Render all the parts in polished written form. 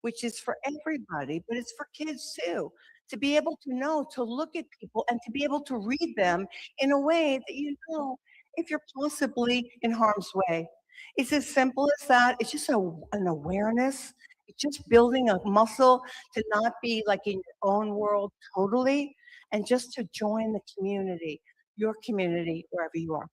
which is for everybody, but it's for kids too. To be able to know, to look at people and to be able to read them in a way that you know if you're possibly in harm's way. It's as simple as that. It's just an awareness. It's just building a muscle to not be like in your own world totally, and just to join the community, your community, wherever you are.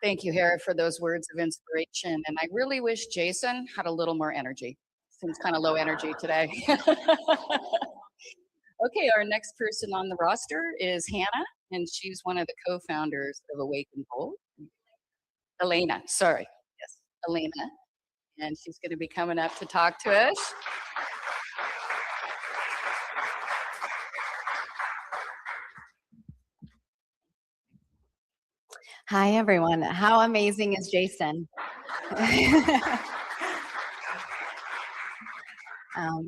Thank you, Hera, for those words of inspiration. And I really wish Jason had a little more energy. Seems kind of low energy today. Okay, our next person on the roster is Hannah, and she's one of the co-founders of Awaken Bold. Elena, sorry. Yes, Elena. And she's going to be coming up to talk to us. Hi, everyone. How amazing is Jason?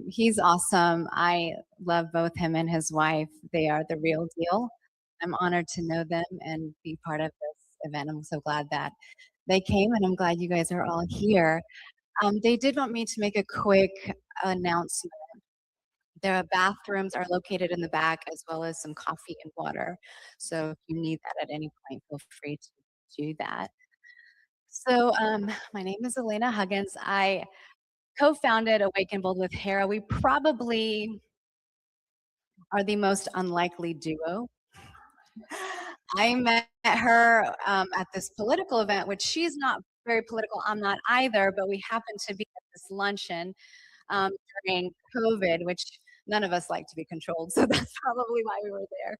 He's awesome. I love both him and his wife. They are the real deal. I'm honored to know them and be part of this event. I'm so glad that they came, and I'm glad you guys are all here. They did want me to make a quick announcement. Their bathrooms are located in the back, as well as some coffee and water. So if you need that at any point, feel free to do that. So my name is Elena Huggins. I co-founded Awaken Bold with Hera. We probably are the most unlikely duo. I met her at this political event, which she's not very political. I'm not either, but we happened to be at this luncheon um, during COVID, which none of us like to be controlled. So that's probably why we were there.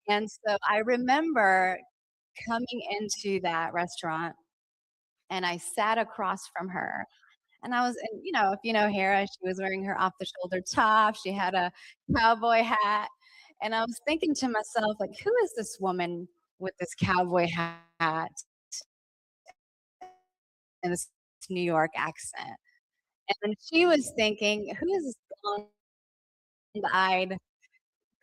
And so I remember coming into that restaurant and I sat across from her. And I was, and if you know Hera, she was wearing her off the shoulder top. She had a cowboy hat. And I was thinking to myself, like, who is this woman with this cowboy hat and this New York accent? And then she was thinking, who is this blonde-eyed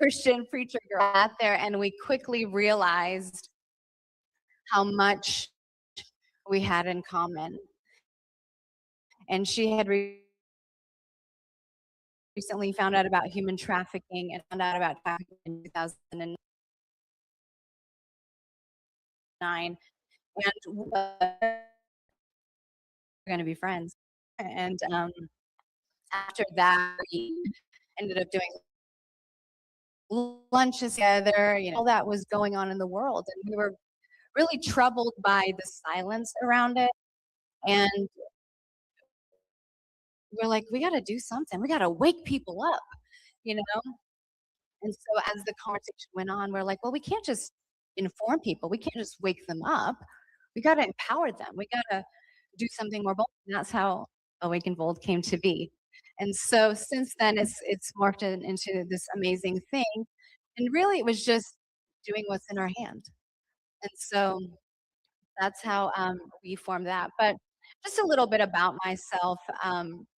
Christian preacher girl out there? And we quickly realized how much we had in common. And she had recently found out about human trafficking and found out about trafficking in 2009. And we're going to be friends. And after that, we ended up doing lunches together, all that was going on in the world. And we were really troubled by the silence around it. And we're like, we got to do something. We got to wake people up, you know? And so as the conversation went on, we're like, well, we can't just inform people. We can't just wake them up. We got to empower them. We got to do something more bold. And that's how Awaken Bold came to be. And so since then, it's morphed into this amazing thing. And really, it was just doing what's in our hand. And so that's how we formed that. But just a little bit about myself.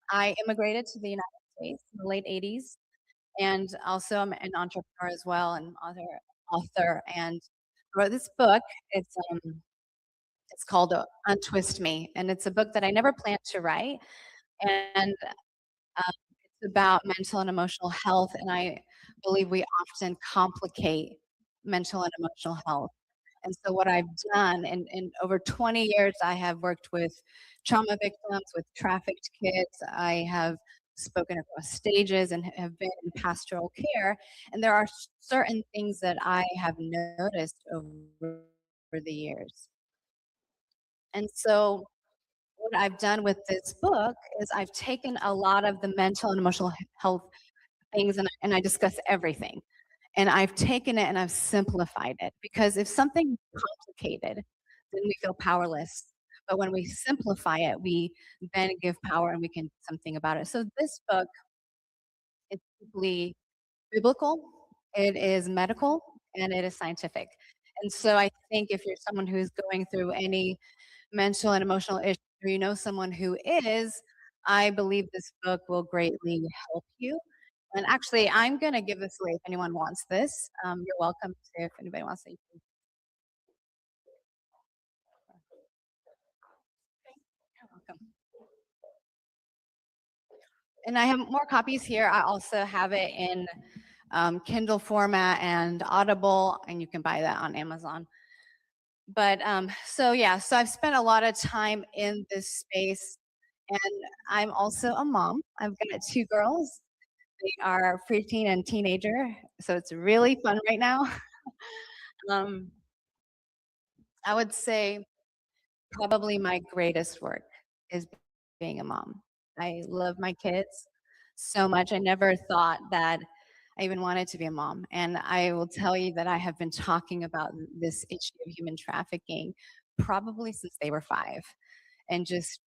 I immigrated to the United States in the late 80s, and also I'm an entrepreneur as well, and author, and wrote this book. It's called Untwist Me, and it's a book that I never planned to write, and it's about mental and emotional health, and I believe we often complicate mental and emotional health. And so what I've done in over 20 years, I have worked with trauma victims, with trafficked kids. I have spoken across stages and have been in pastoral care. And there are certain things that I have noticed over the years. And so what I've done with this book is I've taken a lot of the mental and emotional health things and I discuss everything. And I've taken it and I've simplified it because if something is complicated, then we feel powerless. But when we simplify it, we then give power and we can do something about it. So this book is simply biblical, it is medical, and it is scientific. And so I think if you're someone who's going through any mental and emotional issues, or you know someone who is, I believe this book will greatly help you. And actually, I'm going to give this away if anyone wants this. You're welcome to, if anybody wants to. and I have more copies here. I also have it in Kindle format and Audible, and you can buy that on Amazon. But so yeah, so I've spent a lot of time in this space, and I'm also a mom. I've got 2 girls. They are preteen and teenager, so it's really fun right now. Um, I would say probably my greatest work is being a mom. I love my kids so much. I never thought that I even wanted to be a mom. And I will tell you that I have been talking about this issue of human trafficking probably since they were 5, and just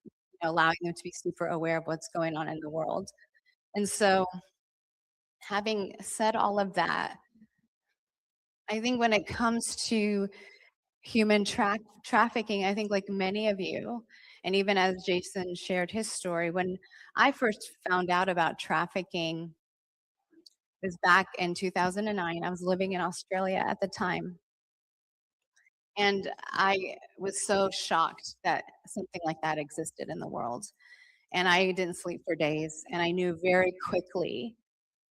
allowing them to be super aware of what's going on in the world. And so, having said all of that, I think when it comes to human trafficking, I think like many of you, and even as Jason shared his story, when I first found out about trafficking, it was back in 2009. I was living in Australia at the time. And I was so shocked that something like that existed in the world. And I didn't sleep for days. And I knew very quickly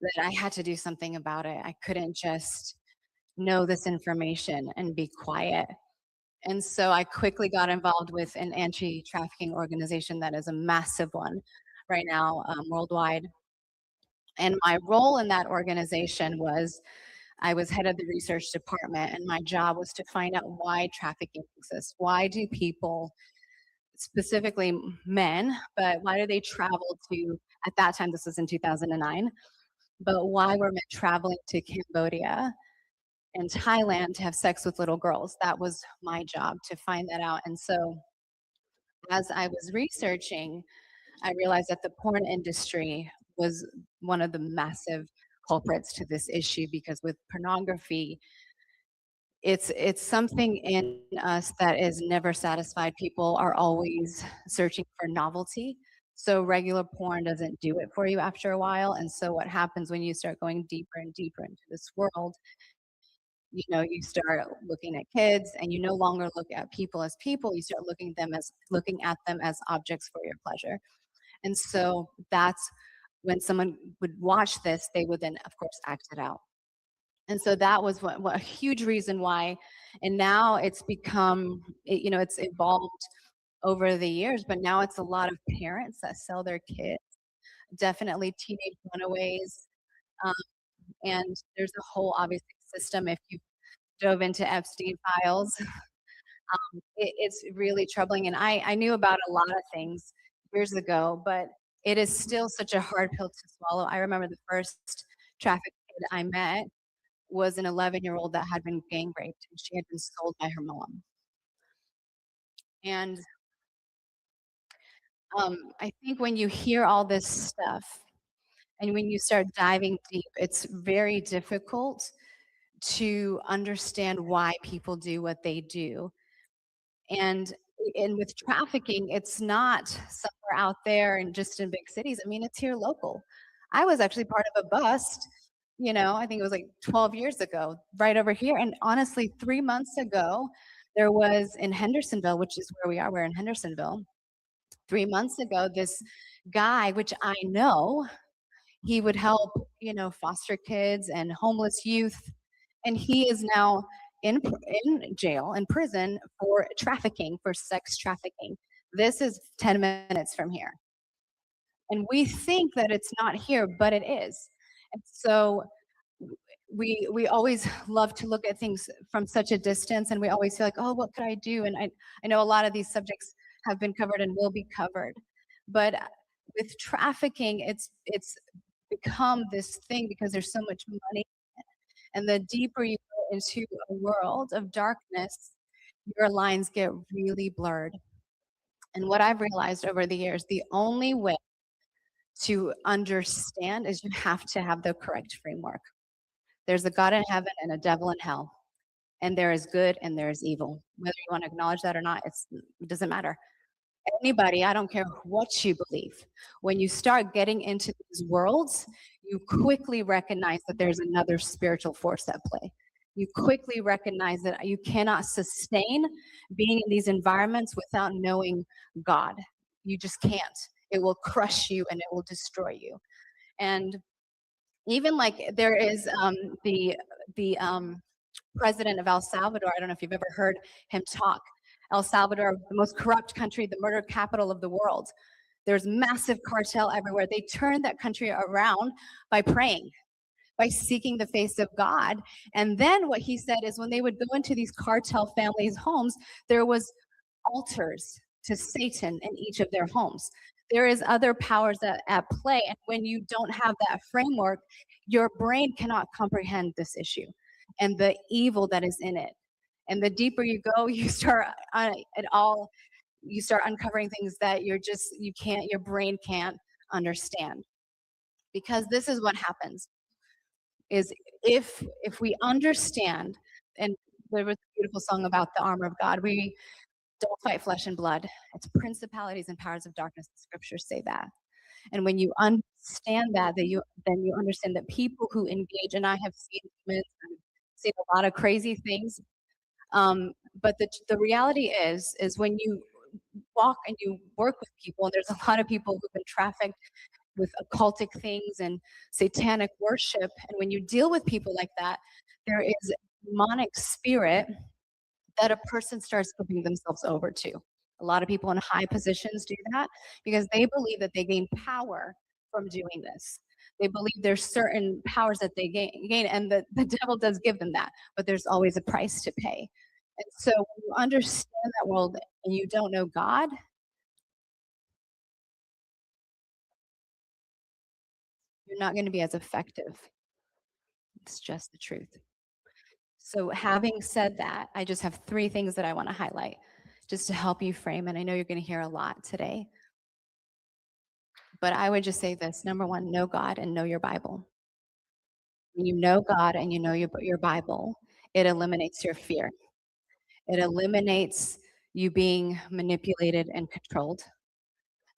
that I had to do something about it. I couldn't just know this information and be quiet. And so I quickly got involved with an anti-trafficking organization that is a massive one right now, worldwide. And my role in that organization was I was head of the research department, and my job was to find out why trafficking exists. Why do people, specifically men, but why do they travel to, at that time, this was in 2009, but why were men traveling to Cambodia and Thailand to have sex with little girls? That was my job to find that out. And so as I was researching, I realized that the porn industry was one of the massive culprits to this issue, because with pornography, it's something in us that is never satisfied. People are always searching for novelty. So regular porn doesn't do it for you after a while. And so what happens when you start going deeper and deeper into this world, you start looking at kids, and you no longer look at people as people. You start looking at them as objects for your pleasure. And so that's when someone would watch this, they would then, of course, act it out. And so that was what a huge reason why. And now it's become, it's evolved over the years, but now it's a lot of parents that sell their kids, definitely teenage runaways. Um, and there's a whole, obviously, system. If you dove into Epstein files, it's really troubling. And I knew about a lot of things years ago, but it is still such a hard pill to swallow. I remember the first trafficked kid I met was an 11-year-old that had been gang raped, and she had been sold by her mom. And I think when you hear all this stuff and when you start diving deep, it's very difficult to understand why people do what they do. And with trafficking, it's not somewhere out there and just in big cities. I mean, it's here local. I was actually part of a bust, I think it was like 12 years ago, right over here. And honestly, 3 months ago, there was in Hendersonville, which is where we are. We're in Hendersonville. 3 months ago, this guy, which I know, he would help, foster kids and homeless youth, and he is now in jail, in prison for trafficking, for sex trafficking. This is 10 minutes from here. And we think that it's not here, but it is. And so we always love to look at things from such a distance, and we always feel like, oh, what could I do? And I know a lot of these subjects have been covered and will be covered. But with trafficking, it's become this thing because there's so much money. And the deeper you go into a world of darkness, your lines get really blurred. And what I've realized over the years, the only way to understand is you have to have the correct framework. There's a God in heaven and a devil in hell, and there is good and there is evil. Whether you want to acknowledge that or not, it doesn't matter. Anybody, I don't care what you believe, when you start getting into these worlds, you quickly recognize that there's another spiritual force at play. You quickly recognize that you cannot sustain being in these environments without knowing God. You just can't. It will crush you and it will destroy you. And even like there is the president of El Salvador. I don't know if you've ever heard him talk. El Salvador, the most corrupt country, the murder capital of the world. There's massive cartel everywhere. They turned that country around by praying, by seeking the face of God. And then what he said is when they would go into these cartel families' homes, there was altars to Satan in each of their homes. There is other powers at play. And when you don't have that framework, your brain cannot comprehend this issue and the evil that is in it. And the deeper you go, you start you start uncovering things that your brain can't understand. Because this is what happens is if we understand, and there was a beautiful song about the armor of God, we don't fight flesh and blood. It's principalities and powers of darkness. The scriptures say that. And when you understand that, then you understand that people who engage, and I have seen demons, I've seen a lot of crazy things. But the reality is when you walk and you work with people, and there's a lot of people who've been trafficked with occultic things and satanic worship. And when you deal with people like that, there is a demonic spirit that a person starts giving themselves over to. A lot of people in high positions do that because they believe that they gain power from doing this. They believe there's certain powers that they gain, and the devil does give them that, but there's always a price to pay. And so when you understand that world and you don't know God, you're not going to be as effective. It's just the truth. So having said that, I just have 3 things that I want to highlight just to help you frame, and I know you're going to hear a lot today. But I would just say this. Number 1, know God and know your Bible. When you know God and you know your Bible, it eliminates your fear. It eliminates you being manipulated and controlled.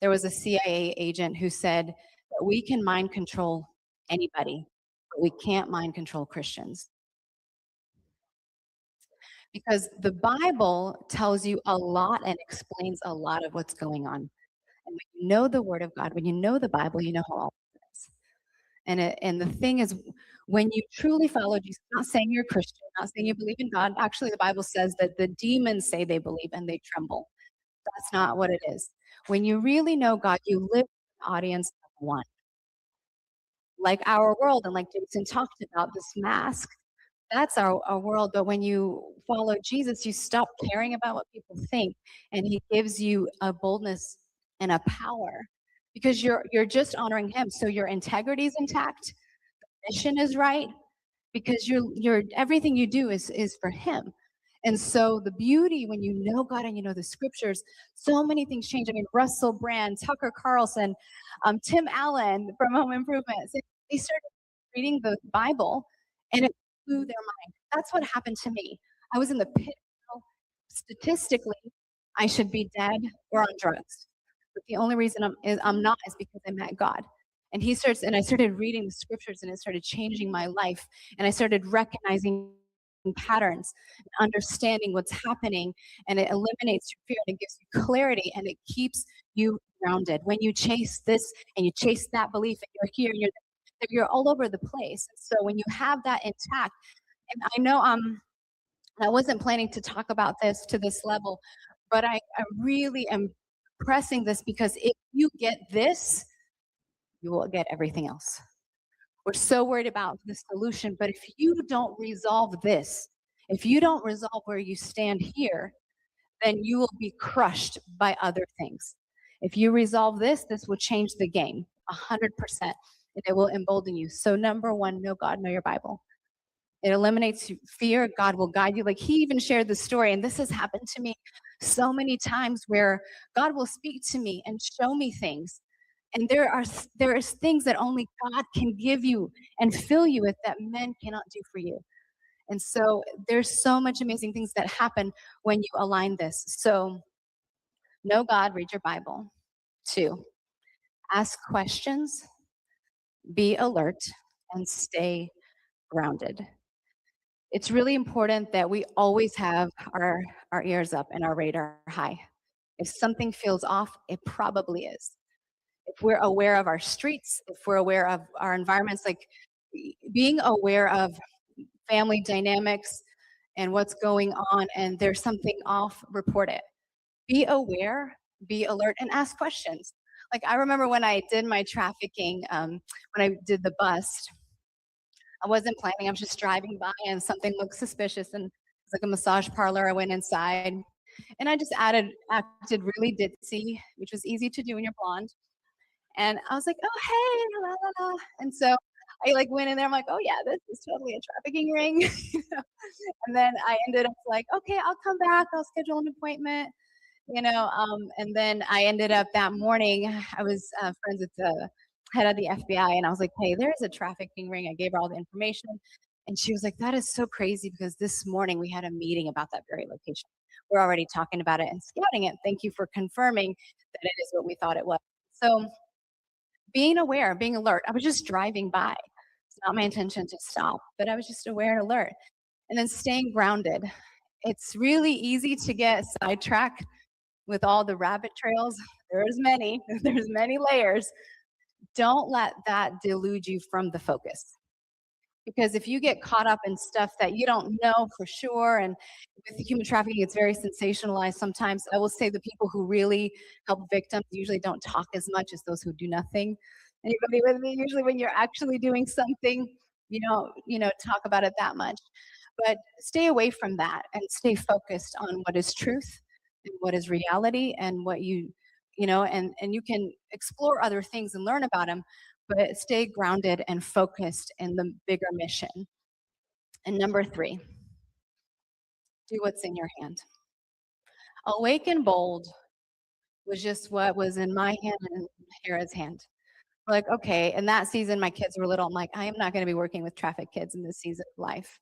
There was a CIA agent who said that we can mind control anybody, but we can't mind control Christians. Because the Bible tells you a lot and explains a lot of what's going on. And when you know the Word of God, when you know the Bible, you know how all it is. And the thing is, when you truly follow Jesus, not saying you're a Christian, not saying you believe in God, actually the Bible says that the demons say they believe and they tremble. That's not what it is. When you really know God, you live in an audience of one. Like our world, and like Jason talked about, this mask, that's our world. But when you follow Jesus, you stop caring about what people think, and he gives you a boldness and a power because you're just honoring him. So your integrity is intact, mission is right, because you're everything you do is for him. And so the beauty when you know God and you know the scriptures, so many things change. I mean, Russell Brand, Tucker Carlson, Tim Allen from Home Improvement, they started reading the Bible and it blew their mind. That's what happened to me. I was in the pit. Statistically, I should be dead or on drugs. But the only reason I'm not is because I met God. And I started reading the scriptures and it started changing my life. And I started recognizing patterns, understanding what's happening, and it eliminates your fear and it gives you clarity and it keeps you grounded. When you chase this and you chase that belief and you're here and you're all over the place. And so when you have that intact, and I know I wasn't planning to talk about this to this level, but I really am pressing this because if you get this, you will get everything else. We're so worried about the solution, but if you don't resolve this, if you don't resolve where you stand here, then you will be crushed by other things. If you resolve this, this will change the game 100%, and it will embolden you. So number 1, know God, know your Bible. It eliminates fear. God will guide you. Like he even shared the story, and this has happened to me so many times where God will speak to me and show me things. And there is things that only God can give you and fill you with that men cannot do for you. And so there's so much amazing things that happen when you align this. So know God, read your Bible. 2, ask questions, be alert, and stay grounded. It's really important that we always have our ears up and our radar high. If something feels off, it probably is. if we're aware of our streets, if we're aware of our environments, like being aware of family dynamics and what's going on, and there's something off, report it. Be aware, be alert, and ask questions. Like I remember when I did my trafficking, when I did the bust, I wasn't planning. I was just driving by and something looked suspicious, and it's like a massage parlor. I went inside and I just acted really ditzy, which was easy to do when you're blonde. And I was like, oh hey, la la la. And so I like went in there. I'm like, oh yeah, this is totally a trafficking ring. You know? And then I ended up like, okay, I'll come back. I'll schedule an appointment. And then I ended up that morning. I was friends with the head of the FBI, and I was like, hey, there's a trafficking ring. I gave her all the information, and she was like, that is so crazy because this morning we had a meeting about that very location. We're already talking about it and scouting it. Thank you for confirming that it is what we thought it was. So being aware, being alert. I was just driving by. It's not my intention to stop, but I was just aware and alert. And then staying grounded. It's really easy to get sidetracked with all the rabbit trails. There's many, there's many layers. Don't let that delude you from the focus. Because if you get caught up in stuff that you don't know for sure, and with human trafficking, it's very sensationalized sometimes. I will say the people who really help victims usually don't talk as much as those who do nothing. Anybody with me? Usually when you're actually doing something, talk about it that much. But stay away from that and stay focused on what is truth and what is reality and what and you can explore other things and learn about them, but stay grounded and focused in the bigger mission. And number 3, do what's in your hand. Awake and bold was just what was in my hand and Hera's hand. We're like, okay. And that season, my kids were little. I'm like, I am not going to be working with trafficked kids in this season of life.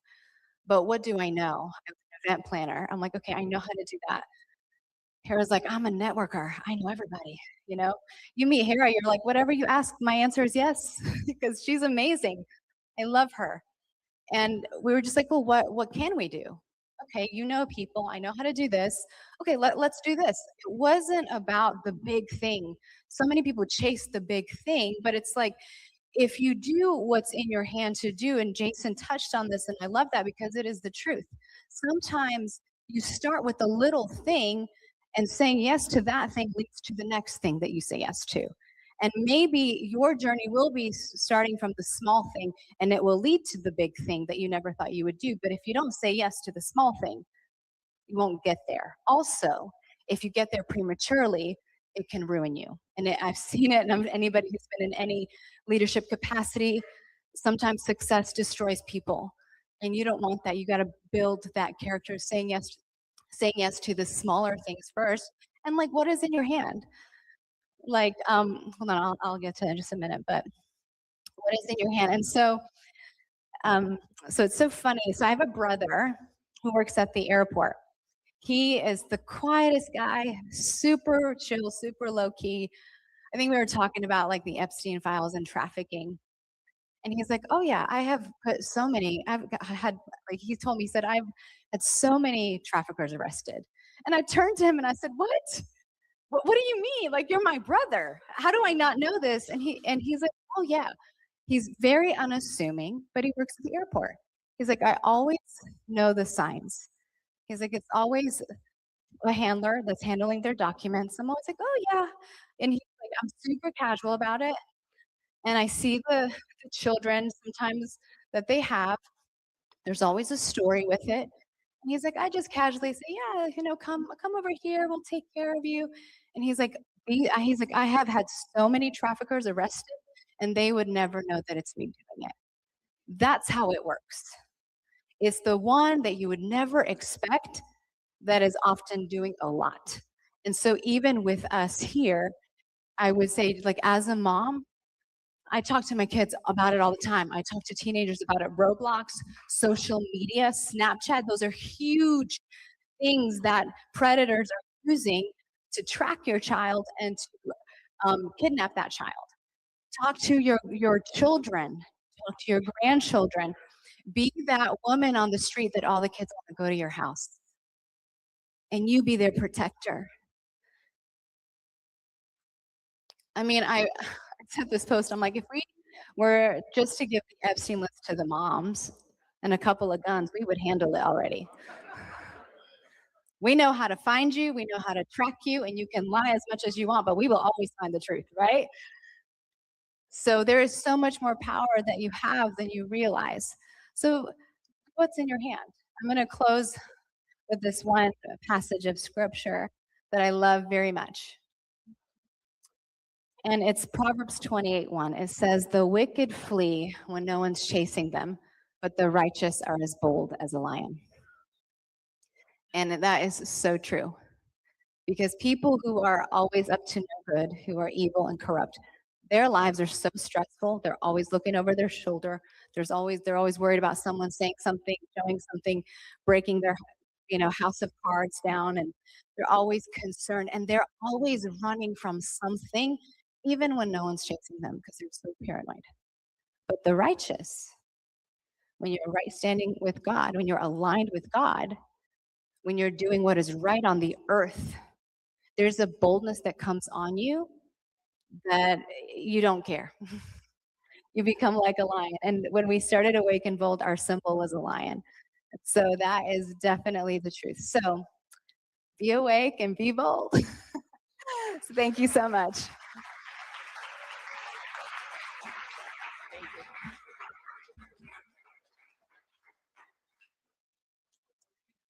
But what do I know? I'm an event planner. I'm like, okay, I know how to do that. Hera's like, I'm a networker. I know everybody. You meet Hera, you're like, whatever you ask, my answer is yes, because she's amazing. I love her. And we were just like, well, what can we do? Okay, you know people. I know how to do this. Okay, let's do this. It wasn't about the big thing. So many people chase the big thing, but it's like, if you do what's in your hand to do, and Jason touched on this, and I love that because it is the truth. Sometimes you start with a little thing, and saying yes to that thing leads to the next thing that you say yes to. And maybe your journey will be starting from the small thing, and it will lead to the big thing that you never thought you would do. But if you don't say yes to the small thing, you won't get there. Also, if you get there prematurely, it can ruin you. And I've seen it, and anybody who's been in any leadership capacity, sometimes success destroys people. And you don't want that. You got to build that character, saying yes to the smaller things first. And like, what is in your hand? Like, hold on, I'll get to it in just a minute, but what is in your hand? And so it's so funny. So I have a brother who works at the airport. He is the quietest guy, super chill, super low key. I think we were talking about like the Epstein files and trafficking. And he's like, oh yeah, I have put so many, I had, like he told me, he said, I've had so many traffickers arrested. And I turned to him and I said, what do you mean? Like, you're my brother. How do I not know this? And he's like, oh yeah. He's very unassuming, but he works at the airport. He's like, I always know the signs. He's like, it's always a handler that's handling their documents. I'm always like, oh yeah. And he's like, I'm super casual about it. And I see the children sometimes that they have. There's always a story with it. And he's like, I just casually say, yeah, come over here. We'll take care of you. And he's like, I have had so many traffickers arrested, and they would never know that it's me doing it. That's how it works. It's the one that you would never expect that is often doing a lot. And so even with us here, I would say, like, as a mom, I talk to my kids about it all the time. I talk to teenagers about it. Roblox, social media, Snapchat, those are huge things that predators are using to track your child and to kidnap that child. Talk to your children, talk to your grandchildren. Be that woman on the street that all the kids want to go to your house, and you be their protector. I mean, I said this post, I'm like, if we were just to give the Epstein list to the moms and a couple of guns, we would handle it already. We know how to find you, we know how to track you, and you can lie as much as you want, but we will always find the truth, right? So there is so much more power that you have than you realize. So what's in your hand? I'm going to close with this one passage of scripture that I love very much. And it's Proverbs 28:1. It says, "The wicked flee when no one's chasing them, but the righteous are as bold as a lion." And that is so true, because people who are always up to no good, who are evil and corrupt, their lives are so stressful. They're always looking over their shoulder. They're always worried about someone saying something, showing something, breaking their house of cards down, and they're always concerned, and they're always running from something, even when no one's chasing them, because they're so paranoid. But the righteous, when you're right standing with God, when you're aligned with God, when you're doing what is right on the earth, there's a boldness that comes on you that you don't care. You become like a lion. And when we started Awake and Bold, our symbol was a lion. So that is definitely the truth. So be awake and be bold. So thank you so much.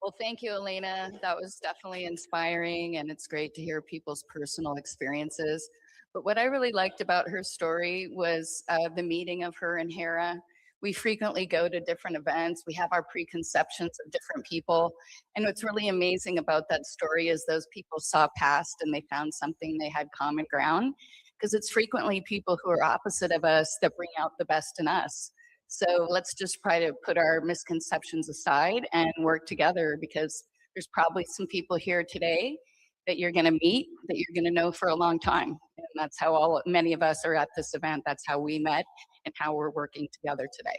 Well, thank you, Elena. That was definitely inspiring, and it's great to hear people's personal experiences. But what I really liked about her story was the meeting of her and Hera. We frequently go to different events. We have our preconceptions of different people. And what's really amazing about that story is those people saw past and they found something, they had common ground. Because it's frequently people who are opposite of us that bring out the best in us. So let's just try to put our misconceptions aside and work together, because there's probably some people here today that you're going to meet, that you're going to know for a long time. And that's how many of us are at this event. That's how we met and how we're working together today.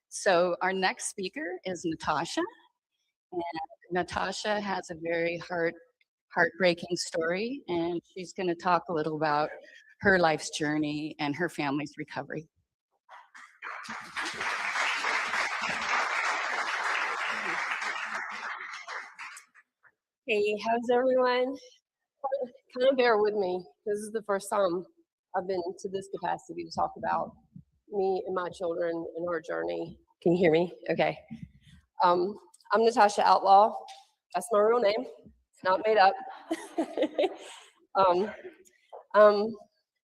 So our next speaker is Natasha. And Natasha has a very heartbreaking story, and she's going to talk a little about her life's journey and her family's recovery. Hey, how's everyone? Kind of bear with me. This is the first time I've been to this capacity to talk about me and my children and our journey. Can you hear me? Okay. I'm Natasha Outlaw. That's my real name. It's not made up. um,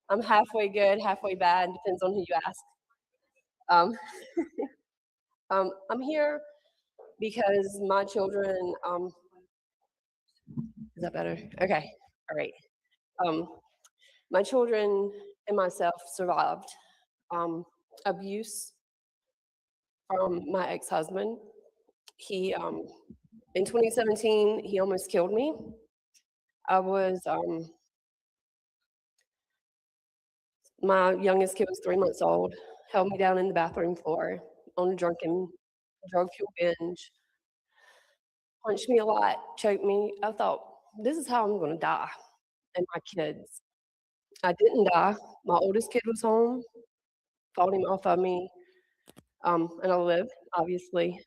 I'm halfway good, halfway bad. Depends on who you ask. Um, I'm here because my children. Is that better? Okay. All right. My children and myself survived abuse from my ex-husband. He, in 2017, he almost killed me. My youngest kid was 3 months old, held me down in the bathroom floor on a drug fuel binge, punched me a lot, choked me. I thought, this is how I'm gonna die, and my kids. I didn't die. My oldest kid was home, fought him off of me, and I lived, obviously.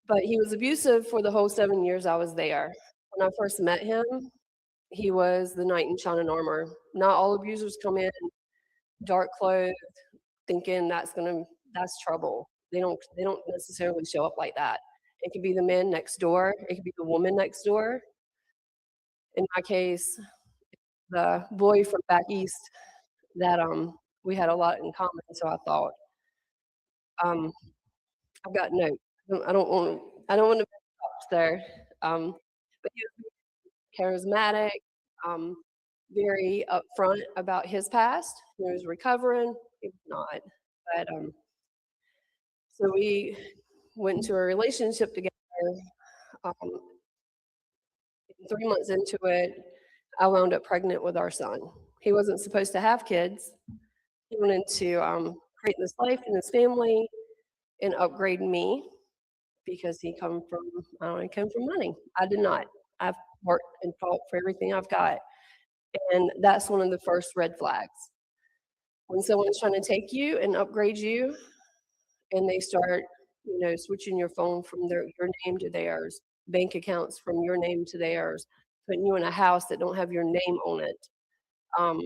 But he was abusive for the whole 7 years I was there. When I first met him, he was the knight in shining armor. Not all abusers come in dark clothes, thinking that's trouble. They don't necessarily show up like that. It could be the man next door. It could be the woman next door. In my case, the boy from back east that we had a lot in common. So I thought, I've got notes. I don't want to stop there. But he was charismatic, very upfront about his past. He was recovering. He was not. But so we went into a relationship together. 3 months into it, I wound up pregnant with our son. He wasn't supposed to have kids. He wanted to create this life and this family and upgrade me because he came from money. I did not. I've worked and fought for everything I've got. And that's one of the first red flags. When someone's trying to take you and upgrade you, and they start, switching your phone from your name to theirs, bank accounts from your name to theirs, putting you in a house that don't have your name on it. Um,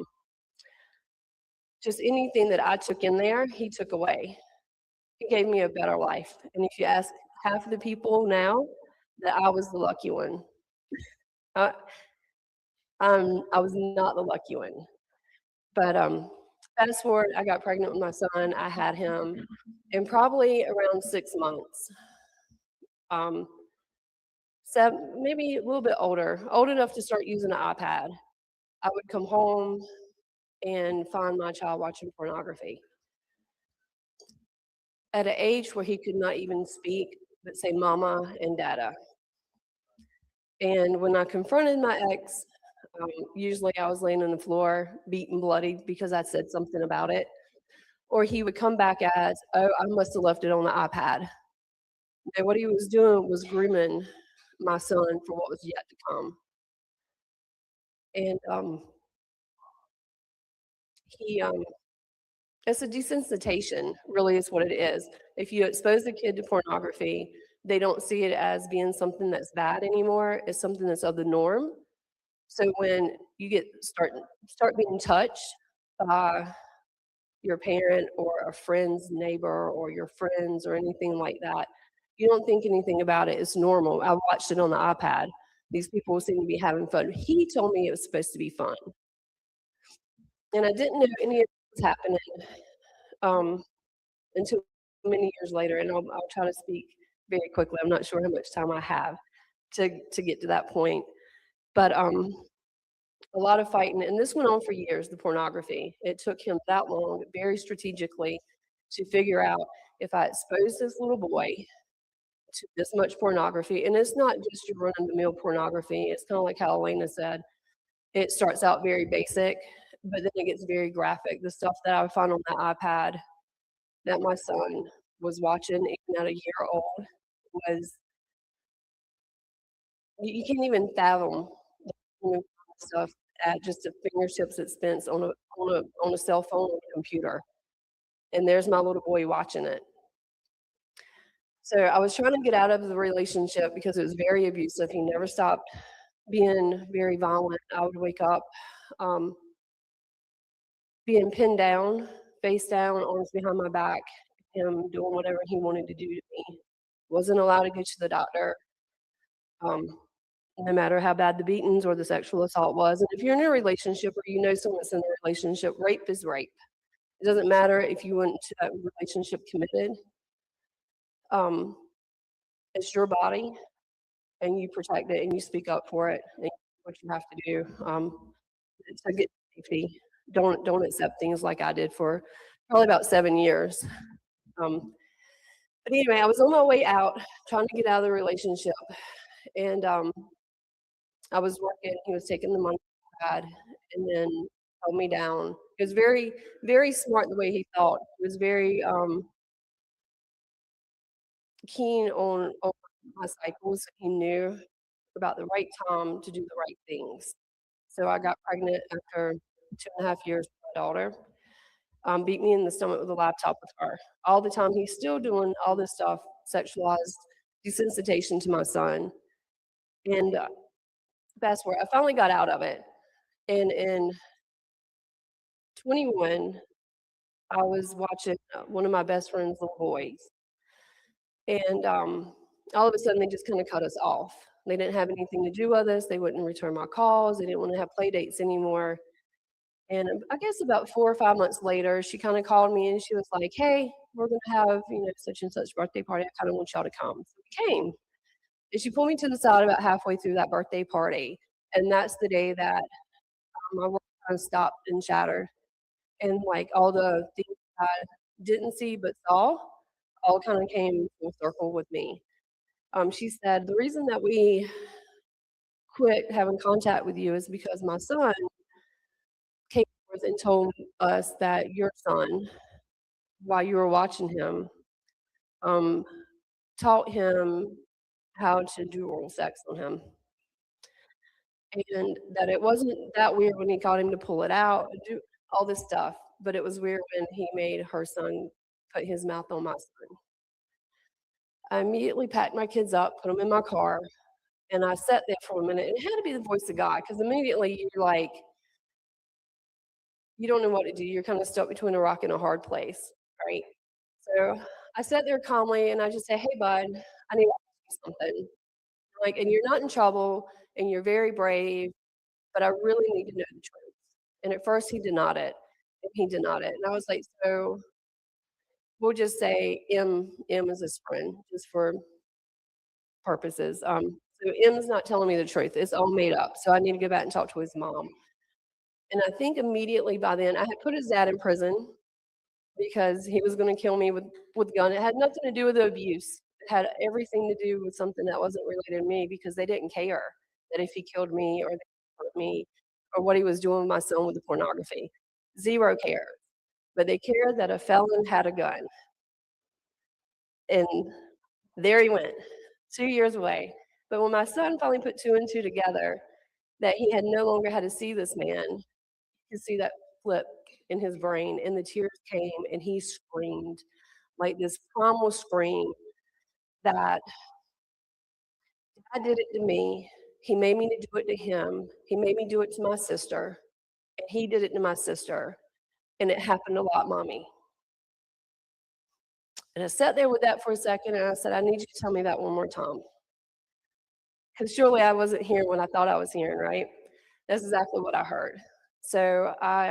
just anything that I took in there, he took away. He gave me a better life. And if you ask half of the people now, that I was the lucky one. I, I was not the lucky one. But fast forward, I got pregnant with my son. I had him in probably around 6 months. Um, maybe a little bit older, old enough to start using an iPad. I would come home and find my child watching pornography at an age where he could not even speak but say mama and dada. And when I confronted my ex, usually I was laying on the floor, beaten bloody because I said something about it. Or he would come back as, oh, I must have left it on the iPad. And what he was doing was grooming my son for what was yet to come. And it's a desensitization, really is what it is. If you expose a kid to pornography, they don't see it as being something that's bad anymore. It's something that's of the norm. So when you start being touched by your parent or a friend's neighbor or your friends or anything like that, you don't think anything about it. It's normal. I watched it on the iPad. These people seem to be having fun. He told me it was supposed to be fun. And I didn't know any of it was happening until many years later. And I'll try to speak very quickly. I'm not sure how much time I have to get to that point. But a lot of fighting. And this went on for years, the pornography. It took him that long, very strategically, to figure out if I expose this little boy to this much pornography, and it's not just your run-of-the-mill pornography. It's kind of like how Elena said. It starts out very basic, but then it gets very graphic. The stuff that I would find on that iPad that my son was watching, even at a year old, was you can't even fathom the stuff at just a fingertips expense on a cell phone or computer. And there's my little boy watching it. So I was trying to get out of the relationship because it was very abusive. He never stopped being very violent. I would wake up being pinned down, face down, arms behind my back, him doing whatever he wanted to do to me. Wasn't allowed to go to the doctor, no matter how bad the beatings or the sexual assault was. And if you're in a relationship or you know someone that's in a relationship, rape is rape. It doesn't matter if you went to that relationship committed. It's your body, and you protect it, and you speak up for it, and what you have to do to get safety. Don't accept things like I did for probably about 7 years. But anyway, I was on my way out, trying to get out of the relationship, and I was working. He was taking the money I had, and then held me down. He was very, very smart the way he thought. He was very keen on my cycles. He knew about the right time to do the right things. So I got pregnant after 2.5 years with my daughter. Beat me in the stomach with a laptop with her. All the time, he's still doing all this stuff, sexualized desensitization to my son. And fast forward, I finally got out of it. And in 21, I was watching one of my best friend's little boys. And all of a sudden, they just kind of cut us off. They didn't have anything to do with us. They wouldn't return my calls. They didn't want to have play dates anymore. And I guess about 4 or 5 months later, she kind of called me and she was like, hey, we're going to have, such and such birthday party. I kind of want y'all to come. So we came. And she pulled me to the side about halfway through that birthday party. And that's the day that my world kind of stopped and shattered. And like all the things I didn't see but saw all kind of came full circle with me. She said, the reason that we quit having contact with you is because my son came forth and told us that your son, while you were watching him, taught him how to do oral sex on him. and that it wasn't that weird when he got him to pull it out, do all this stuff, but it was weird when he made her son put his mouth on my son. I immediately packed my kids up, put them in my car, and I sat there for a minute. And it had to be the voice of God, because immediately you're like, you don't know what to do. You're kind of stuck between a rock and a hard place, right? So I sat there calmly and I just say, hey, bud, I need to ask you something. Like, and you're not in trouble and you're very brave, but I really need to know the truth. And at first he denied it, and he denied it. And I was like, so we'll just say M is his friend, just for purposes. So M's not telling me the truth. It's all made up. So I need to go back and talk to his mom. And I think immediately by then I had put his dad in prison because he was going to kill me with a gun. It had nothing to do with the abuse. It had everything to do with something that wasn't related to me, because they didn't care that if he killed me or they hurt me or what he was doing with my son with the pornography. Zero care. But they cared that a felon had a gun. And there he went, 2 years away. But when my son finally put two and two together, that he had no longer had to see this man, you could see that flip in his brain, and the tears came, and he screamed like this primal scream that God did it to me. He made me do it to him. He made me do it to my sister, and he did it to my sister, and it happened a lot, Mommy. And I sat there with that for a second, and I said, I need you to tell me that one more time. Because surely I wasn't hearing what I thought I was hearing, right? That's exactly what I heard. So I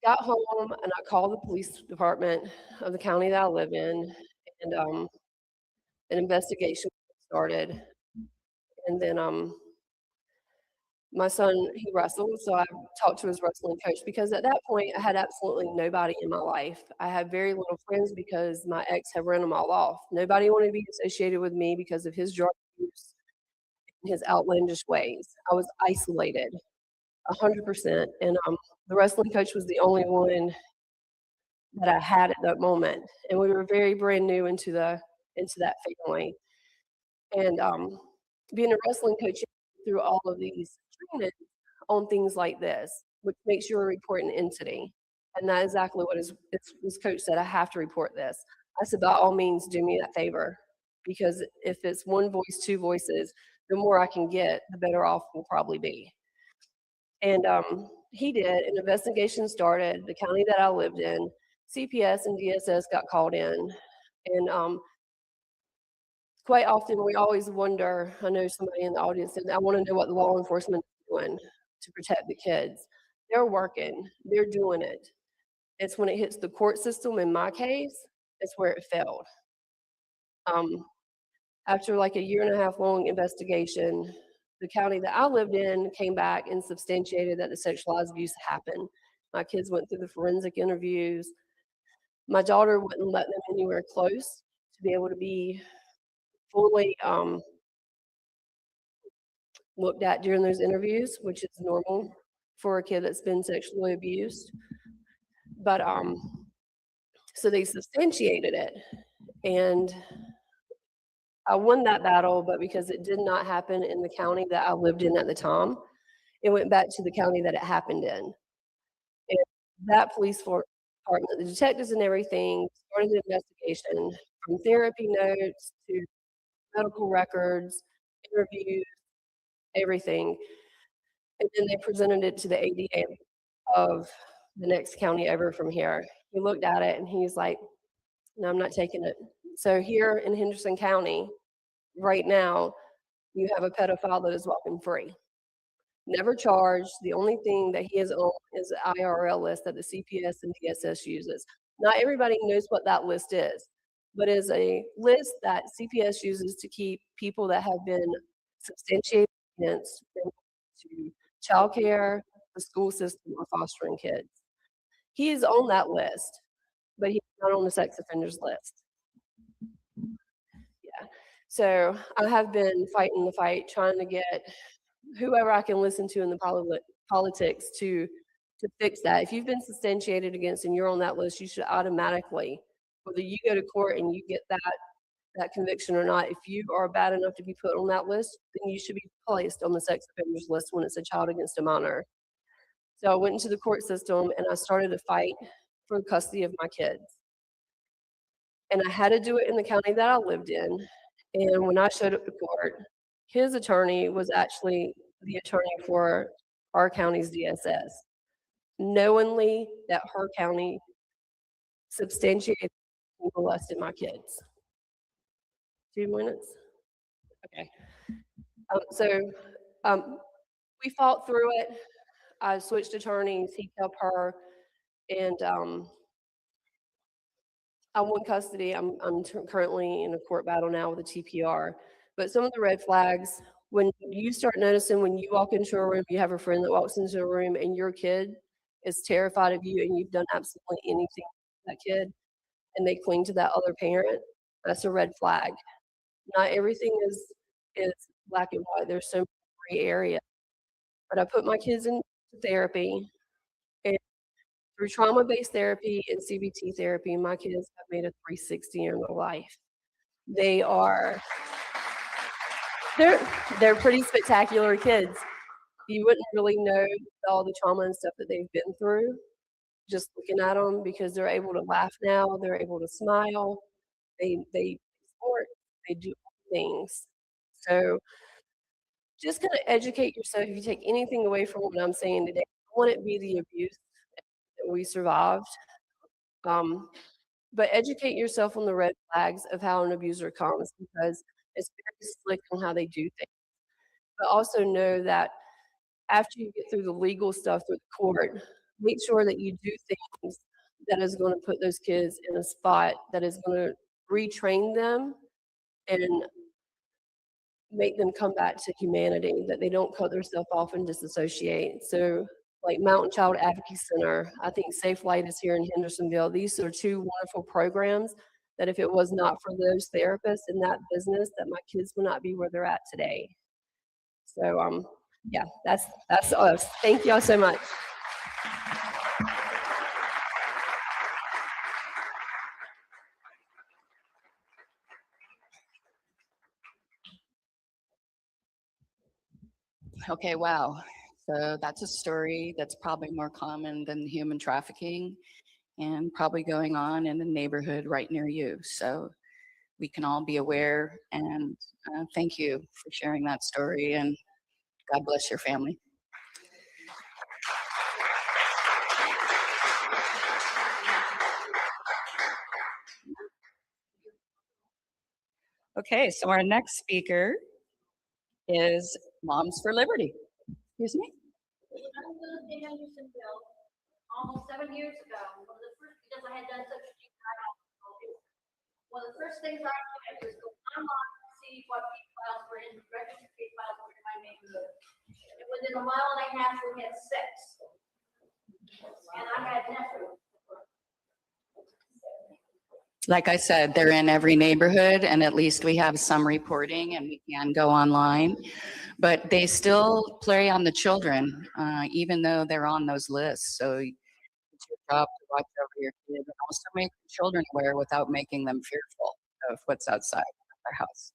got home and I called the police department of the county that I live in, and an investigation started. And then my son, he wrestled, so I talked to his wrestling coach, because at that point I had absolutely nobody in my life. I had very little friends because my ex had run them all off. Nobody wanted to be associated with me because of his drug use and his outlandish ways. I was isolated 100%. And the wrestling coach was the only one that I had at that moment. And we were very brand new into that family. And being a wrestling coach, through all of these trainings on things like this, which makes you a reporting entity. And that's exactly what his coach said. I have to report this. I said, by all means, do me that favor, because if it's one voice, two voices, the more I can get, the better off we'll probably be. And he did. An investigation started. The county that I lived in, CPS and DSS got called in. And quite often we always wonder, I know somebody in the audience said, I want to know what the law enforcement is doing to protect the kids. They're working. They're doing it. It's when it hits the court system, in my case, it's where it failed. After like a 1.5 year long investigation, the county that I lived in came back and substantiated that the sexualized abuse happened. My kids went through the forensic interviews. My daughter wouldn't let them anywhere close to be able to be fully looked at during those interviews, which is normal for a kid that's been sexually abused. But so they substantiated it, and I won that battle. But because it did not happen in the county that I lived in at the time, it went back to the county that it happened in. And that police department, the detectives and everything, started the investigation from therapy notes to medical records, interviews, everything. And then they presented it to the ADA of the next county over from here. He looked at it and he's like, no, I'm not taking it. So here in Henderson County, right now, you have a pedophile that is walking free. Never charged. The only thing that he is on is the IRL list that the CPS and DSS uses. Not everybody knows what that list is, but is a list that CPS uses to keep people that have been substantiated against to childcare, the school system, or fostering kids. He is on that list, but he's not on the sex offenders list. Yeah. So I have been fighting the fight, trying to get whoever I can listen to in the politics to fix that. If you've been substantiated against and you're on that list, you should automatically, whether you go to court and you get that that conviction or not. If you are bad enough to be put on that list, then you should be placed on the sex offenders list when it's a child against a minor. So I went into the court system and I started a fight for the custody of my kids. And I had to do it in the county that I lived in. And when I showed up to court, his attorney was actually the attorney for our county's DSS, knowingly that her county substantiated and molested my kids. 2 minutes? Okay. We fought through it. I switched attorneys. He kept her, and I won custody. I'm currently in a court battle now with a TPR. But some of the red flags, when you start noticing when you walk into a room, you have a friend that walks into a room and your kid is terrified of you and you've done absolutely anything to that kid, and they cling to that other parent, that's a red flag. Not everything is black and white. There's so many gray areas. But I put my kids in therapy, and through trauma-based therapy and CBT therapy, my kids have made a 360 in their life. They're pretty spectacular kids. You wouldn't really know all the trauma and stuff that they've been through just looking at them, because they're able to laugh now, they're able to smile, they sport, they do things. So just kind of educate yourself. If you take anything away from what I'm saying today, I want it to be the abuse that we survived. But educate yourself on the red flags of how an abuser comes, because it's very slick on how they do things. But also know that after you get through the legal stuff through the court, make sure that you do things that is going to put those kids in a spot that is going to retrain them and make them come back to humanity, that they don't cut themselves off and disassociate. So like Mountain Child Advocacy Center, I think Safe Light is here in Hendersonville. These are two wonderful programs that if it was not for those therapists in that business, that my kids would not be where they're at today. So yeah, that's us. Thank y'all so much. Okay, wow. So that's a story that's probably more common than human trafficking and probably going on in the neighborhood right near you. So we can all be aware, and thank you for sharing that story, and God bless your family. Okay, so our next speaker is Moms for Liberty. Excuse me. I lived in Hendersonville almost 7 years ago. One of the first, because I had done such a deep dive on it, one of the first things I did was go online to see what case files were in, registered case files were in my neighborhood. And within a mile and a half, we had 6. And I had nothing. Like I said, they're in every neighborhood, and at least we have some reporting and we can go online. But they still prey on the children, even though they're on those lists. So it's your job to watch over your kids and also make the children aware without making them fearful of what's outside their house.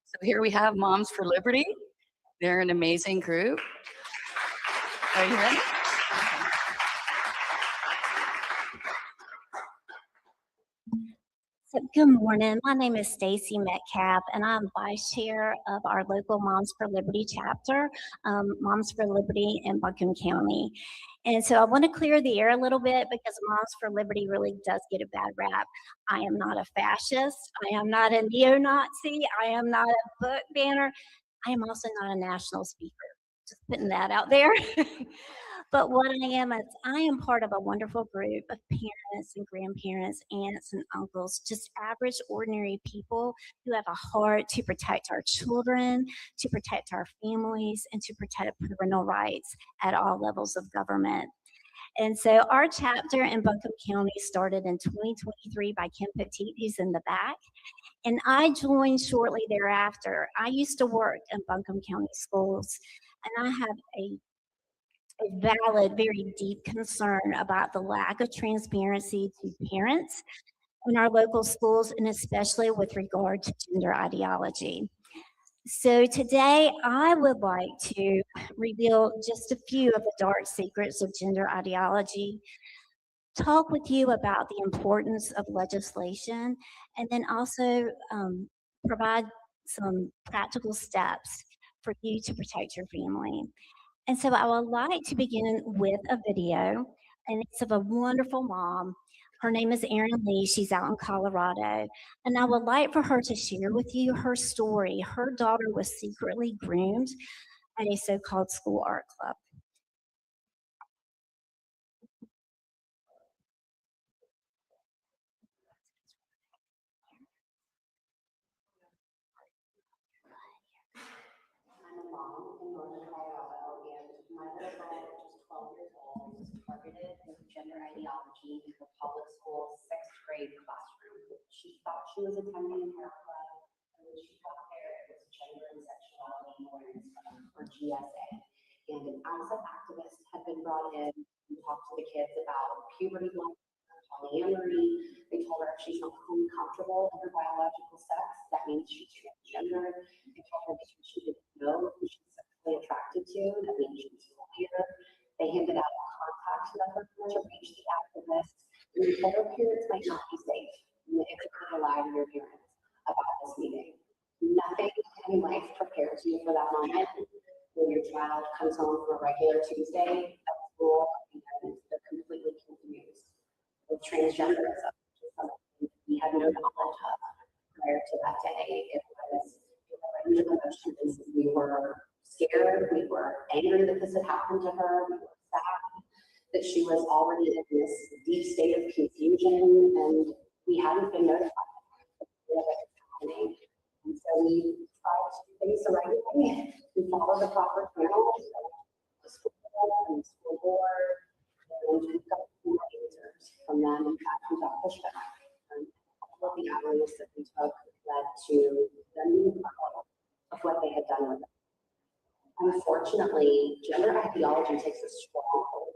So here we have Moms for Liberty. They're an amazing group. Are you ready? So, good morning. My name is Stacy Metcalf, and I'm vice chair of our local Moms for Liberty chapter, Moms for Liberty in Buncombe County. And so I want to clear the air a little bit, because Moms for Liberty really does get a bad rap. I am not a fascist. I am not a neo-Nazi. I am not a book banner. I am also not a national speaker. Just putting that out there. But what I am part of a wonderful group of parents and grandparents, aunts and uncles, just average, ordinary people who have a heart to protect our children, to protect our families, and to protect parental rights at all levels of government. And so our chapter in Buncombe County started in 2023 by Kim Petit, who's in the back. And I joined shortly thereafter. I used to work in Buncombe County schools, and I have a valid, very deep concern about the lack of transparency to parents in our local schools, and especially with regard to gender ideology. So today I would like to reveal just a few of the dark secrets of gender ideology, talk with you about the importance of legislation, and then also provide some practical steps for you to protect your family. And so I would like to begin with a video, and it's of a wonderful mom. Her name is Erin Lee. She's out in Colorado. And I would like for her to share with you her story. Her daughter was secretly groomed at a so-called school art club. I'm a mom in Northern Colorado, and my little girl, which is 12 years old, was targeted with gender ideology in her public school sixth grade classroom. She thought she was attending an art club, and when she got there, it was Gender and Sexuality Awareness Club, or GSA. And an ASA activist had been brought in to talk to the kids about puberty block, polyamory. They told her if she's not fully comfortable in her biological sex, that means she's transgender. They told her because she didn't know who she's sexually attracted to, that means she's queer. They handed out a contact number to reach the activists, and they told her parents might not be safe if you could lie to your parents about this meeting. Nothing in life prepares you for that moment when your child comes home from a regular Tuesday at school and they're completely confused with transgenderism, which is something we had no knowledge of prior to that day. It was a range of emotions. We were scared, we were angry that this had happened to her, we were sad that she was already in this deep state of confusion, and we hadn't been notified of what was happening. And so we tried to do things the right way. We followed the proper channels, the school and the school board, and we got some answers from them. In fact, we got pushback. And all of the avenues that we took led to them being proud of what they had done with it. Unfortunately, gender ideology takes a strong hold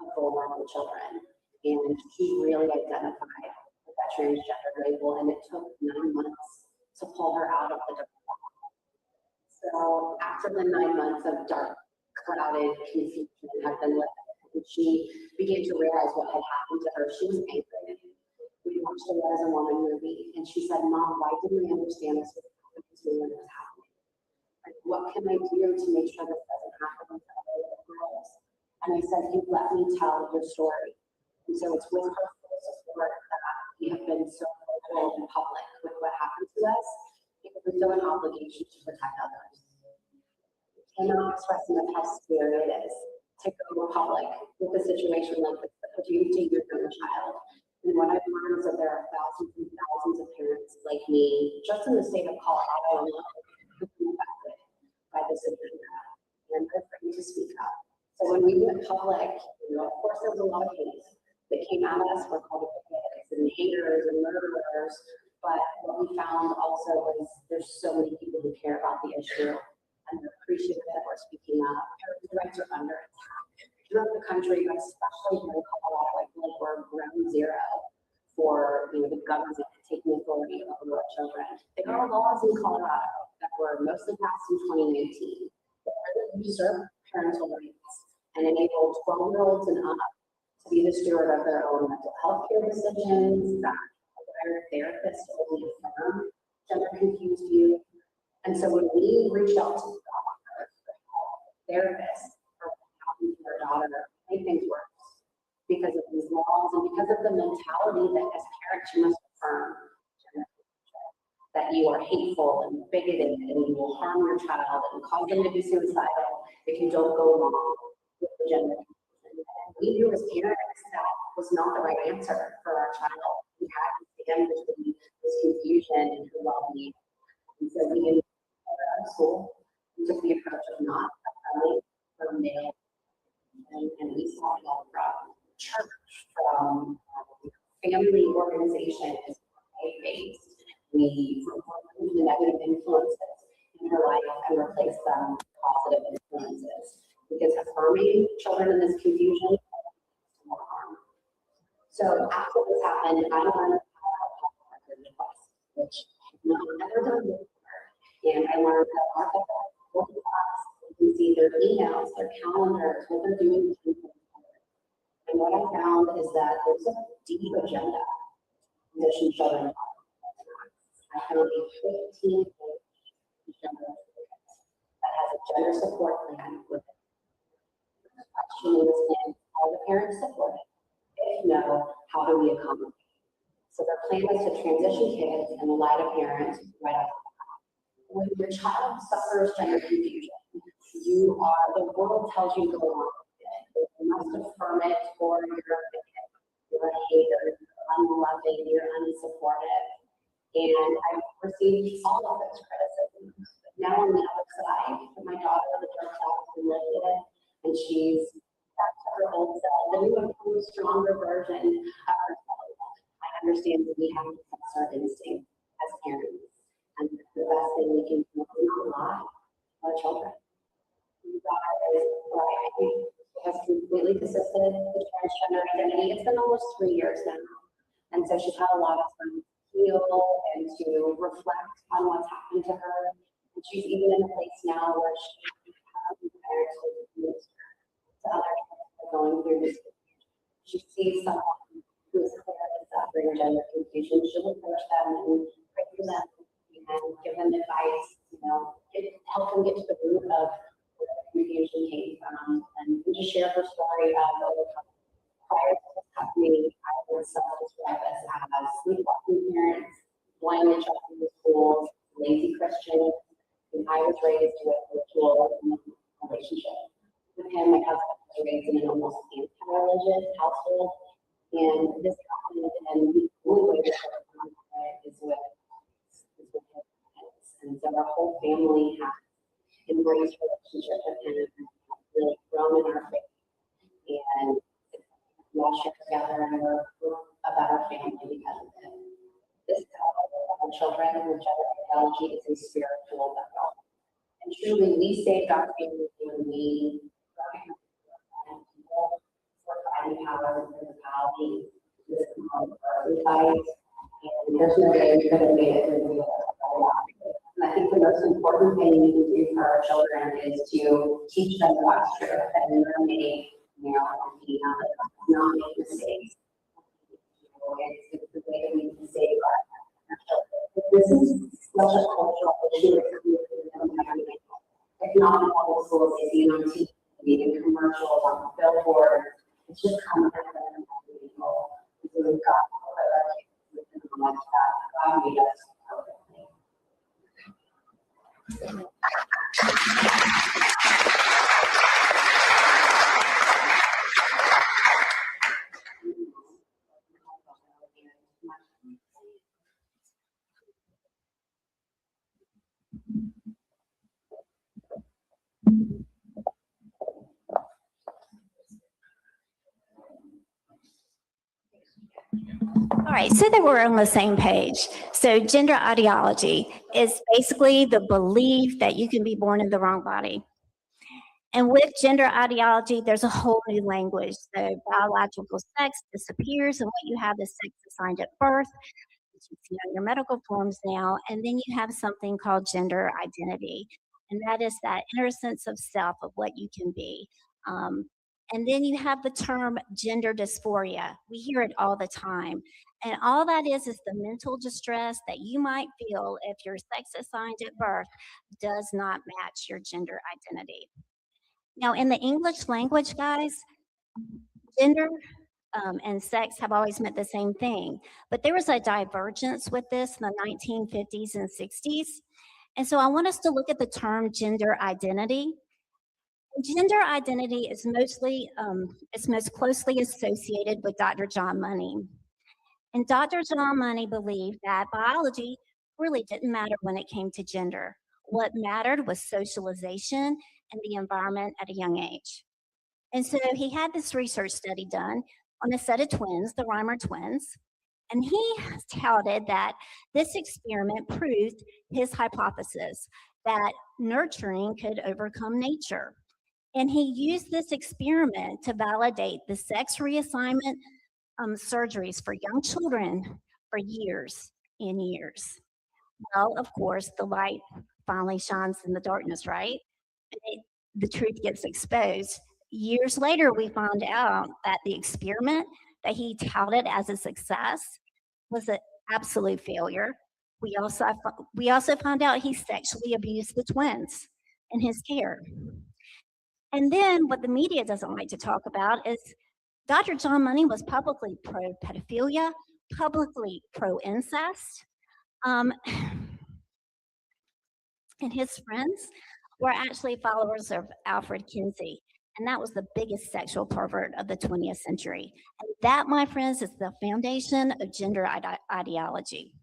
of vulnerable children, and she really identified with that transgender label, and it took 9 months to pull her out of the dark. So after the 9 months of dark, clouded confusion had been lifted, and she began to realize what had happened to her. She was angry. We watched the What is a Woman movie, and she said, "Mom, why didn't I understand this was happening to me when it was happening? Like, what can I do to make sure this doesn't happen to other little girls?" And I said, "You let me tell your story." And so it's with her full support that we have been so vocal in public with what happened to us, because we feel an obligation to protect others. I cannot express enough how scary it is to go public with a situation like this that puts you to your own child. And what I've learned is that there are thousands and thousands of parents like me, just in the state of Colorado alone, who've been affected by this agenda, and they're afraid to speak up. So when we went public, of course, there was a lot of hate that came at us. We're called bigots and haters and murderers. But what we found also was there's so many people who care about the issue, and they're appreciative that we're speaking up. Parents' rights are under attack throughout the country, but especially here in Colorado. I feel like we're ground zero for the government taking authority over our children. There are laws in Colorado that were mostly passed in 2019 that really usurp parental rights and enable 12-year-olds and up to be the steward of their own mental health care decisions, that therapists only affirm gender-confused youth. And so when we reached out to doctors, therapists, for what happened to their daughter, made things worse because of these laws and because of the mentality that as parents you must affirm gender, that you are hateful and bigoted and you will harm your child and cause them to be suicidal if you don't go along with the gender. We knew as parents that was not the right answer for our child. We had to stand between this confusion and her well-being. And so we didn't go out of school. We took the approach of not affirming her male. And we saw it all from church, from family organizations, faith-based. We removed the negative influences in her life and replaced them with positive influences. Because affirming children in this confusion is more harm. So after this happened, I learned how done with her. And I learned that our look at us, you can see their emails, their calendars, what they're doing. And what I found is that there's a deep agenda to transition children. I found a 15-page agenda that has a gender support plan with it. The question is, are the parents supported? If no, how do we accommodate? So their plan is to transition kids and ally to parents right off the bat. When your child suffers gender confusion, the world tells you to go along with it. You must affirm it, or you're a bigot, you're a hater, you're unloving, you're unsupportive. And I've received all of those criticisms. But now on the other side, my daughter, the dark side, has been lifted, and she's back to her old self, the new, improved, stronger version of herself. I understand that we have to trust our instincts as parents, and the best thing we can do is not lie to our children. My daughter is thriving, has completely desisted the transgender identity. It's been almost 3 years now, and so she's had a lot of time to heal and to reflect on what's happened to her. And she's even in a place now where she has parents who to others who are going through this. She sees someone who is clearly suffering gender confusion. She'll approach them and pray for them and give them advice, help them get to the root of where the confusion came from, and just share her story of prior to this happening. I would self-describe us as sleepwalking parents, blindly trusting the schools, lazy Christians, and I was raised with a ritual relationship with him. My husband was raised in an almost anti-religious household, and this happened, and the only way to is with his parents. And so our whole family has embraced relationship with him and really grown in our faith. And we all share together, and we're a better family because of it. This our children and gender ideology is a spiritual battle. And truly, we saved our family when we recognize people for finding power and principality. This is called early fight. And there's no way we could have made it through the And I think the most important thing we can do for our children is to teach them God's truth, that we are made male and female, not make mistakes. It's the way that we can save our children. This is such a cultural issue. It's not in public schools, it's seen on TV, in commercials, on billboards. It's just common sense. So we've got to put our kids within the life that God made us perfectly. All right, so that we're on the same page. So gender ideology is basically the belief that you can be born in the wrong body. And with gender ideology, there's a whole new language. So biological sex disappears, and what you have is sex assigned at birth, which you see on your medical forms now. And then you have something called gender identity. And that is that inner sense of self, of what you can be. And then you have the term gender dysphoria. We hear it all the time. And all that is the mental distress that you might feel if your sex assigned at birth does not match your gender identity. Now, in the English language, guys, gender and sex have always meant the same thing. But there was a divergence with this in the 1950s and 60s. And so I want us to look at the term gender identity. Gender identity is mostly, it's most closely associated with Dr. John Money. And Dr. John Money believed that biology really didn't matter when it came to gender. What mattered was socialization and the environment at a young age. And so he had this research study done on a set of twins, the Reimer twins, and he touted that this experiment proved his hypothesis that nurturing could overcome nature. And he used this experiment to validate the sex reassignment surgeries for young children for years and years. Well, of course, the light finally shines in the darkness, right? And the truth gets exposed. Years later, we found out that the experiment that he touted as a success was an absolute failure. We also found out he sexually abused the twins in his care. And then what the media doesn't like to talk about is Dr. John Money was publicly pro pedophilia, publicly pro incest. Um, and his friends were actually followers of Alfred Kinsey. And that was the biggest sexual pervert of the 20th century. And that, my friends, is the foundation of gender ideology.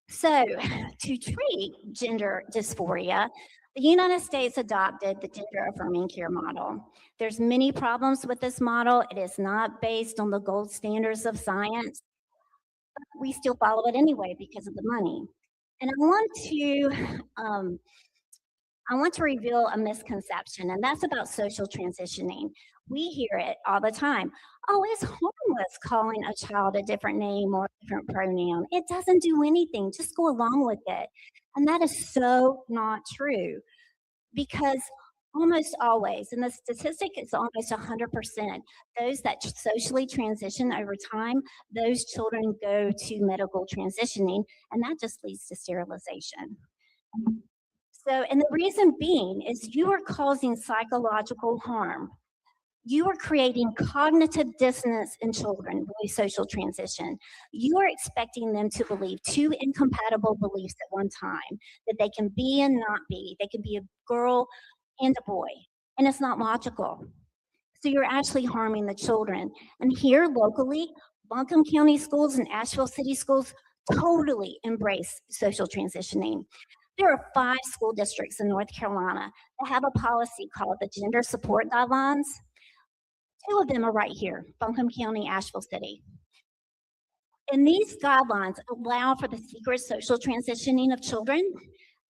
So, to treat gender dysphoria, the United States adopted the gender affirming care model. There's many problems with this model. It is not based on the gold standards of science. We still follow it anyway because of the money. And I want to reveal a misconception, and that's about social transitioning. We hear it all the time. Oh, it's harmless calling a child a different name or a different pronoun. It doesn't do anything. Just go along with it. And that is so not true because almost always, and the statistic is almost 100%, those that socially transition over time, those children go to medical transitioning, and that just leads to sterilization. So, and the reason being is you are causing psychological harm. You are creating cognitive dissonance in children when you social transition. You are expecting them to believe two incompatible beliefs at one time, that they can be and not be. They can be a girl and a boy, and it's not logical. So you're actually harming the children. And here locally, Buncombe County schools and Asheville City schools totally embrace social transitioning. There are 5 school districts in North Carolina that have a policy called the Gender Support Guidelines. 2 of them are right here, Buncombe County, Asheville City. And these guidelines allow for the secret social transitioning of children.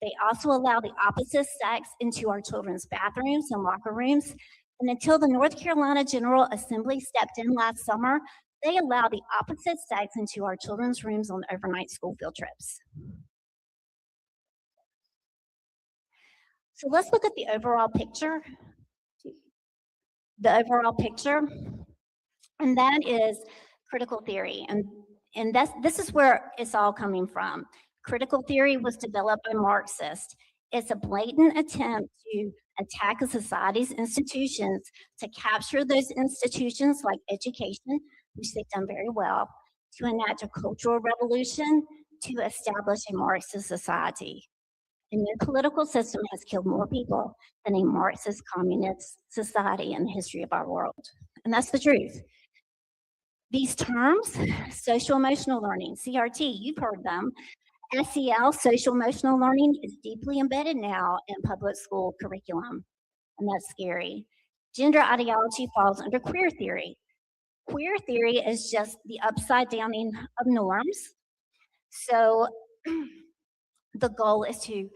They also allow the opposite sex into our children's bathrooms and locker rooms. And until the North Carolina General Assembly stepped in last summer, they allow the opposite sex into our children's rooms on overnight school field trips. So let's look at the overall picture. The overall picture, and that is critical theory. And this is where it's all coming from. Critical theory was developed by Marxists. It's a blatant attempt to attack a society's institutions, to capture those institutions like education, which they've done very well, to enact a cultural revolution, to establish a Marxist society. A new political system has killed more people than a Marxist communist society in the history of our world. And that's the truth. These terms, social emotional learning, CRT, you've heard them. SEL, social emotional learning, is deeply embedded now in public school curriculum, and that's scary. Gender ideology falls under queer theory. Queer theory is just the upside downing of norms. So the goal is to,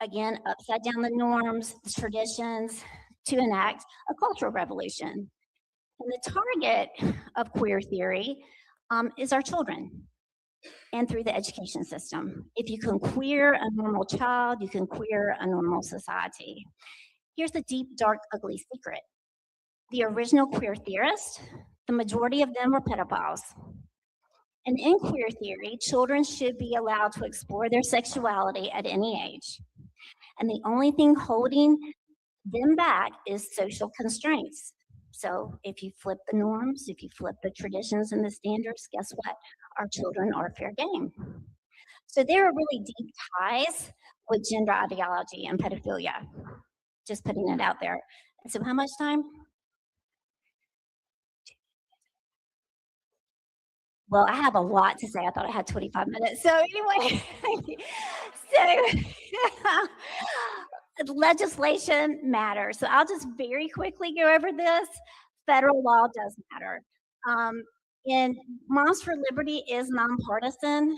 again, upside down the norms, the traditions, to enact a cultural revolution. And the target of queer theory is our children and through the education system. If you can queer a normal child, you can queer a normal society. Here's the deep, dark, ugly secret. The original queer theorists, the majority of them were pedophiles. And in queer theory, children should be allowed to explore their sexuality at any age. And the only thing holding them back is social constraints. So if you flip the norms, if you flip the traditions and the standards, guess what? Our children are fair game. So there are really deep ties with gender ideology and pedophilia. Just putting it out there. So how much time? Well, I have a lot to say. I thought I had 25 minutes. So anyway, so legislation matters. So I'll just very quickly go over this. Federal law does matter. And Moms for Liberty is nonpartisan.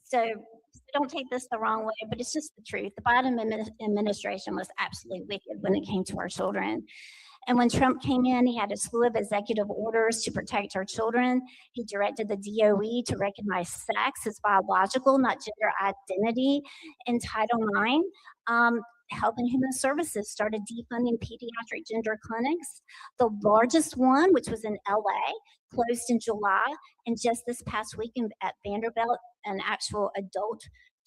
So don't take this the wrong way, but it's just the truth. The Biden administration was absolutely wicked when it came to our children. And when Trump came in, he had a slew of executive orders to protect our children. He directed the DOE to recognize sex as biological, not gender identity in Title IX. Health and Human Services started defunding pediatric gender clinics. The largest one, which was in LA, closed in July. And just this past weekend at Vanderbilt, an actual adult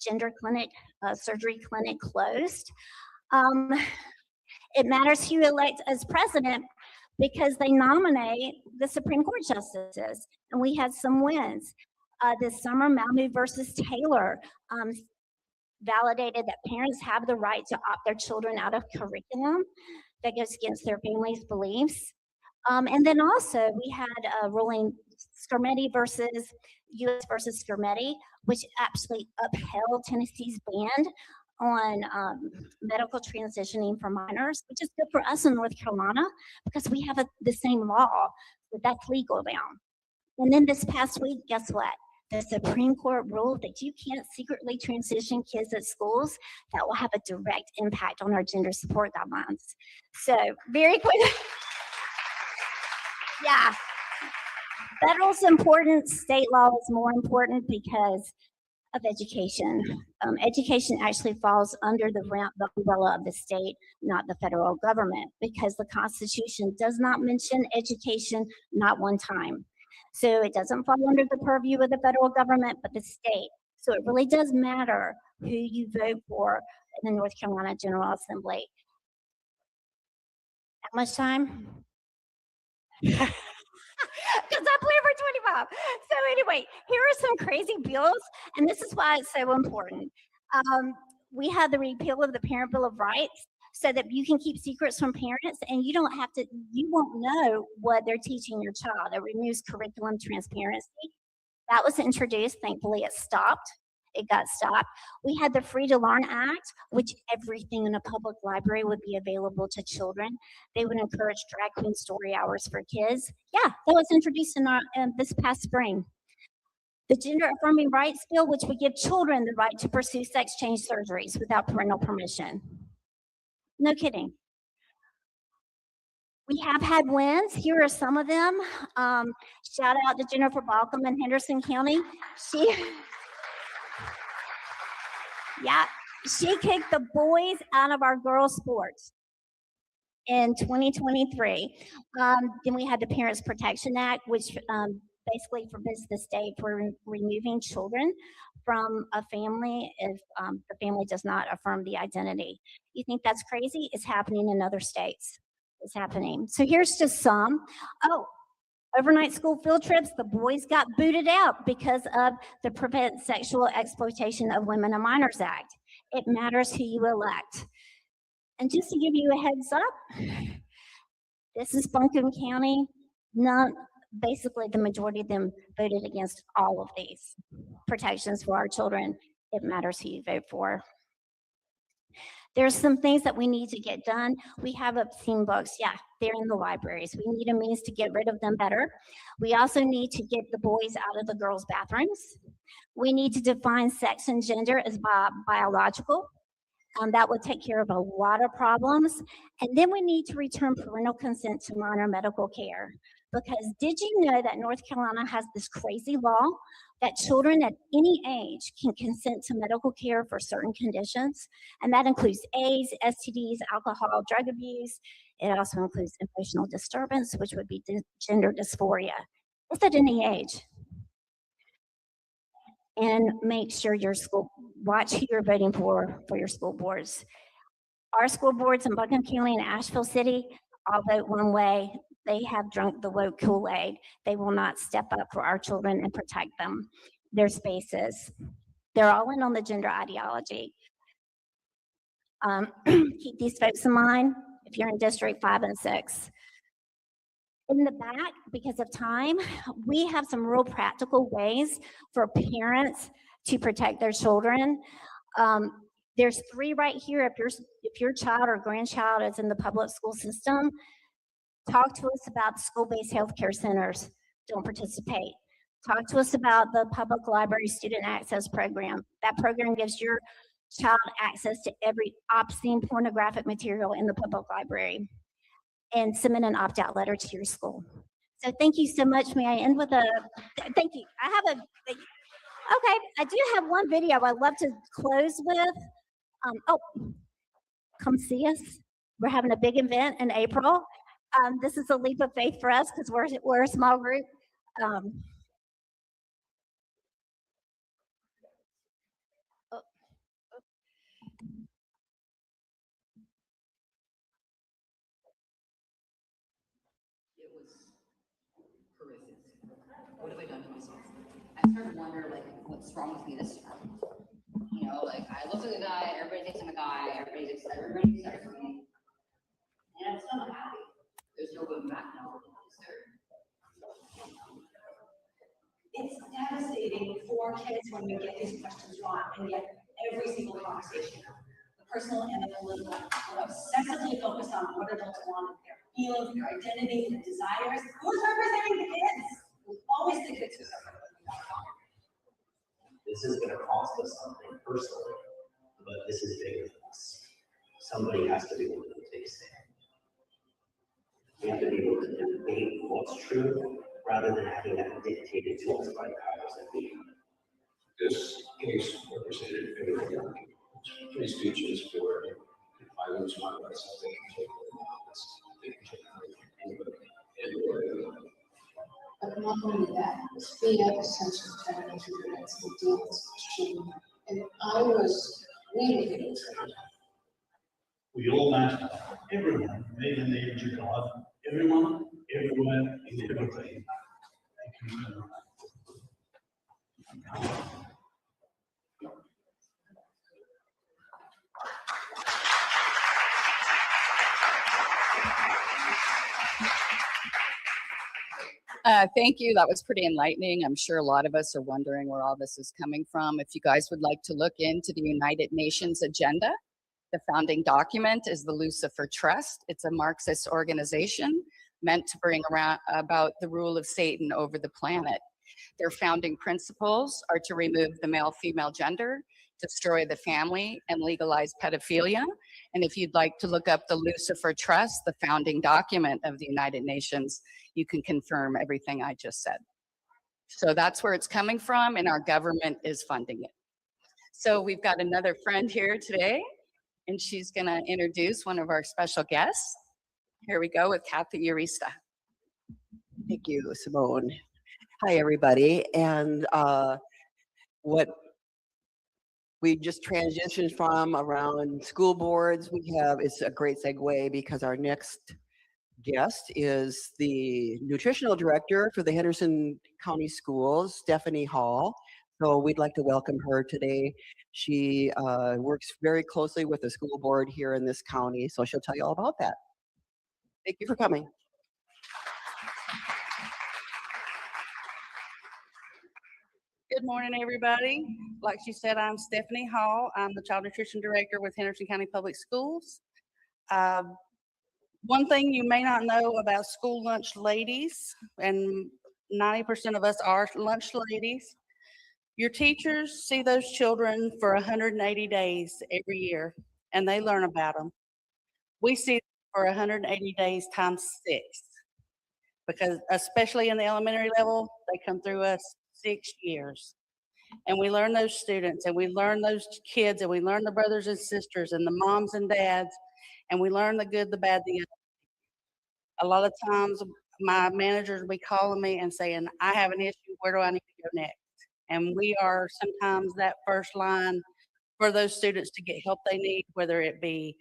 gender clinic, surgery clinic closed. It matters who you elect as president because they nominate the Supreme Court justices, and we had some wins. This summer, Mahmoud versus Taylor validated that parents have the right to opt their children out of curriculum that goes against their family's beliefs. And then also we had a ruling Scarmetti versus U.S. versus Scarmetti, which actually upheld Tennessee's ban on medical transitioning for minors, which is good for us in North Carolina because we have the same law, but that's legal now. And then this past week, guess what? The Supreme Court ruled that you can't secretly transition kids at schools. That will have a direct impact on our gender support guidelines. So very quick. Yeah. Federal's important, state law is more important because of education. Education actually falls under the umbrella of the state, not the federal government, because the Constitution does not mention education not one time. So it doesn't fall under the purview of the federal government, but the state. So it really does matter who you vote for in the North Carolina General Assembly. How much time? Because I play for 25. So anyway, here are some crazy bills, and this is why it's so important. We have the repeal of the Parent Bill of Rights so that you can keep secrets from parents and you don't have to, you won't know what they're teaching your child. It removes curriculum transparency. That was introduced. Thankfully, it stopped. It got stopped. We had the Free to Learn Act, which everything in a public library would be available to children. They would encourage drag queen story hours for kids. Yeah, that was introduced in this past spring. The Gender Affirming Rights Bill, which would give children the right to pursue sex change surgeries without parental permission. No kidding. We have had wins. Here are some of them. Shout out to Jennifer Balcom in Henderson County. She kicked the boys out of our girls' sports in 2023. Then we had the Parents Protection Act, which basically forbids the state from removing children from a family if the family does not affirm the identity. You think that's crazy? It's happening in other states. It's happening. So here's just some. Oh, overnight school field trips, the boys got booted out because of the Prevent Sexual Exploitation of Women and Minors Act. It matters who you elect. And just to give you a heads up, this is Buncombe County. Basically, the majority of them voted against all of these protections for our children. It matters who you vote for. There's some things that we need to get done. We have obscene books. Yeah, they're in the libraries. We need a means to get rid of them better. We also need to get the boys out of the girls' bathrooms. We need to define sex and gender as biological. That would take care of a lot of problems. And then we need to return parental consent to minor medical care. Because did you know that North Carolina has this crazy law that children at any age can consent to medical care for certain conditions? And that includes AIDS, STDs, alcohol, drug abuse. It also includes emotional disturbance, which would be gender dysphoria. It's at any age. And make sure watch who you're voting for your school boards. Our school boards in Buncombe County and Asheville City all vote one way. They have drunk the woke Kool-Aid. They will not step up for our children and protect them, their spaces. They're all in on the gender ideology. Keep these folks in mind if you're in District 5 and 6. In the back, because of time, we have some real practical ways for parents to protect their children. There's 3 right here. If your child or grandchild is in the public school system, talk to us about school-based healthcare centers. Don't participate. Talk to us about the public library student access program. That program gives your child access to every obscene pornographic material in the public library. and submit an opt-out letter to your school. So thank you so much. May I end with a, thank you. I have a, okay, I do have one video I'd love to close with. Oh, come see us. We're having a big event in April. This is a leap of faith for us because we're a small group. It was horrific. What have I done to myself? I started to wonder, like, what's wrong with me this year? You know, like, I look at the guy, everybody thinks I'm a guy, everybody's excited for me. And I'm still not happy. There's no going back now. Is there? It's devastating for kids when we get these questions wrong, and yet every single conversation, the personal and the political, we're obsessively focused on what adults want, their feelings, their identity, their desires. Who's representing the kids? Always the kids who suffer. This is going to cost us something personally, but this is bigger than us. Somebody has to be able to take a stand. We have to be able to debate what's true rather than having that dictated to us by the powers that be. This case represented free speeches for if I lose my rights, they can take anybody. But not only that, we have a sense of family rights and deal with children. And I was really getting excited. We all matter. Everyone made in the image of God. Everyone, everywhere, in everything. Thank you so much. Thank you. That was pretty enlightening. I'm sure a lot of us are wondering where all this is coming from. If you guys would like to look into the United Nations agenda, the founding document is the Lucifer Trust. It's a Marxist organization meant to bring around about the rule of Satan over the planet. Their founding principles are to remove the male-female gender, destroy the family, and legalize pedophilia. And if you'd like to look up the Lucifer Trust, the founding document of the United Nations, you can confirm everything I just said. So that's where it's coming from, and our government is funding it. So we've got another friend here today, and she's gonna introduce one of our special guests. Here we go with Kathy Urista. Thank you, Simone. Hi, everybody. And what we just transitioned from around school boards, it's a great segue because our next guest is the nutritional director for the Henderson County Schools, Stephanie Hall. So we'd like to welcome her today. She works very closely with the school board here in this county, so she'll tell you all about that. Thank you for coming. Good morning, everybody. Like she said, I'm Stephanie Hall. I'm the Child Nutrition Director with Henderson County Public Schools. One thing you may not know about school lunch ladies, and 90% of us are lunch ladies, your teachers see those children for 180 days every year, and they learn about them. We see them for 180 days times 6, because especially in the elementary level, they come through us 6 years. And we learn those students, and we learn those kids, and we learn the brothers and sisters, and the moms and dads, and we learn the good, the bad, the ugly. A lot of times, my managers will be calling me and saying, I have an issue, where do I need to go next? And we are sometimes that first line for those students to get help they need, whether it be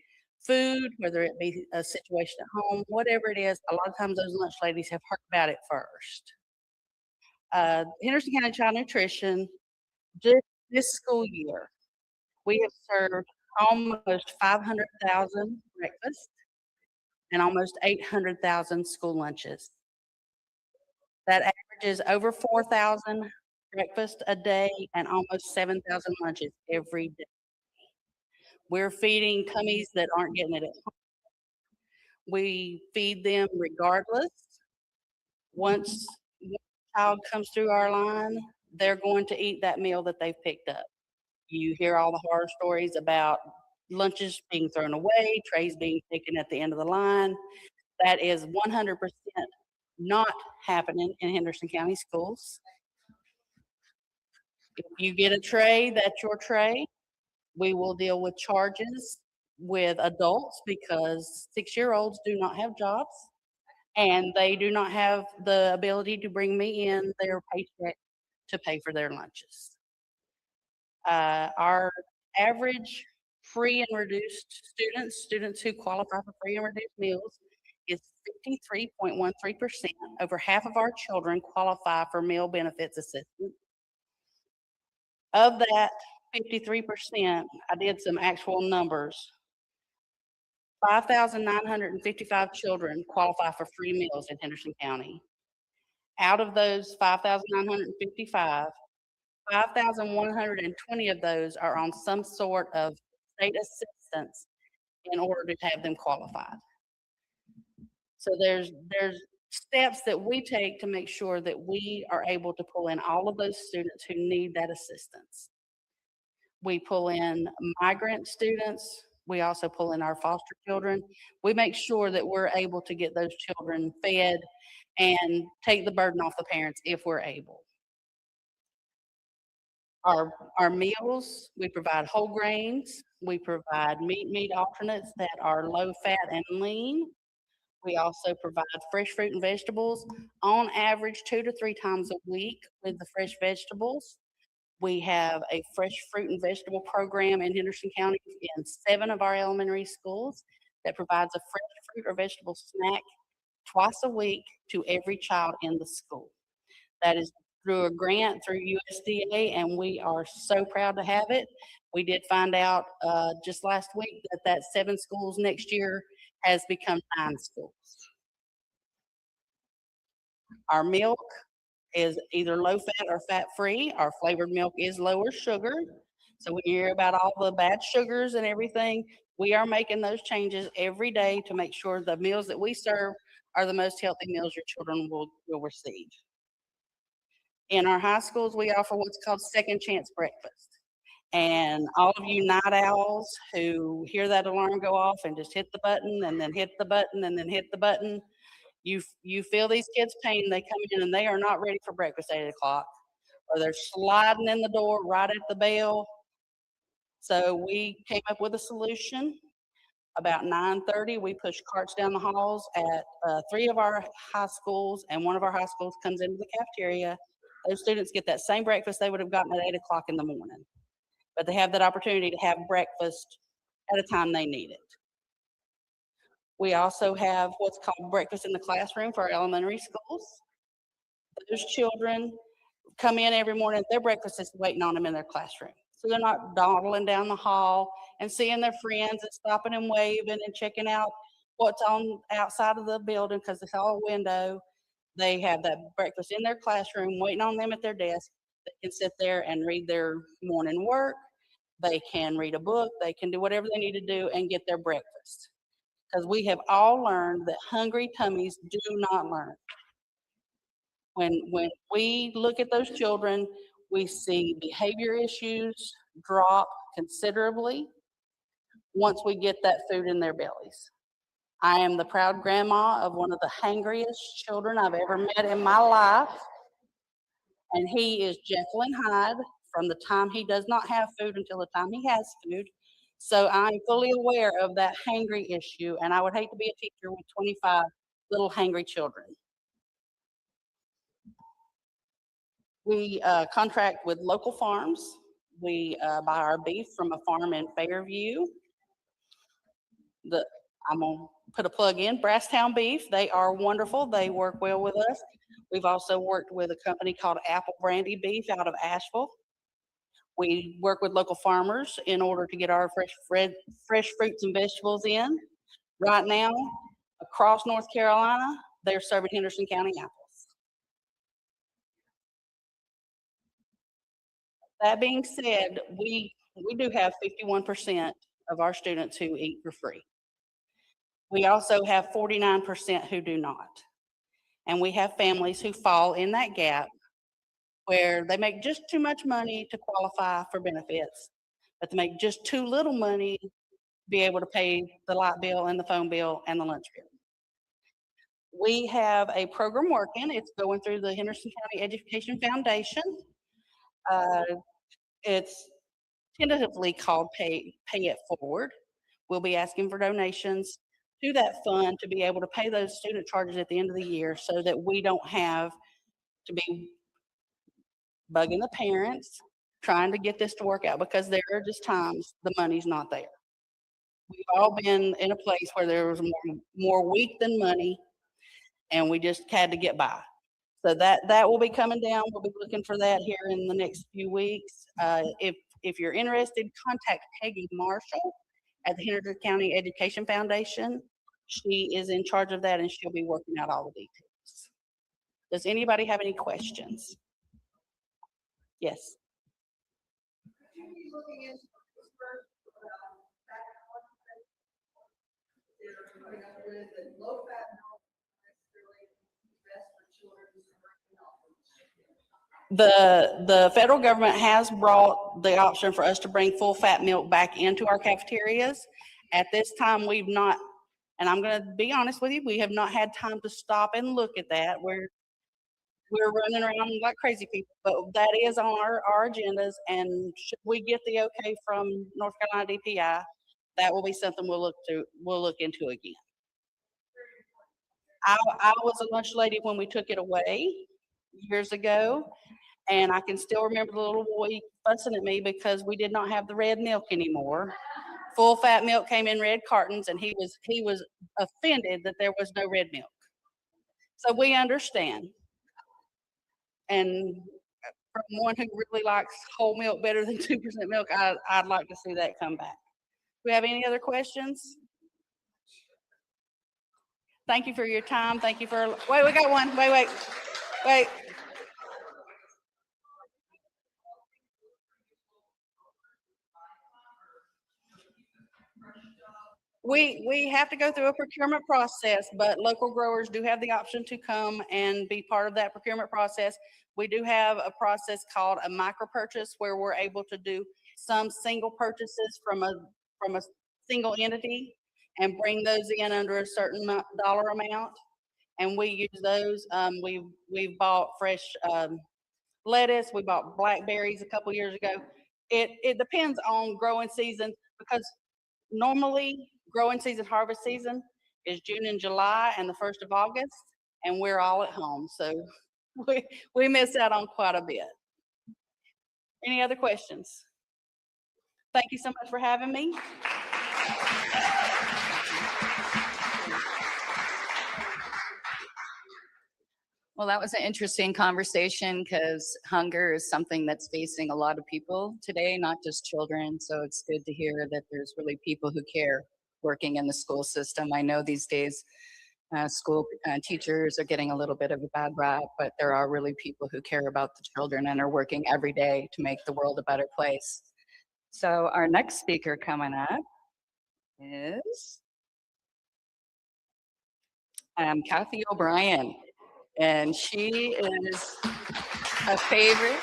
food, whether it be a situation at home, whatever it is. A lot of times those lunch ladies have heard about it first. Henderson County Child Nutrition, just this school year, we have served almost 500,000 breakfasts and almost 800,000 school lunches. That averages over 4,000 breakfast a day and almost 7,000 lunches every day. We're feeding tummies that aren't getting it at home. We feed them regardless. Once a child comes through our line, they're going to eat that meal that they've picked up. You hear all the horror stories about lunches being thrown away, trays being taken at the end of the line. That is 100% not happening in Henderson County schools. If you get a tray, that's your tray. We will deal with charges with adults because 6-year-olds do not have jobs and they do not have the ability to bring me in their paycheck to pay for their lunches. Our average free and reduced students who qualify for free and reduced meals is 53.13%. Over half of our children qualify for meal benefits assistance. Of that 53%, I did some actual numbers. 5,955 children qualify for free meals in Henderson County. Out of those 5,955, 5,120 of those are on some sort of state assistance in order to have them qualified. So there's steps that we take to make sure that we are able to pull in all of those students who need that assistance. We pull in migrant students. We also pull in our foster children. We make sure that we're able to get those children fed and take the burden off the parents if we're able. Our meals, we provide whole grains. We provide meat alternates that are low fat and lean. We also provide fresh fruit and vegetables on average 2 to 3 times a week with the fresh vegetables. We have a fresh fruit and vegetable program in Henderson County in 7 of our elementary schools that provides a fresh fruit or vegetable snack twice a week to every child in the school. That is through a grant through USDA, and we are so proud to have it. We did find out just last week that 7 schools next year has become 9 schools. Our milk is either low fat or fat free. Our flavored milk is lower sugar. So when you hear about all the bad sugars and everything, we are making those changes every day to make sure the meals that we serve are the most healthy meals your children will receive. In our high schools, we offer what's called second chance breakfast. And all of you night owls who hear that alarm go off and just hit the button and then hit the button and then hit the button, you feel these kids' pain. They come in and they are not ready for breakfast at 8 o'clock, or they're sliding in the door right at the bell. So we came up with a solution. About 9:30, we push carts down the halls at 3 of our high schools, and one of our high schools comes into the cafeteria. Those students get that same breakfast they would have gotten at 8 o'clock in the morning, but they have that opportunity to have breakfast at a time they need it. We also have what's called breakfast in the classroom for our elementary schools. Those children come in every morning, their breakfast is waiting on them in their classroom. So they're not dawdling down the hall and seeing their friends and stopping and waving and checking out what's on outside of the building because it's all window. They have that breakfast in their classroom waiting on them at their desk. They can sit there and read their morning work. They can read a book. They can do whatever they need to do and get their breakfast. Because we have all learned that hungry tummies do not learn. When we look at those children, we see behavior issues drop considerably once we get that food in their bellies. I am the proud grandma of one of the hangriest children I've ever met in my life, and he is Jekyll and Hyde from the time he does not have food until the time he has food. So I'm fully aware of that hangry issue, and I would hate to be a teacher with 25 little hangry children. We contract with local farms. We buy our beef from a farm in Fairview. I'm gonna put a plug in, Brasstown Beef. They are wonderful. They work well with us. We've also worked with a company called Apple Brandy Beef out of Asheville. We work with local farmers in order to get our fresh fruits and vegetables in. Right now, across North Carolina, they're serving Henderson County apples. That being said, we do have 51% of our students who eat for free. We also have 49% who do not. And we have families who fall in that gap where they make just too much money to qualify for benefits, but they make just too little money to be able to pay the light bill and the phone bill and the lunch bill. we have a program working. It's going through the Henderson County Education Foundation. It's tentatively called Pay It Forward. We'll be asking for donations to that fund to be able to pay those student charges at the end of the year so that we don't have to be bugging the parents, trying to get this to work out, because there are just times the money's not there. We've all been in a place where there was more weak than money, and we just had to get by. So that will be coming down. We'll be looking for that here in the next few weeks. If you're interested, contact Peggy Marshall at the Henderson County Education Foundation. She is in charge of that, and she'll be working out all the details. Does anybody have any questions? Yes. The federal government has brought the option for us to bring full fat milk back into our cafeterias. At this time, we've not, and I'm going to be honest with you, we have not had time to stop and look at that. We're running around like crazy people, but that is on our agendas. And should we get the okay from North Carolina DPI, that will be something we'll look into again. I was a lunch lady when we took it away years ago, and I can still remember the little boy fussing at me because we did not have the red milk anymore. Full fat milk came in red cartons, and he was offended that there was no red milk. So we understand. And from one who really likes whole milk better than 2% milk, I'd like to see that come back. Do we have any other questions? Thank you for your time. Thank you for, wait, we got one. Wait. We have to go through a procurement process, but local growers do have the option to come and be part of that procurement process. We do have a process called a micro purchase where we're able to do some single purchases from a single entity and bring those in under a certain dollar amount. And we use those. We've bought fresh lettuce. We bought blackberries a couple years ago. It depends on growing season, because normally growing season, harvest season is June and July and the 1st of August, and we're all at home. So we miss out on quite a bit. Any other questions? Thank you so much for having me. Well, that was an interesting conversation because hunger is something that's facing a lot of people today, not just children. So it's good to hear that there's really people who care working in the school system. I know these days school teachers are getting a little bit of a bad rap, but there are really people who care about the children and are working every day to make the world a better place. So our next speaker coming up is Kathy O'Brien. And she is a favorite.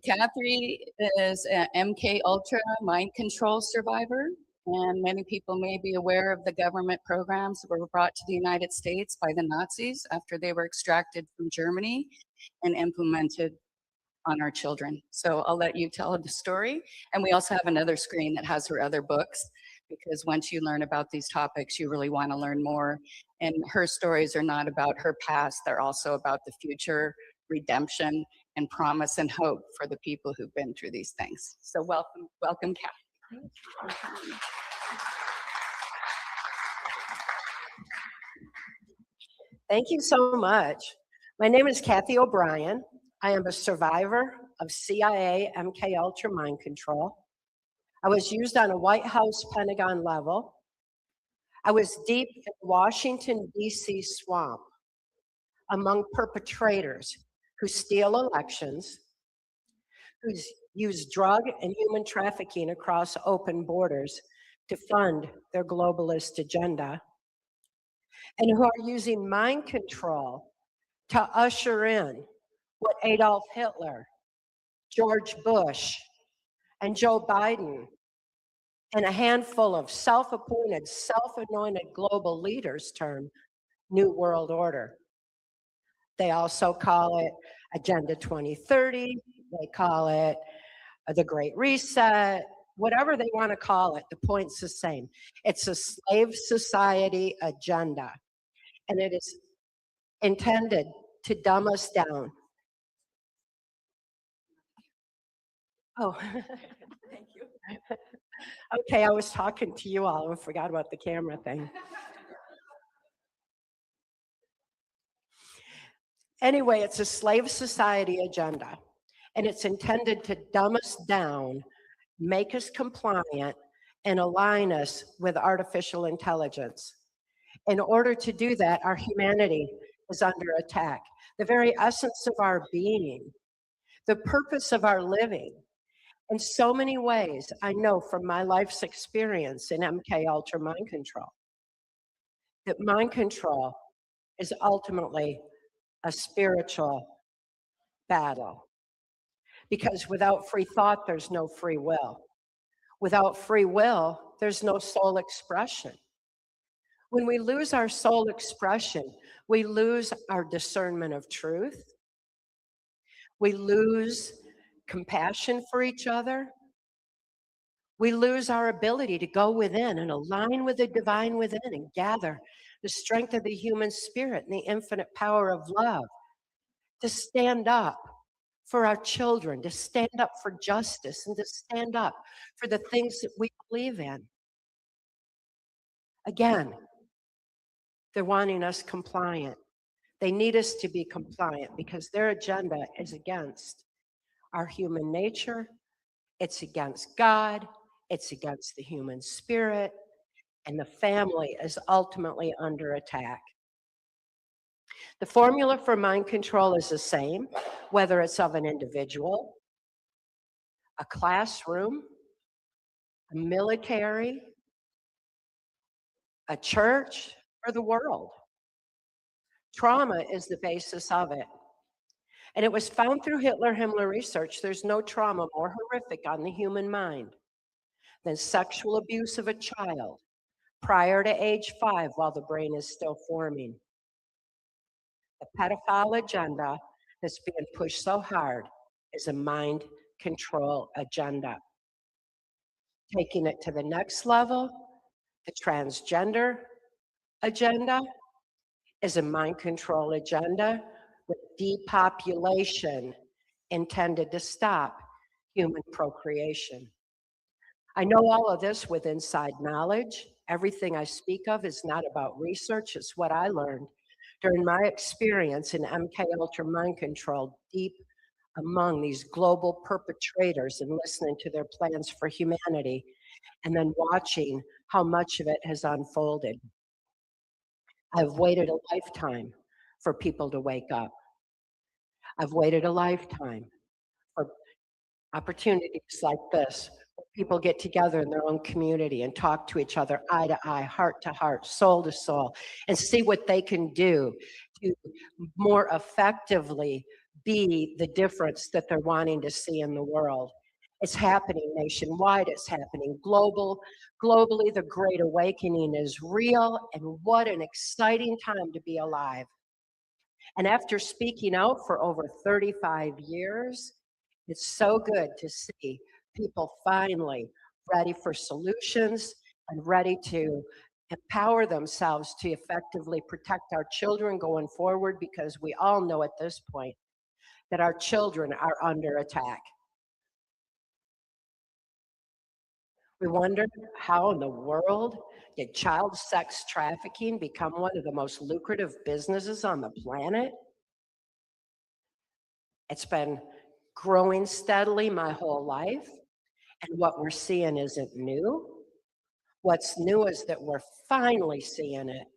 Kathy is an MK Ultra mind control survivor, and many people may be aware of the government programs that were brought to the United States by the Nazis after they were extracted from Germany and implemented on our children. So I'll let you tell the story. And we also have another screen that has her other books, because once you learn about these topics, you really want to learn more. And her stories are not about her past, they're also about the future, redemption, and promise and hope for the people who've been through these things. So welcome, Kathy. Thank you so much. My name is Kathy O'Brien. I am a survivor of CIA MK Ultra mind control. I was used on a White House Pentagon level. I was deep in the Washington, D.C. swamp among perpetrators who steal elections, who use drug and human trafficking across open borders to fund their globalist agenda, and who are using mind control to usher in what Adolf Hitler, George Bush, and Joe Biden and a handful of self-appointed, self-anointed global leaders term New World Order. They also call it Agenda 2030. They call it the Great Reset, whatever they want to call it. The point's the same. It's a slave society agenda, and it is intended to dumb us down. Oh, thank you. Okay, I was talking to you all and forgot about the camera thing. Anyway, it's a slave society agenda, and it's intended to dumb us down, make us compliant, and align us with artificial intelligence. In order to do that, our humanity is under attack. The very essence of our being, the purpose of our living. In so many ways, I know from my life's experience in MK Ultra mind control, that mind control is ultimately a spiritual battle. Because without free thought, there's no free will. Without free will, there's no soul expression. When we lose our soul expression, we lose our discernment of truth. We lose compassion for each other. We lose our ability to go within and align with the divine within and gather the strength of the human spirit and the infinite power of love to stand up for our children, to stand up for justice, and to stand up for the things that we believe in. Again, they're wanting us compliant. They need us to be compliant because their agenda is against our human nature, it's against God, it's against the human spirit, and the family is ultimately under attack. The formula for mind control is the same, whether it's of an individual, a classroom, a military, a church, or the world. Trauma is the basis of it. And it was found through Hitler-Himmler research, there's no trauma more horrific on the human mind than sexual abuse of a child prior to age 5 while the brain is still forming. The pedophile agenda that's being pushed so hard is a mind control agenda. Taking it to the next level, the transgender agenda is a mind control agenda with depopulation intended to stop human procreation. I know all of this with inside knowledge. Everything I speak of is not about research, it's what I learned during my experience in MK Ultra mind control, deep among these global perpetrators and listening to their plans for humanity, and then watching how much of it has unfolded. I've waited a lifetime for people to wake up. I've waited a lifetime for opportunities like this, where people get together in their own community and talk to each other eye to eye, heart to heart, soul to soul, and see what they can do to more effectively be the difference that they're wanting to see in the world. It's happening nationwide, it's happening globally. The Great Awakening is real, and what an exciting time to be alive. And after speaking out for over 35 years, it's so good to see people finally ready for solutions and ready to empower themselves to effectively protect our children going forward, because we all know at this point that our children are under attack. We wonder how in the world did child sex trafficking become one of the most lucrative businesses on the planet? It's been growing steadily my whole life, and what we're seeing isn't new. What's new is that we're finally seeing it,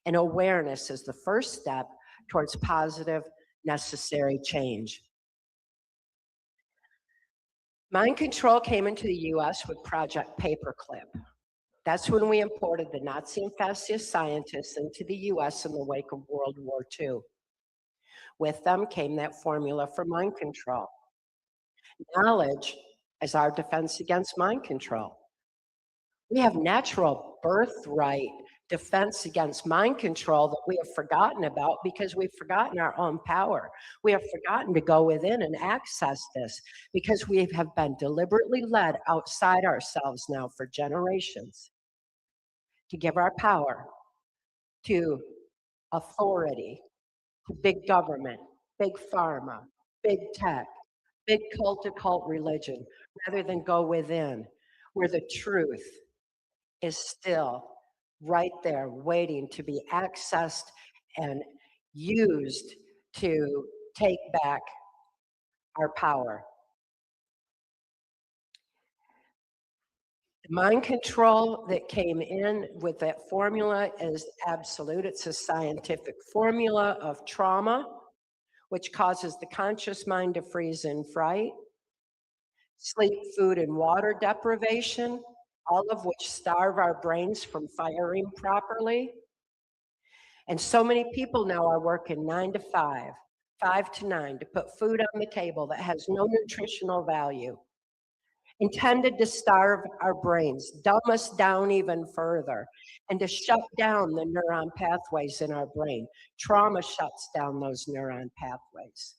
and awareness is the first step towards positive, necessary change. Mind control came into the US with Project Paperclip. That's when we imported the Nazi and fascist scientists into the US in the wake of World War II. With them came that formula for mind control. Knowledge is our defense against mind control. We have natural birthright defense against mind control that we have forgotten about because we've forgotten our own power. We have forgotten to go within and access this because we have been deliberately led outside ourselves now for generations to give our power to authority, to big government, big pharma, big tech, big cult to cult religion, rather than go within where the truth is still right there waiting to be accessed and used to take back our power. The mind control that came in with that formula is absolute. It's a scientific formula of trauma, which causes the conscious mind to freeze in fright, sleep, food, and water deprivation, all of which starve our brains from firing properly. And so many people now are working 9 to 5, 5 to 9 to put food on the table that has no nutritional value, intended to starve our brains, dumb us down even further, and to shut down the neuron pathways in our brain. Trauma shuts down those neuron pathways.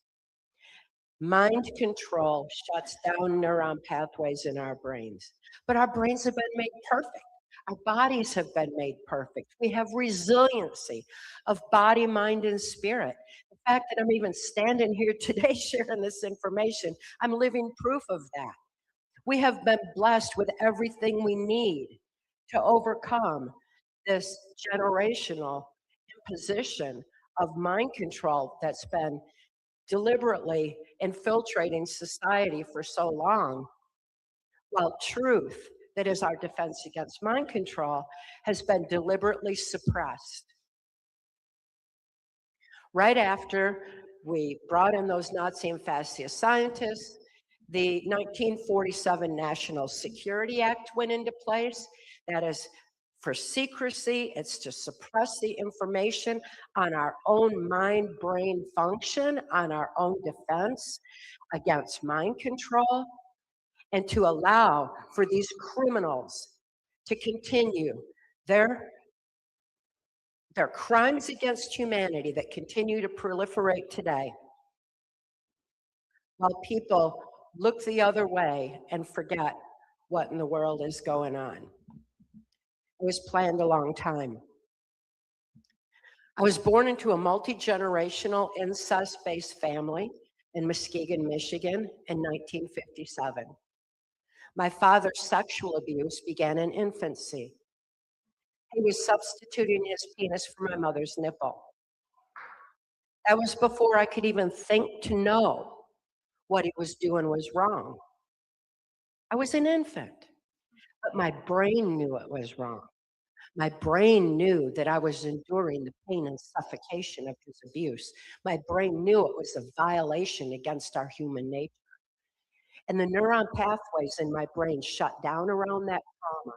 Mind control shuts down neuron pathways in our brains. But our brains have been made perfect. Our bodies have been made perfect. We have resiliency of body, mind, and spirit. The fact that I'm even standing here today sharing this information, I'm living proof of that. We have been blessed with everything we need to overcome this generational imposition of mind control that's been deliberately infiltrating society for so long, while truth, that is our defense against mind control, has been deliberately suppressed. Right after we brought in those Nazi and fascist scientists, the 1947 National Security Act went into place. That is for secrecy. It's to suppress the information on our own mind-brain function, on our own defense against mind control, and to allow for these criminals to continue their crimes against humanity that continue to proliferate today, while people look the other way and forget what in the world is going on. It was planned a long time. I was born into a multi-generational incest-based family in Muskegon, Michigan in 1957. My father's sexual abuse began in infancy. He was substituting his penis for my mother's nipple. That was before I could even think to know what he was doing was wrong. I was an infant, but my brain knew it was wrong. My brain knew that I was enduring the pain and suffocation of his abuse. My brain knew it was a violation against our human nature. And the neuron pathways in my brain shut down around that trauma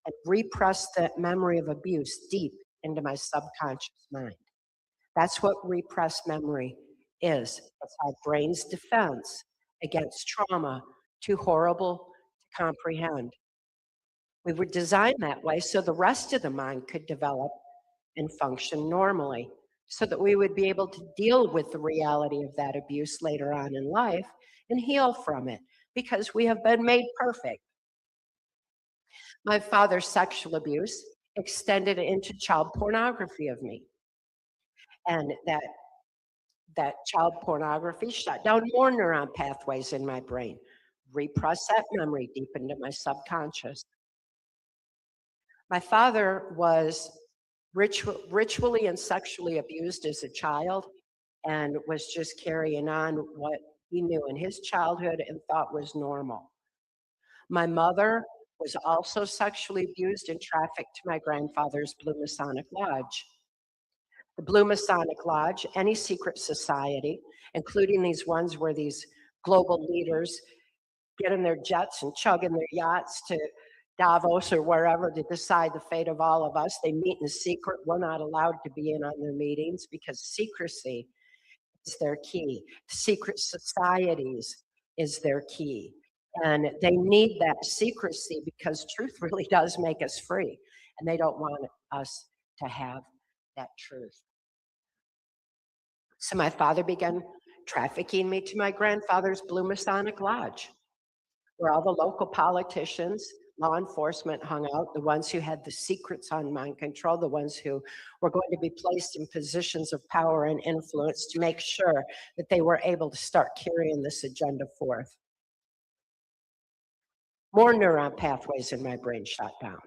and repressed that memory of abuse deep into my subconscious mind. That's what repressed memory is. It's our brain's defense against trauma too horrible to comprehend. We were designed that way so the rest of the mind could develop and function normally, so that we would be able to deal with the reality of that abuse later on in life and heal from it, because we have been made perfect. My father's sexual abuse extended into child pornography of me. And that child pornography shut down more neuron pathways in my brain, repressed that memory deep into my subconscious. My father was ritually and sexually abused as a child and was just carrying on what he knew in his childhood and thought was normal. My mother was also sexually abused and trafficked to my grandfather's Blue Masonic Lodge. The Blue Masonic Lodge, any secret society, including these ones where these global leaders get in their jets and chug in their yachts to Davos or wherever to decide the fate of all of us. They meet in secret. We're not allowed to be in on their meetings because secrecy is their key. Secret societies is their key. And they need that secrecy because truth really does make us free. And they don't want us to have that truth. So my father began trafficking me to my grandfather's Blue Masonic Lodge, where all the local politicians, law enforcement hung out, the ones who had the secrets on mind control, the ones who were going to be placed in positions of power and influence to make sure that they were able to start carrying this agenda forth. More neuron pathways in my brain shut down.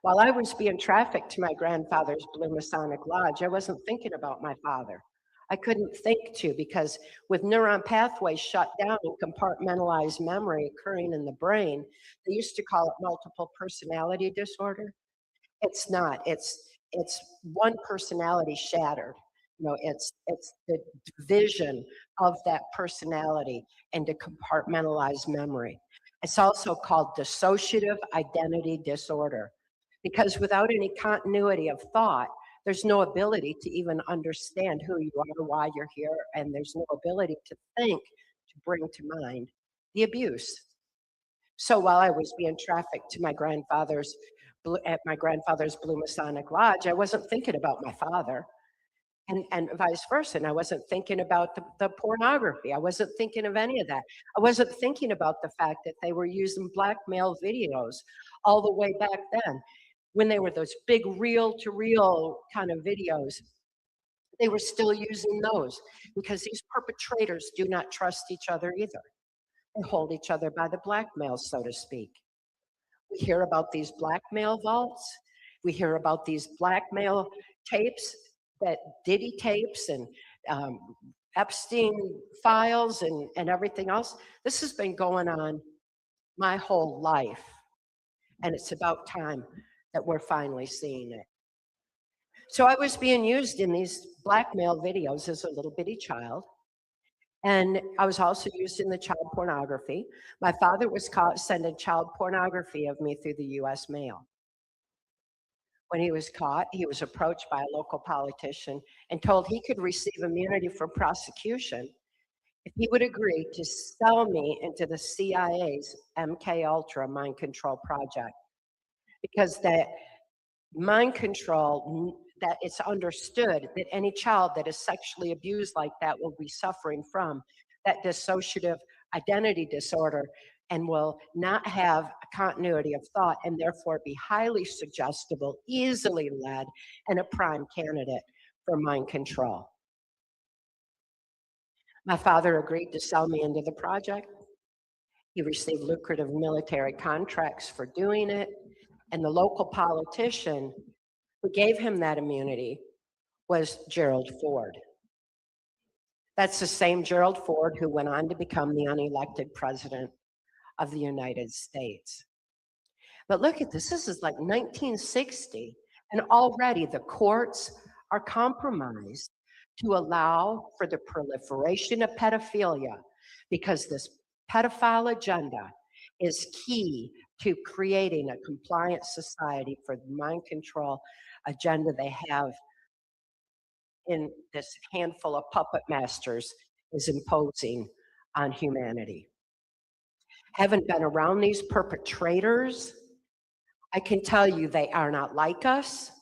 While I was being trafficked to my grandfather's Blue Masonic Lodge, I wasn't thinking about my father. I couldn't think to, because with neuron pathways shut down and compartmentalized memory occurring in the brain, they used to call it multiple personality disorder. It's not. It's one personality shattered. You know, it's the division of that personality into compartmentalized memory. It's also called dissociative identity disorder, because without any continuity of thought, there's no ability to even understand who you are, why you're here, and there's no ability to think, to bring to mind the abuse. So while I was being trafficked to at my grandfather's Blue Masonic Lodge, I wasn't thinking about my father, and vice versa. And I wasn't thinking about the pornography. I wasn't thinking of any of that. I wasn't thinking about the fact that they were using blackmail videos all the way back then, when they were those big reel-to-reel kind of videos. They were still using those because these perpetrators do not trust each other either. They hold each other by the blackmail, so to speak. We hear about these blackmail vaults. We hear about these blackmail tapes, that Diddy tapes and Epstein files and everything else. This has been going on my whole life. And it's about time that we're finally seeing it. So I was being used in these blackmail videos as a little bitty child. And I was also used in the child pornography. My father was caught sending child pornography of me through the US mail. When he was caught, he was approached by a local politician and told he could receive immunity from prosecution if he would agree to sell me into the CIA's MK Ultra mind control project. Because that mind control, that it's understood that any child that is sexually abused like that will be suffering from that dissociative identity disorder and will not have a continuity of thought and therefore be highly suggestible, easily led, and a prime candidate for mind control. My father agreed to sell me into the project. He received lucrative military contracts for doing it, and the local politician who gave him that immunity was Gerald Ford. That's the same Gerald Ford who went on to become the unelected president of the United States. But look at this. This is like 1960, and already the courts are compromised to allow for the proliferation of pedophilia, because this pedophile agenda is key to creating a compliant society for the mind control agenda they have in this handful of puppet masters is imposing on humanity. Haven't been around these perpetrators. I can tell you they are not like us,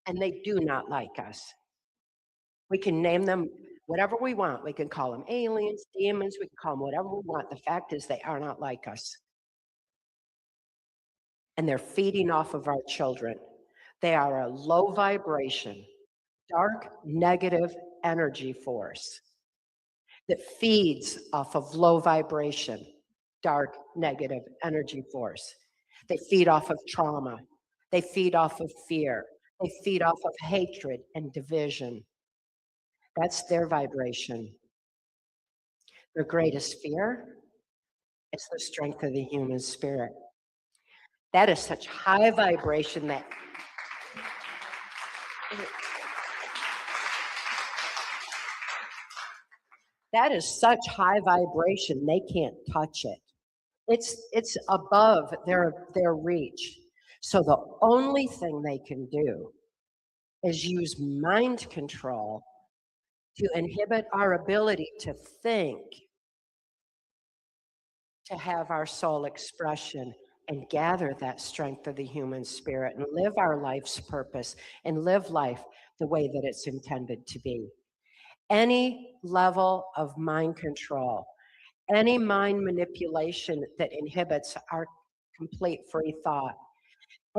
and they do not like us. We can name them whatever we want. We can call them aliens, demons, we can call them whatever we want. The fact is they are not like us. And they're feeding off of our children. They are a low vibration, dark, negative energy force that feeds off of low vibration, dark, negative energy force. They feed off of trauma. They feed off of fear. They feed off of hatred and division. That's their vibration. Their greatest fear is the strength of the human spirit. That is such high vibration that is such high vibration, they can't touch it. It's above their reach. So the only thing they can do is use mind control to inhibit our ability to think to have our soul expression and gather that strength of the human spirit and live our life's purpose and live life the way that it's intended to be. Any level of mind control, any mind manipulation that inhibits our complete free thought,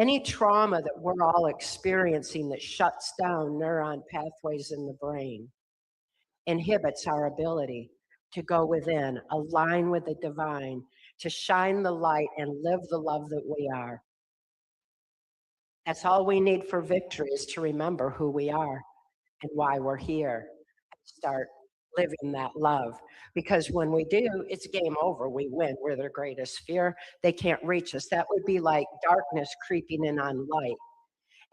any trauma that we're all experiencing that shuts down neuron pathways in the brain, inhibits our ability to go within, align with the divine, to shine the light and live the love that we are. That's all we need for victory, is to remember who we are and why we're here. Start living that love. Because when we do, it's game over. We win. We're their greatest fear. They can't reach us. That would be like darkness creeping in on light.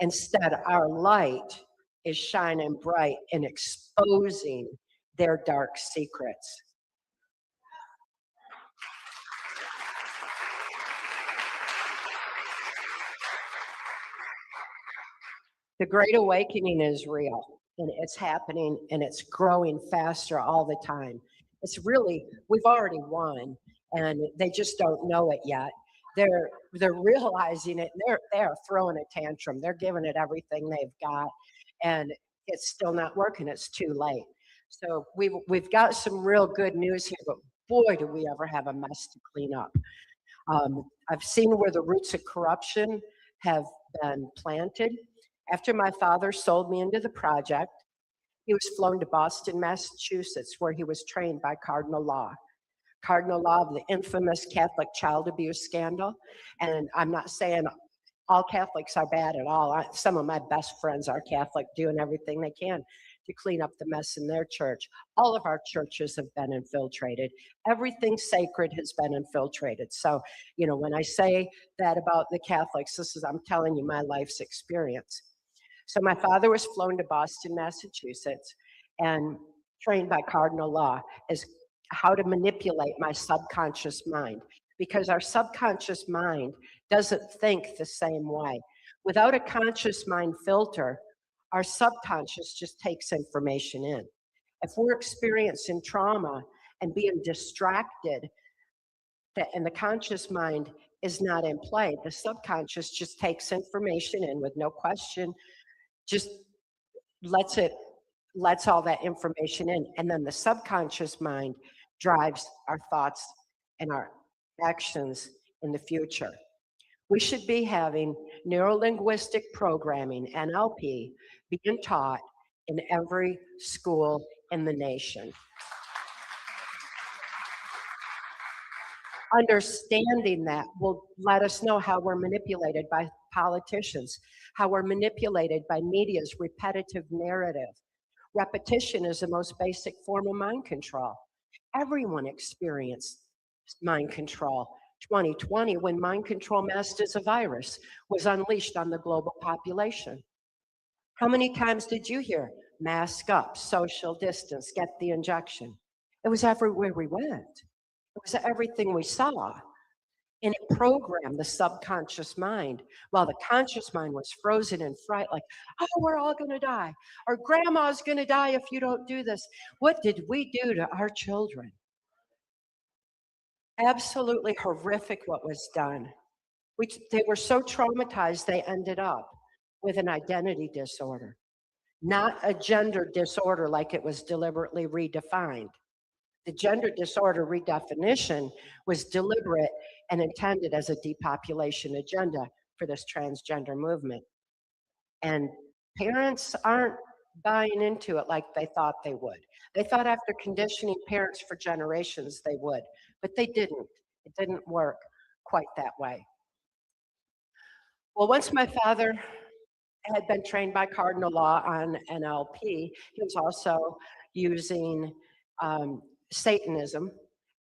Instead, our light is shining bright and exposing their dark secrets. The Great Awakening is real, and it's happening, and it's growing faster all the time. It's really, we've already won, and they just don't know it yet. They're realizing it. They're throwing a tantrum. They're giving it everything they've got, and it's still not working. It's too late. So we've got some real good news here, but boy, do we ever have a mess to clean up. I've seen where the roots of corruption have been planted. After my father sold me into the project, he was flown to Boston, Massachusetts, where he was trained by Cardinal Law. Cardinal Law of the infamous Catholic child abuse scandal. And I'm not saying all Catholics are bad at all. Some of my best friends are Catholic, doing everything they can to clean up the mess in their church. All of our churches have been infiltrated. Everything sacred has been infiltrated. So, you know, when I say that about the Catholics, I'm telling you my life's experience. So my father was flown to Boston, Massachusetts, and trained by Cardinal Law as how to manipulate my subconscious mind, because our subconscious mind doesn't think the same way. Without a conscious mind filter, our subconscious just takes information in. If we're experiencing trauma and being distracted, and the conscious mind is not in play, the subconscious just takes information in with no question, just lets all that information in, and then the subconscious mind drives our thoughts and our actions in the future. We should be having neuro-linguistic programming, NLP, being taught in every school in the nation. Understanding that will let us know how we're manipulated by politicians, how we're manipulated by media's repetitive narrative. Repetition is the most basic form of mind control. Everyone experienced mind control. 2020, when mind control masked as a virus, was unleashed on the global population. How many times did you hear mask up, social distance, get the injection? It was everywhere we went. It was everything we saw. And it programmed the subconscious mind, while the conscious mind was frozen in fright, like, oh, we're all gonna die, or grandma's gonna die if you don't do this. What did we do to our children? Absolutely horrific what was done. They were so traumatized, they ended up with an identity disorder, not a gender disorder like it was deliberately redefined. The gender disorder redefinition was deliberate and intended as a depopulation agenda for this transgender movement. And parents aren't buying into it like they thought they would. They thought after conditioning parents for generations they would, but they didn't. It didn't work quite that way. Well, once my father had been trained by Cardinal Law on NLP, he was also using Satanism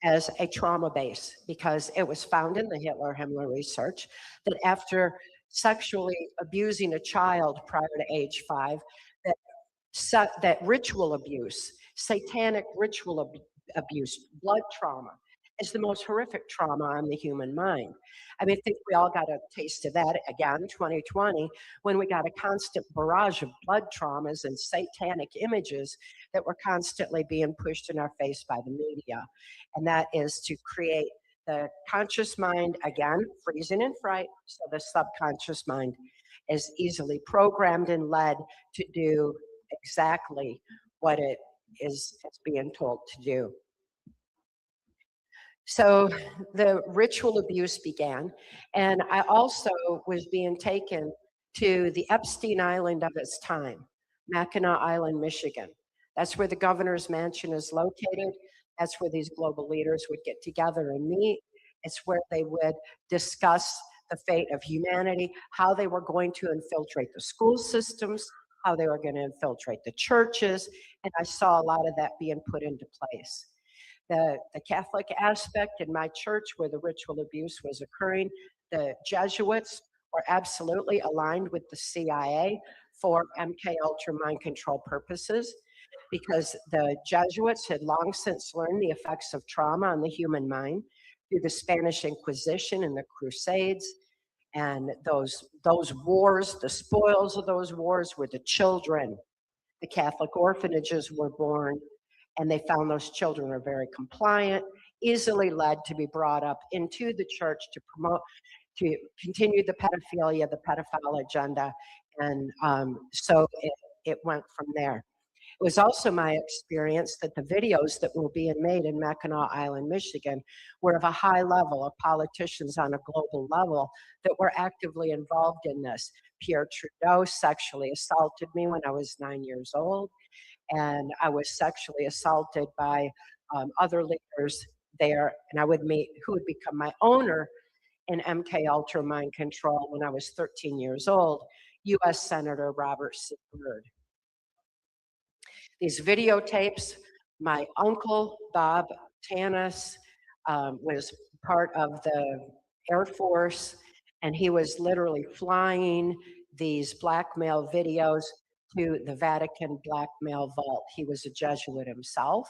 as a trauma base, because it was found in the Hitler-Himmler research that after sexually abusing a child prior to age 5, that ritual abuse, satanic ritual abuse, blood trauma, is the most horrific trauma on the human mind. I mean, I think we all got a taste of that again, 2020, when we got a constant barrage of blood traumas and satanic images that were constantly being pushed in our face by the media. And that is to create The conscious mind, again, freezing in fright, so the subconscious mind is easily programmed and led to do exactly what it's being told to do. So the ritual abuse began, and I also was being taken to the Epstein Island of its time, Mackinac Island, Michigan. That's where the governor's mansion is located. That's where these global leaders would get together and meet. It's where they would discuss the fate of humanity, how they were going to infiltrate the school systems, how they were going to infiltrate the churches, and I saw a lot of that being put into place. The Catholic aspect in my church where the ritual abuse was occurring, the Jesuits were absolutely aligned with the CIA for MK Ultra mind control purposes, because the Jesuits had long since learned the effects of trauma on the human mind through the Spanish Inquisition and the Crusades. And those wars, the spoils of those wars were the children. The Catholic orphanages were born, and they found those children were very compliant, easily led to be brought up into the church to promote, to continue the pedophilia, the pedophile agenda, and so it went from there. It was also my experience that the videos that were being made in Mackinac Island, Michigan, were of a high level of politicians on a global level that were actively involved in this. Pierre Trudeau sexually assaulted me when I was 9 years old, and I was sexually assaulted by other leaders there, and I would meet who would become my owner in MK Ultra Mind Control when I was 13 years old, U.S. Senator Robert C. Byrd. These videotapes, my uncle, Bob Tanis, was part of the Air Force, and he was literally flying these blackmail videos to the Vatican blackmail vault. He was a Jesuit himself.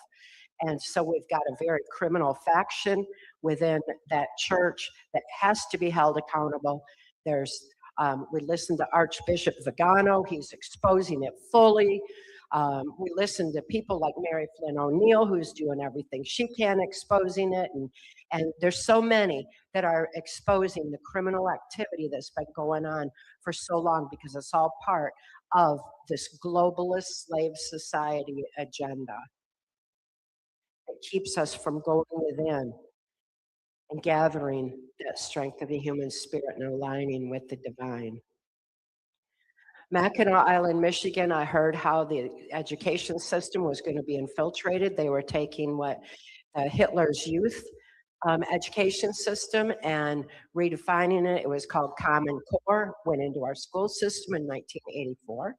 And so we've got a very criminal faction within that church that has to be held accountable. There's, we listened to Archbishop Vigano, he's exposing it fully. We listen to people like Mary Flynn O'Neill, who's doing everything she can, exposing it. And there's so many that are exposing the criminal activity that's been going on for so long, because it's all part of this globalist slave society agenda. It keeps us from going within and gathering that strength of the human spirit and aligning with the divine. Mackinac Island, Michigan, I heard how the education system was going to be infiltrated. They were taking what Hitler's youth education system and redefining it. It was called Common Core, went into our school system in 1984.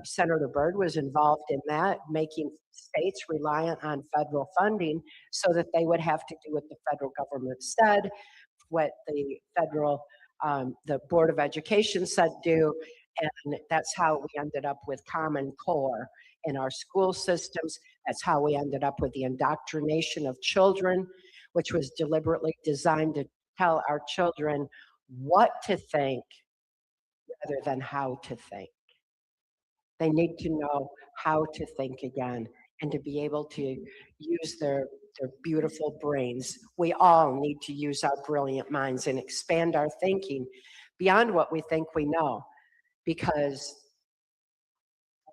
Senator Byrd was involved in that, making states reliant on federal funding so that they would have to do what the federal government said, what the federal, the Board of Education said do, and that's how we ended up with Common Core in our school systems. That's how we ended up with the indoctrination of children, which was deliberately designed to tell our children what to think rather than how to think. They need to know how to think again and to be able to use their beautiful brains. We all need to use our brilliant minds and expand our thinking beyond what we think we know, because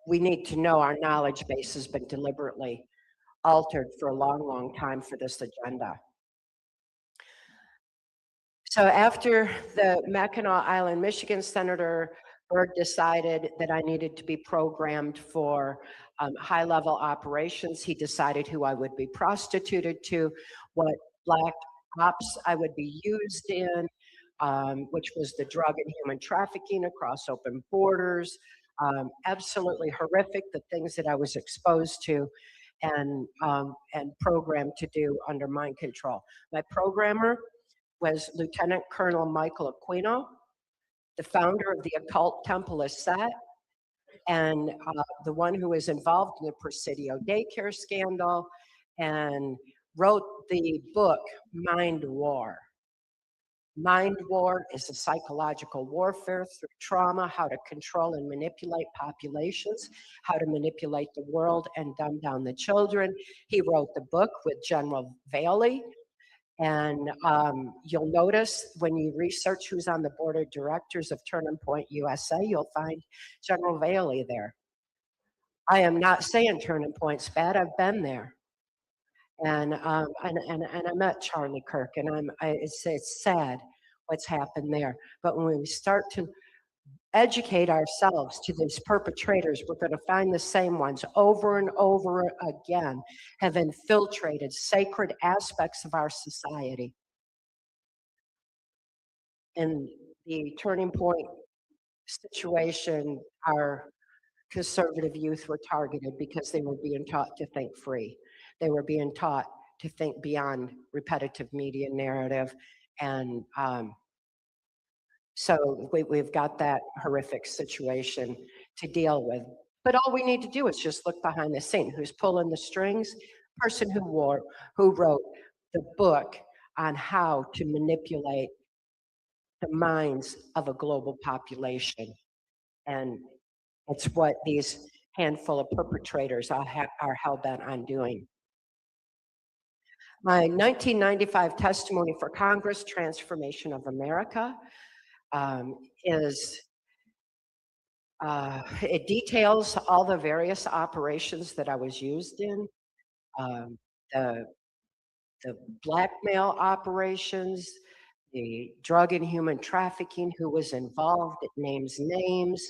we need to know our knowledge base has been deliberately altered for a long, long time for this agenda. So after the Mackinac Island, Michigan, Senator Byrd decided that I needed to be programmed for high-level operations. He decided who I would be prostituted to, what black ops I would be used in, which was the drug and human trafficking across open borders. Absolutely horrific, the things that I was exposed to and programmed to do under mind control. My programmer was Lieutenant Colonel Michael Aquino, the founder of the occult temple of Set, and the one who was involved in the Presidio daycare scandal and wrote the book Mind War. Mind War is a psychological warfare through trauma, how to control and manipulate populations, how to manipulate the world and dumb down the children. He wrote the book with General Valey, And you'll notice when you research who's on the board of directors of Turning Point USA, you'll find General Bailey there. I am not saying Turning Point's bad. I've been there. And I met Charlie Kirk, and it's sad what's happened there. But when we start to educate ourselves to these perpetrators, we're going to find the same ones over and over again have infiltrated sacred aspects of our society. In the Turning Point situation, our conservative youth were targeted because they were being taught to think free. They were being taught to think beyond repetitive media narrative. And so we've got that horrific situation to deal with. But all we need to do is just look behind the scene. Who's pulling the strings? Person who wrote the book on how to manipulate the minds of a global population. And it's what these handful of perpetrators are hell-bent on doing. My 1995 testimony for Congress, Transformation of America, it details all the various operations that I was used in, the blackmail operations, the drug and human trafficking, who was involved. It names names.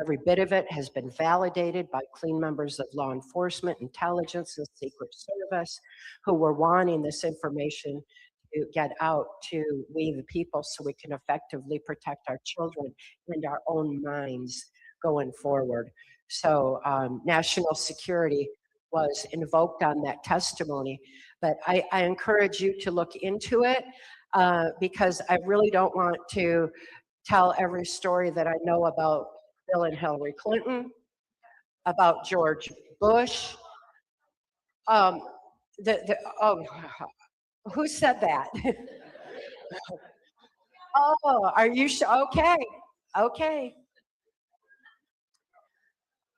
Every bit of it has been validated by clean members of law enforcement, intelligence, and Secret Service who were wanting this information to get out to we the people so we can effectively protect our children and our own minds going forward. So national security was invoked on that testimony, but I encourage you to look into it because I really don't want to tell every story that I know about Bill and Hillary Clinton, about George Bush. Who said that? Oh, are you sure? Okay, okay.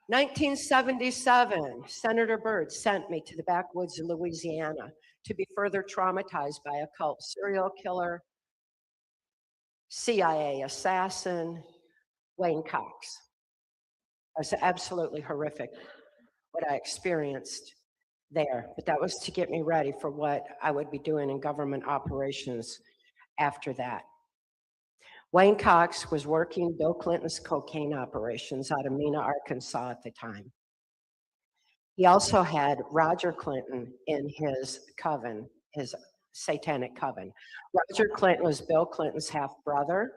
1977, Senator Byrd sent me to the backwoods of Louisiana to be further traumatized by a cult serial killer, CIA assassin, Wayne Cox. It was absolutely horrific what I experienced there, but that was to get me ready for what I would be doing in government operations after that. Wayne Cox was working Bill Clinton's cocaine operations out of Mena, Arkansas at the time. He also had Roger Clinton in his coven, his satanic coven. Roger Clinton was Bill Clinton's half-brother,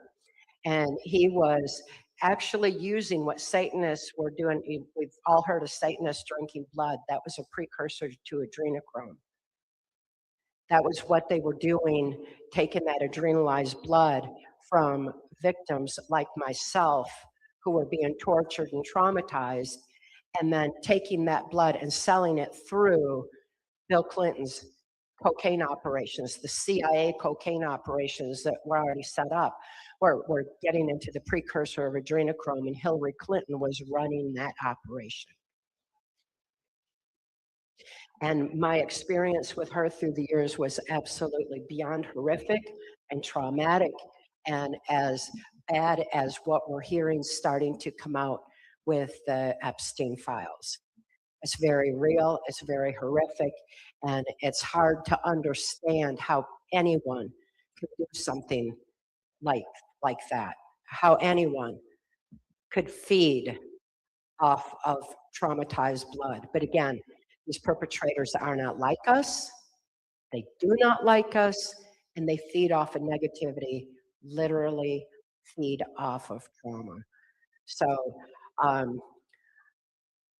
and he was actually using what Satanists were doing. We've all heard of Satanists drinking blood. That was a precursor to adrenochrome. That was what they were doing, taking that adrenalized blood from victims like myself who were being tortured and traumatized, and then taking that blood and selling it through Bill Clinton's cocaine operations, the CIA cocaine operations that were already set up. We're getting into the precursor of adrenochrome, and Hillary Clinton was running that operation. And my experience with her through the years was absolutely beyond horrific and traumatic, and as bad as what we're hearing starting to come out with the Epstein files. It's very real, it's very horrific, and it's hard to understand how anyone could do something like that, how anyone could feed off of traumatized blood. But again, these perpetrators are not like us, they do not like us, and they feed off of negativity, literally feed off of trauma. So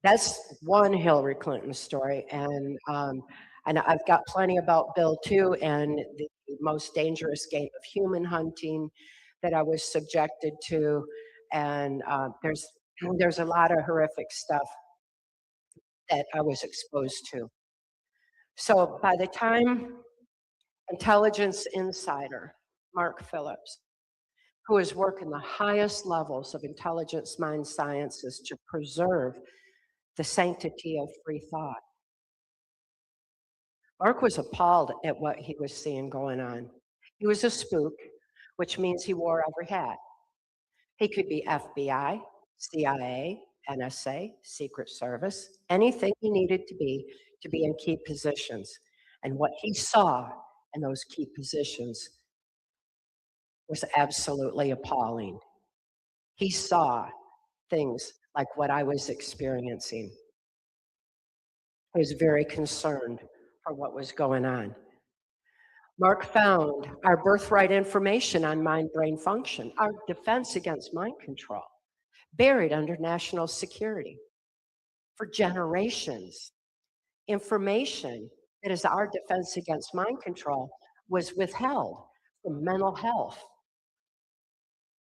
that's one Hillary Clinton story, and I've got plenty about Bill too, and the most dangerous game of human hunting that I was subjected to, and there's a lot of horrific stuff that I was exposed to. So by the time intelligence insider Mark Phillips, who is working the highest levels of intelligence mind sciences to preserve the sanctity of free thought, Mark was appalled at what he was seeing going on. He was a spook, which means he wore every hat. He could be FBI, CIA, NSA, Secret Service, anything he needed to be in key positions. And what he saw in those key positions was absolutely appalling. He saw things like what I was experiencing. I was very concerned for what was going on. Mark found our birthright information on mind-brain function, our defense against mind control, buried under national security for generations. Information that is our defense against mind control was withheld from mental health,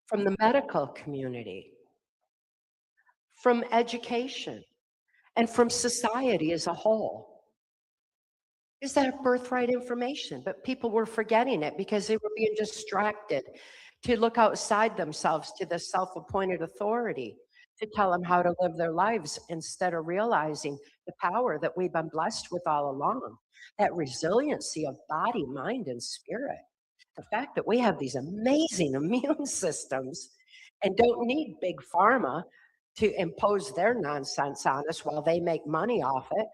from the medical community, from education, and from society as a whole. Is that birthright information? But people were forgetting it because they were being distracted to look outside themselves to the self-appointed authority to tell them how to live their lives instead of realizing the power that we've been blessed with all along, that resiliency of body, mind, and spirit. The fact that we have these amazing immune systems and don't need big pharma to impose their nonsense on us while they make money off it.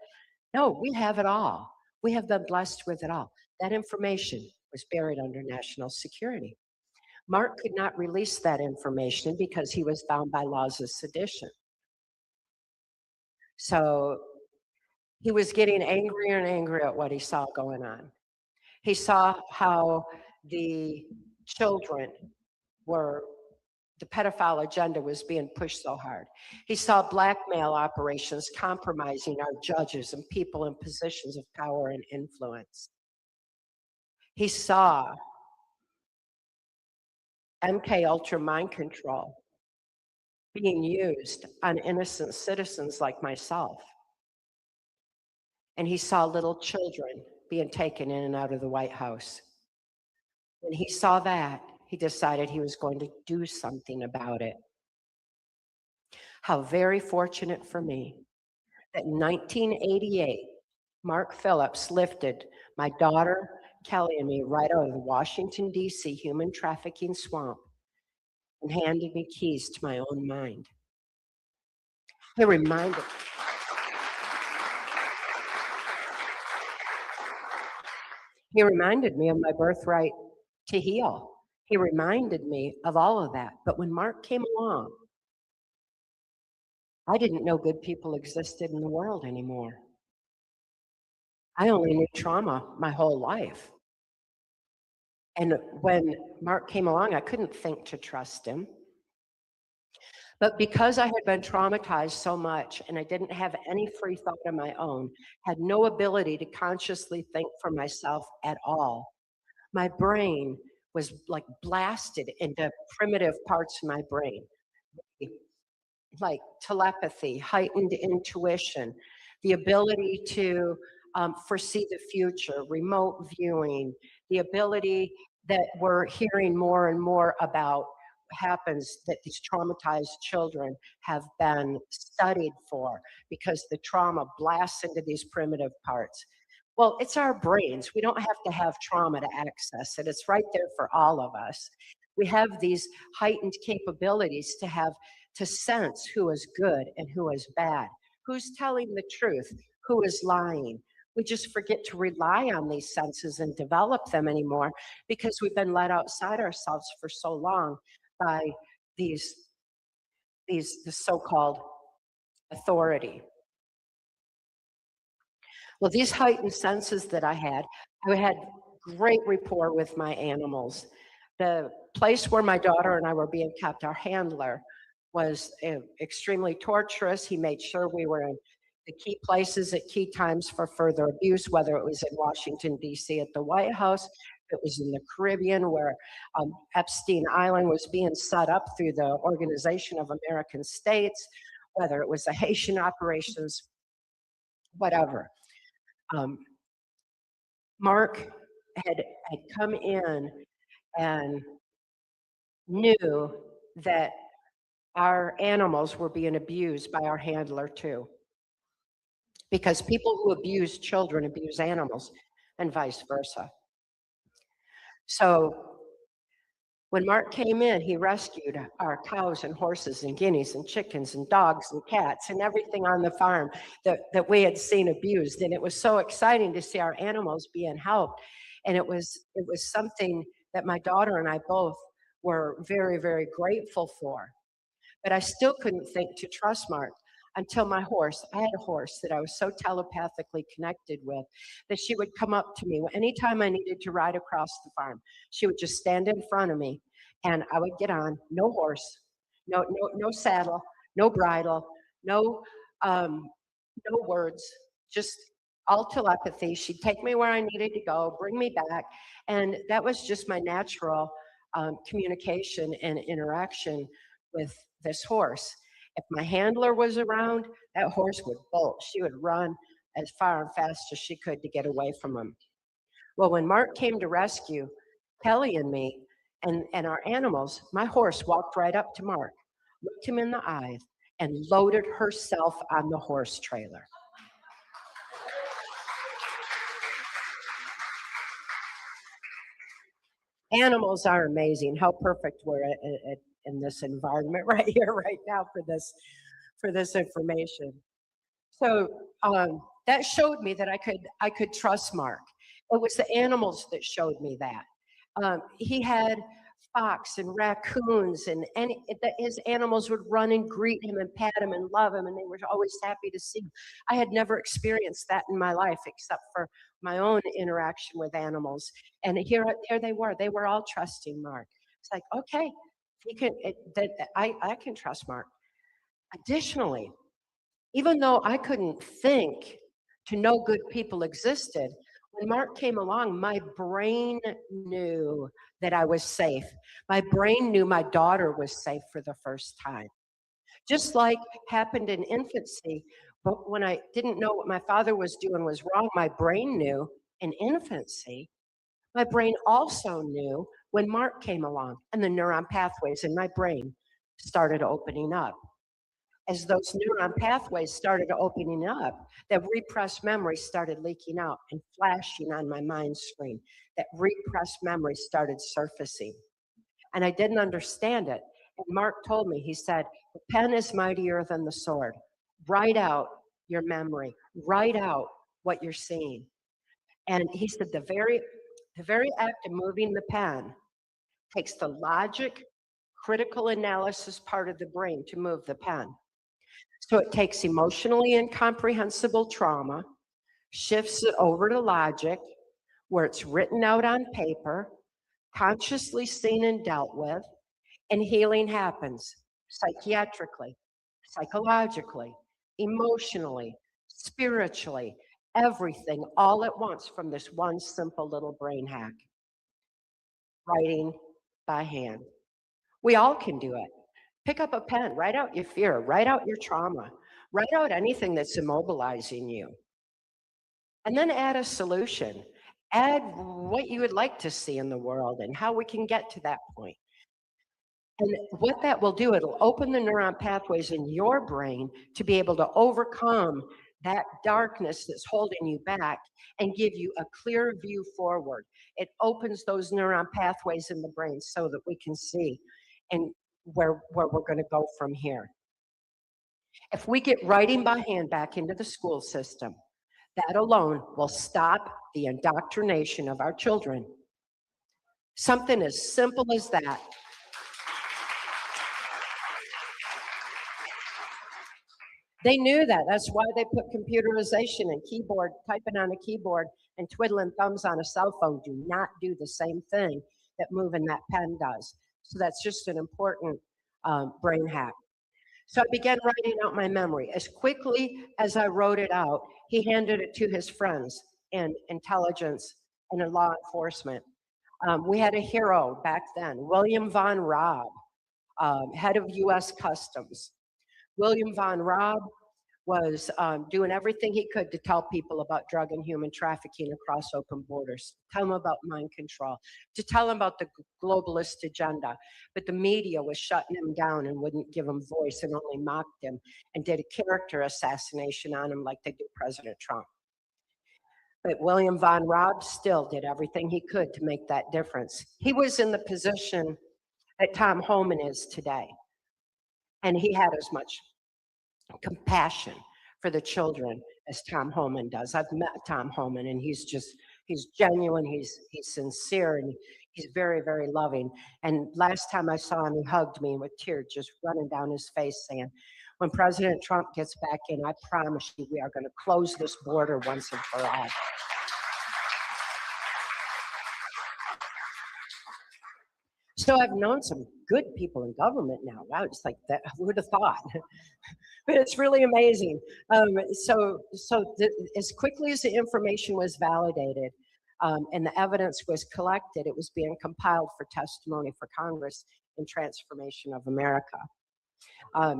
No, we have it all. We have been blessed with it all. That information was buried under national security. Mark could not release that information because he was bound by laws of sedition. So he was getting angrier and angrier at what he saw going on. He saw how the children were, the pedophile agenda was being pushed so hard. He saw blackmail operations compromising our judges and people in positions of power and influence. He saw MK Ultra mind control being used on innocent citizens like myself. And he saw little children being taken in and out of the White House. When he saw that, he decided he was going to do something about it. How very fortunate for me that in 1988, Mark Phillips lifted my daughter, Kelly, and me right out of the Washington, D.C. human trafficking swamp and handed me keys to my own mind. He reminded me of my birthright to heal. He reminded me of all of that. But when Mark came along, I didn't know good people existed in the world anymore. I only knew trauma my whole life. And when Mark came along, I couldn't think to trust him. But because I had been traumatized so much and I didn't have any free thought of my own, had no ability to consciously think for myself at all, my brain was like blasted into primitive parts of my brain, like telepathy, heightened intuition, the ability to foresee the future, remote viewing, the ability that we're hearing more and more about happens that these traumatized children have been studied for because the trauma blasts into these primitive parts. Well, it's our brains. We don't have to have trauma to access it. It's right there for all of us. We have these heightened capabilities to sense who is good and who is bad, who's telling the truth, who is lying. We just forget to rely on these senses and develop them anymore because we've been let outside ourselves for so long by the so-called authority. Well, these heightened senses that I had great rapport with my animals. The place where my daughter and I were being kept, our handler, was extremely torturous. He made sure we were in the key places at key times for further abuse, whether it was in Washington, D.C. at the White House, it was in the Caribbean where Epstein Island was being set up through the Organization of American States, whether it was the Haitian operations, whatever. Mark had come in and knew that our animals were being abused by our handler too. Because people who abuse children abuse animals. and vice versa. So when Mark came in, he rescued our cows and horses and guineas and chickens and dogs and cats and everything on the farm that we had seen abused. And it was so exciting to see our animals being helped. And it was something that my daughter and I both were very, very grateful for. But I still couldn't think to trust Mark until I had a horse that I was so telepathically connected with that she would come up to me anytime I needed to ride across the farm. She would just stand in front of me and I would get on, no horse, no saddle, no bridle, no words, just all telepathy. She'd take me where I needed to go, bring me back. And that was just my natural communication and interaction with this horse. If my handler was around, that horse would bolt. She would run as far and fast as she could to get away from him. Well, when Mark came to rescue Kelly and me and our animals, my horse walked right up to Mark, looked him in the eyes, and loaded herself on the horse trailer. Animals are amazing. How perfect we're in this environment right here, right now for this information. So that showed me that I could trust Mark. It was the animals that showed me that. He had fox and raccoons, and his animals would run and greet him and pat him and love him, and they were always happy to see him. I had never experienced that in my life except for my own interaction with animals. And here they were all trusting Mark. It's like, okay, I can trust Mark. Additionally, even though I couldn't think to know good people existed, when Mark came along, my brain knew that I was safe. My brain knew my daughter was safe for the first time. Just like happened in infancy, but when I didn't know what my father was doing was wrong, my brain knew in infancy. My brain also knew when Mark came along and the neuron pathways in my brain started opening up. As those neuron pathways started opening up, that repressed memory started leaking out and flashing on my mind screen. That repressed memory started surfacing. And I didn't understand it. And Mark told me, he said, the pen is mightier than the sword. Write out your memory. Write out what you're seeing. And he said the very act of moving the pen takes the logic, critical analysis part of the brain to move the pen. So it takes emotionally incomprehensible trauma, shifts it over to logic, where it's written out on paper, consciously seen and dealt with, and healing happens psychiatrically, psychologically, emotionally, spiritually, everything all at once from this one simple little brain hack. Writing by hand. We all can do it. Pick up a pen, write out your fear, write out your trauma, write out anything that's immobilizing you. And then add a solution. Add what you would like to see in the world and how we can get to that point. And what that will do, it'll open the neuron pathways in your brain to be able to overcome that darkness that's holding you back and give you a clear view forward. It opens those neuron pathways in the brain so that we can see and where we're going to go from here. If we get writing by hand back into the school system, that alone will stop the indoctrination of our children. Something as simple as that. They knew that. That's why they put computerization and keyboard, typing on a keyboard and twiddling thumbs on a cell phone do not do the same thing that moving that pen does. So that's just an important brain hack. So I began writing out my memory. As quickly as I wrote it out, he handed it to his friends in intelligence and in law enforcement. We had a hero back then, William Von Raab, head of US Customs. William Von Raab was doing everything he could to tell people about drug and human trafficking across open borders, tell them about mind control, to tell them about the globalist agenda. But the media was shutting him down and wouldn't give him voice and only mocked him and did a character assassination on him like they do President Trump. But William Von Raab still did everything he could to make that difference. He was in the position that Tom Homan is today. And he had as much compassion for the children as Tom Homan does. I've met Tom Homan, and he's genuine, he's sincere, and he's very, very loving. And last time I saw him, he hugged me with tears just running down his face, saying, when President Trump gets back in, I promise you we are going to close this border once and for all. So I've known some good people in government now. Wow, it's like that. Who would have thought? But it's really amazing. As quickly as the information was validated and the evidence was collected, it was being compiled for testimony for Congress in Transformation of America. I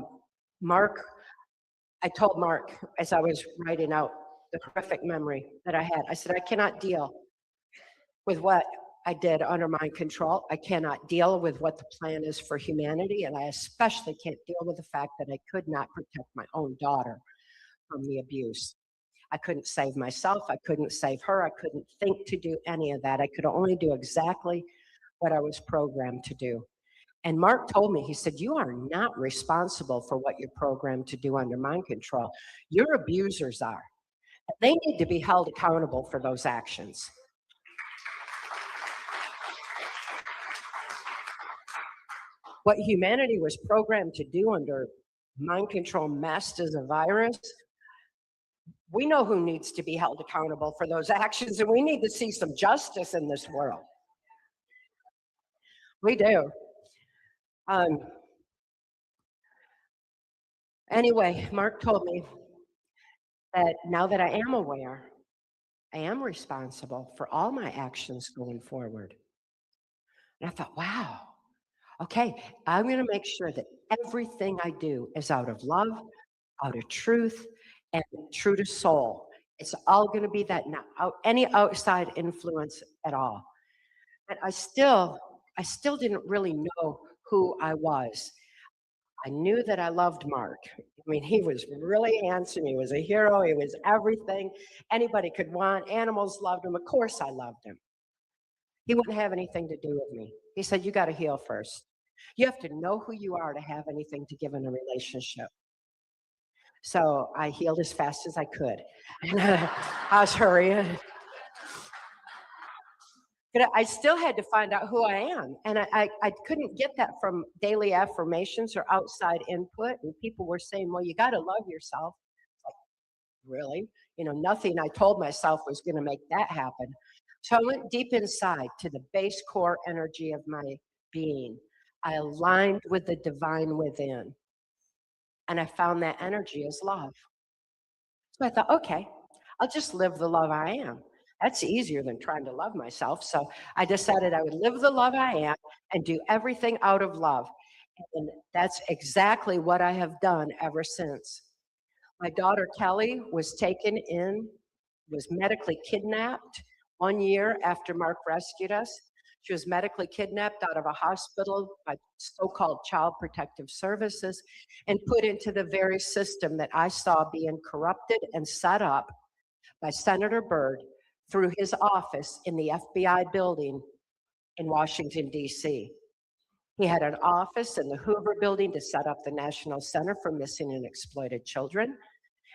told Mark as I was writing out the horrific memory that I had, I said, I cannot deal with what I did under mind control. I cannot deal with what the plan is for humanity, and I especially can't deal with the fact that I could not protect my own daughter from the abuse. I couldn't save myself. I couldn't save her. I couldn't think to do any of that. I could only do exactly what I was programmed to do. And Mark told me, he said, you are not responsible for what you're programmed to do under mind control. Your abusers are. They need to be held accountable for those actions. What humanity was programmed to do under mind control masked as a virus, we know who needs to be held accountable for those actions, and we need to see some justice in this world. We do. Anyway, Mark told me that now that I am aware, I am responsible for all my actions going forward. And I thought, wow. Okay, I'm going to make sure that everything I do is out of love, out of truth, and true to soul. It's all going to be that, not any outside influence at all. But I still didn't really know who I was. I knew that I loved Mark. I mean, he was really handsome. He was a hero. He was everything anybody could want. Animals loved him. Of course I loved him. He wouldn't have anything to do with me. He said, you got to heal first. You have to know who you are to have anything to give in a relationship. So I healed as fast as I could. And I was hurrying. But I still had to find out who I am. And I couldn't get that from daily affirmations or outside input. And people were saying, well, you got to love yourself. Like, really? You know, nothing I told myself was going to make that happen. So I went deep inside to the base core energy of my being. I aligned with the divine within. And I found that energy is love. So I thought, okay, I'll just live the love I am. That's easier than trying to love myself. So I decided I would live the love I am and do everything out of love. And that's exactly what I have done ever since. My daughter Kelly was medically kidnapped 1 year after Mark rescued us. She was medically kidnapped out of a hospital by so-called Child Protective Services and put into the very system that I saw being corrupted and set up by Senator Byrd through his office in the FBI building in Washington, D.C. He had an office in the Hoover building to set up the National Center for Missing and Exploited Children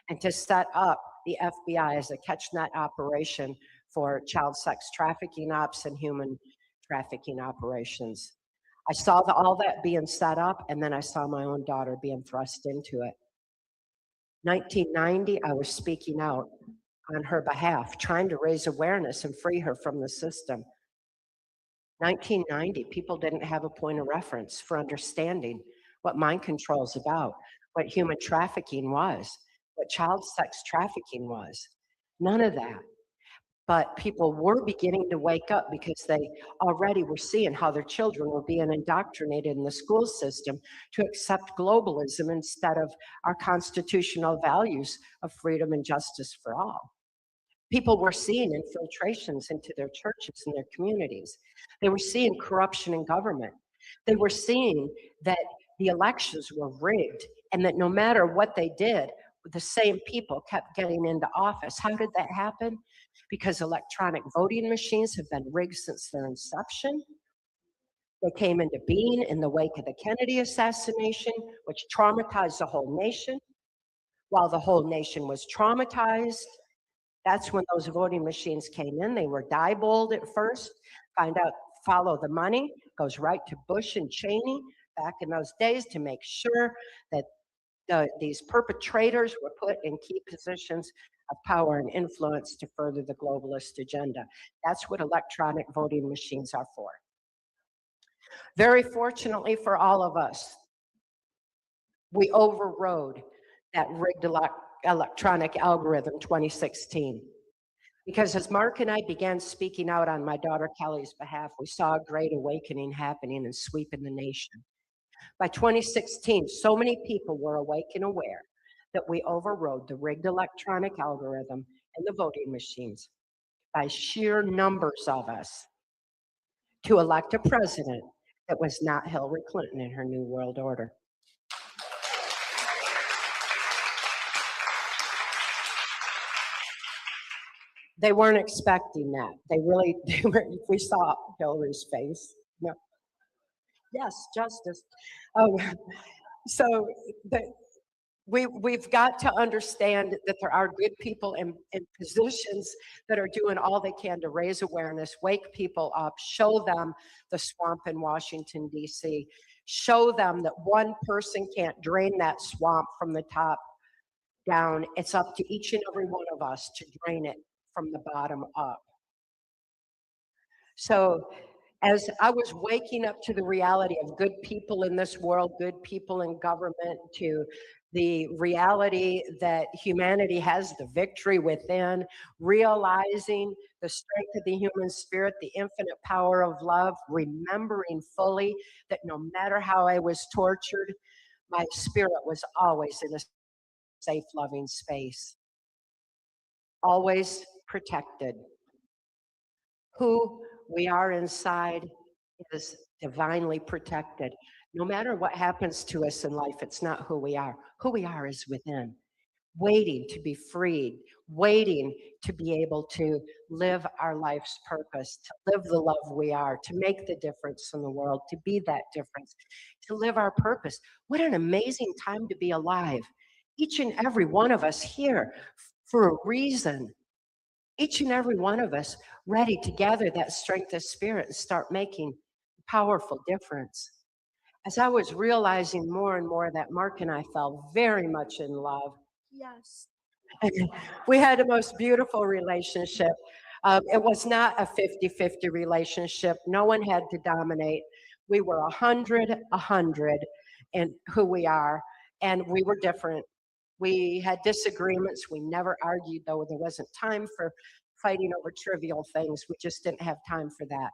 and to set up the FBI as a catch-net operation for child sex trafficking ops and human trafficking operations. I saw all that being set up, and then I saw my own daughter being thrust into it. 1990, I was speaking out on her behalf, trying to raise awareness and free her from the system. 1990, people didn't have a point of reference for understanding what mind control is about, what human trafficking was, what child sex trafficking was. None of that. But people were beginning to wake up because they already were seeing how their children were being indoctrinated in the school system to accept globalism instead of our constitutional values of freedom and justice for all. People were seeing infiltrations into their churches and their communities. They were seeing corruption in government. They were seeing that the elections were rigged and that no matter what they did, the same people kept getting into office. How did that happen? because electronic voting machines have been rigged since their inception. They came into being in the wake of the Kennedy assassination, which traumatized the whole nation. While the whole nation was traumatized, that's when those voting machines came in. They were Diebold at first, follow the money, goes right to Bush and Cheney back in those days to make sure that these perpetrators were put in key positions of power and influence to further the globalist agenda. That's what electronic voting machines are for. Very fortunately for all of us, we overrode that rigged electronic algorithm 2016. Because as Mark and I began speaking out on my daughter Kelly's behalf, we saw a great awakening happening and sweeping the nation. By 2016, so many people were awake and aware that we overrode the rigged electronic algorithm and the voting machines by sheer numbers of us to elect a president that was not Hillary Clinton in her New World Order. They weren't expecting that. We saw Hillary's face. No. Yes, justice. So we've got to understand that there are good people in positions that are doing all they can to raise awareness, wake people up, show them the swamp in Washington, D.C., show them that one person can't drain that swamp from the top down. It's up to each and every one of us to drain it from the bottom up. So as I was waking up to the reality of good people in this world, good people in government, to the reality that humanity has the victory within, realizing the strength of the human spirit, the infinite power of love, remembering fully that no matter how I was tortured, my spirit was always in a safe, loving space, always protected. Who we are inside is divinely protected. No matter what happens to us in life, it's not who we are. Who we are is within, waiting to be freed, waiting to be able to live our life's purpose, to live the love we are, to make the difference in the world, to be that difference, to live our purpose. What an amazing time to be alive. Each and every one of us here for a reason. Each and every one of us ready to gather that strength of spirit and start making a powerful difference. As I was realizing more and more that Mark and I fell very much in love. Yes. We had the most beautiful relationship. It was not a 50-50 relationship. No one had to dominate. We were 100 in who we are, and we were different. We had disagreements. We never argued, though there wasn't time for fighting over trivial things. We just didn't have time for that.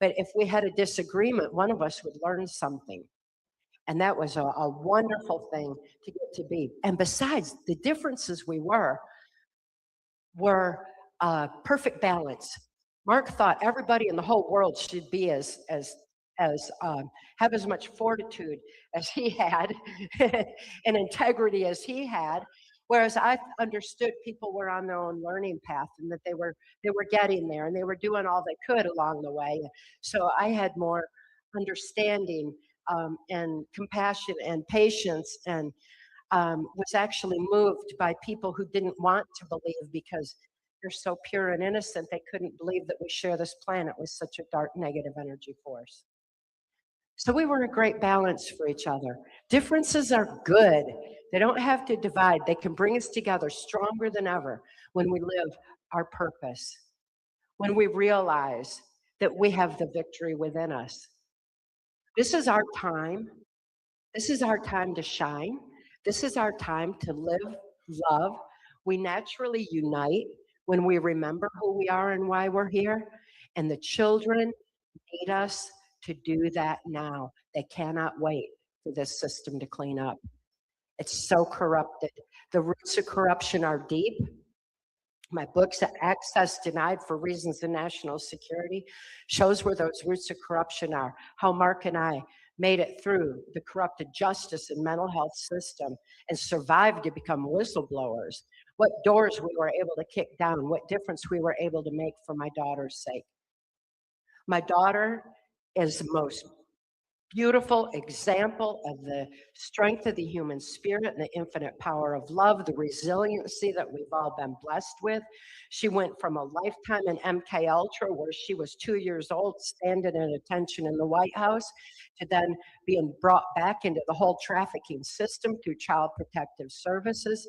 But if we had a disagreement, one of us would learn something. And that was a wonderful thing to get to be. And besides, the differences we were perfect balance. Mark thought everybody in the whole world should be have as much fortitude as he had and integrity as he had, whereas I understood people were on their own learning path and that they were getting there and they were doing all they could along the way. So I had more understanding and compassion and patience, and was actually moved by people who didn't want to believe because they're so pure and innocent. They couldn't believe that we share this planet with such a dark negative energy force. So we were a great balance for each other. Differences are good. They don't have to divide. They can bring us together stronger than ever when we live our purpose, when we realize that we have the victory within us. This is our time. This is our time to shine. This is our time to live, love. We naturally unite when we remember who we are and why we're here. And the children need us to do that now. They cannot wait for this system to clean up. It's so corrupted. The roots of corruption are deep. My book's Access Denied for Reasons of National Security shows where those roots of corruption are, how Mark and I made it through the corrupted justice and mental health system and survived to become whistleblowers what doors we were able to kick down, what difference we were able to make for my daughter's sake. My daughter is the most beautiful example of the strength of the human spirit and the infinite power of love, the resiliency that we've all been blessed with. She went from a lifetime in MK Ultra, where she was 2 years old, standing at attention in the White House, to then being brought back into the whole trafficking system through Child Protective Services.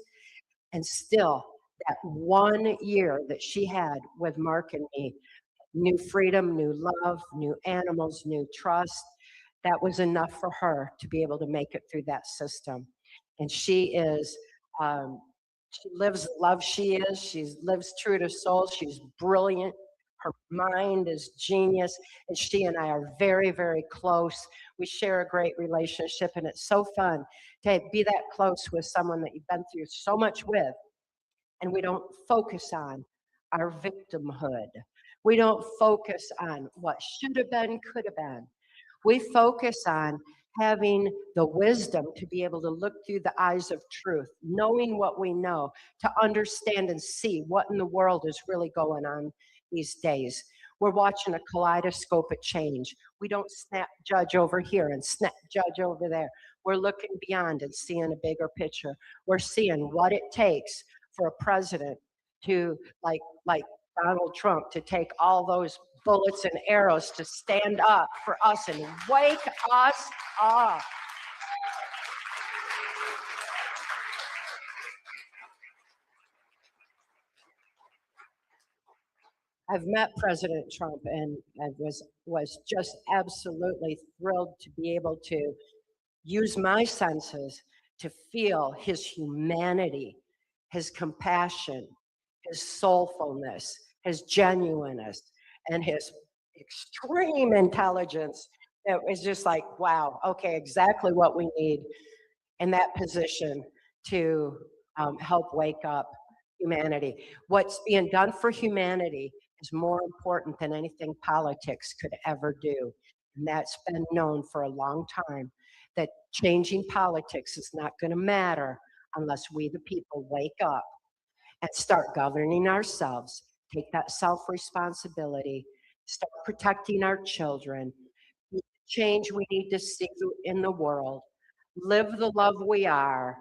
And still, that 1 year that she had with Mark and me, new freedom, new love, new animals, new trust, that was enough for her to be able to make it through that system. And she is, she lives the love she is. She lives true to soul. She's brilliant. Her mind is genius. And she and I are very, very close. We share a great relationship, and it's so fun to be that close with someone that you've been through so much with. And we don't focus on our victimhood. We don't focus on what should have been, could have been. We focus on having the wisdom to be able to look through the eyes of truth, knowing what we know, to understand and see what in the world is really going on these days. We're watching a kaleidoscope of change. We don't snap judge over here and snap judge over there. We're looking beyond and seeing a bigger picture. We're seeing what it takes for a president to, like Donald Trump, to take all those bullets and arrows to stand up for us and wake us up. I've met President Trump, and I was just absolutely thrilled to be able to use my senses to feel his humanity, his compassion, his soulfulness, his genuineness, and his extreme intelligence. It was just like, wow, okay, exactly what we need in that position to help wake up humanity. What's being done for humanity is more important than anything politics could ever do. And that's been known for a long time, that changing politics is not going to matter unless we, the people, wake up and start governing ourselves, take that self-responsibility, start protecting our children, be the change we need to see in the world, live the love we are,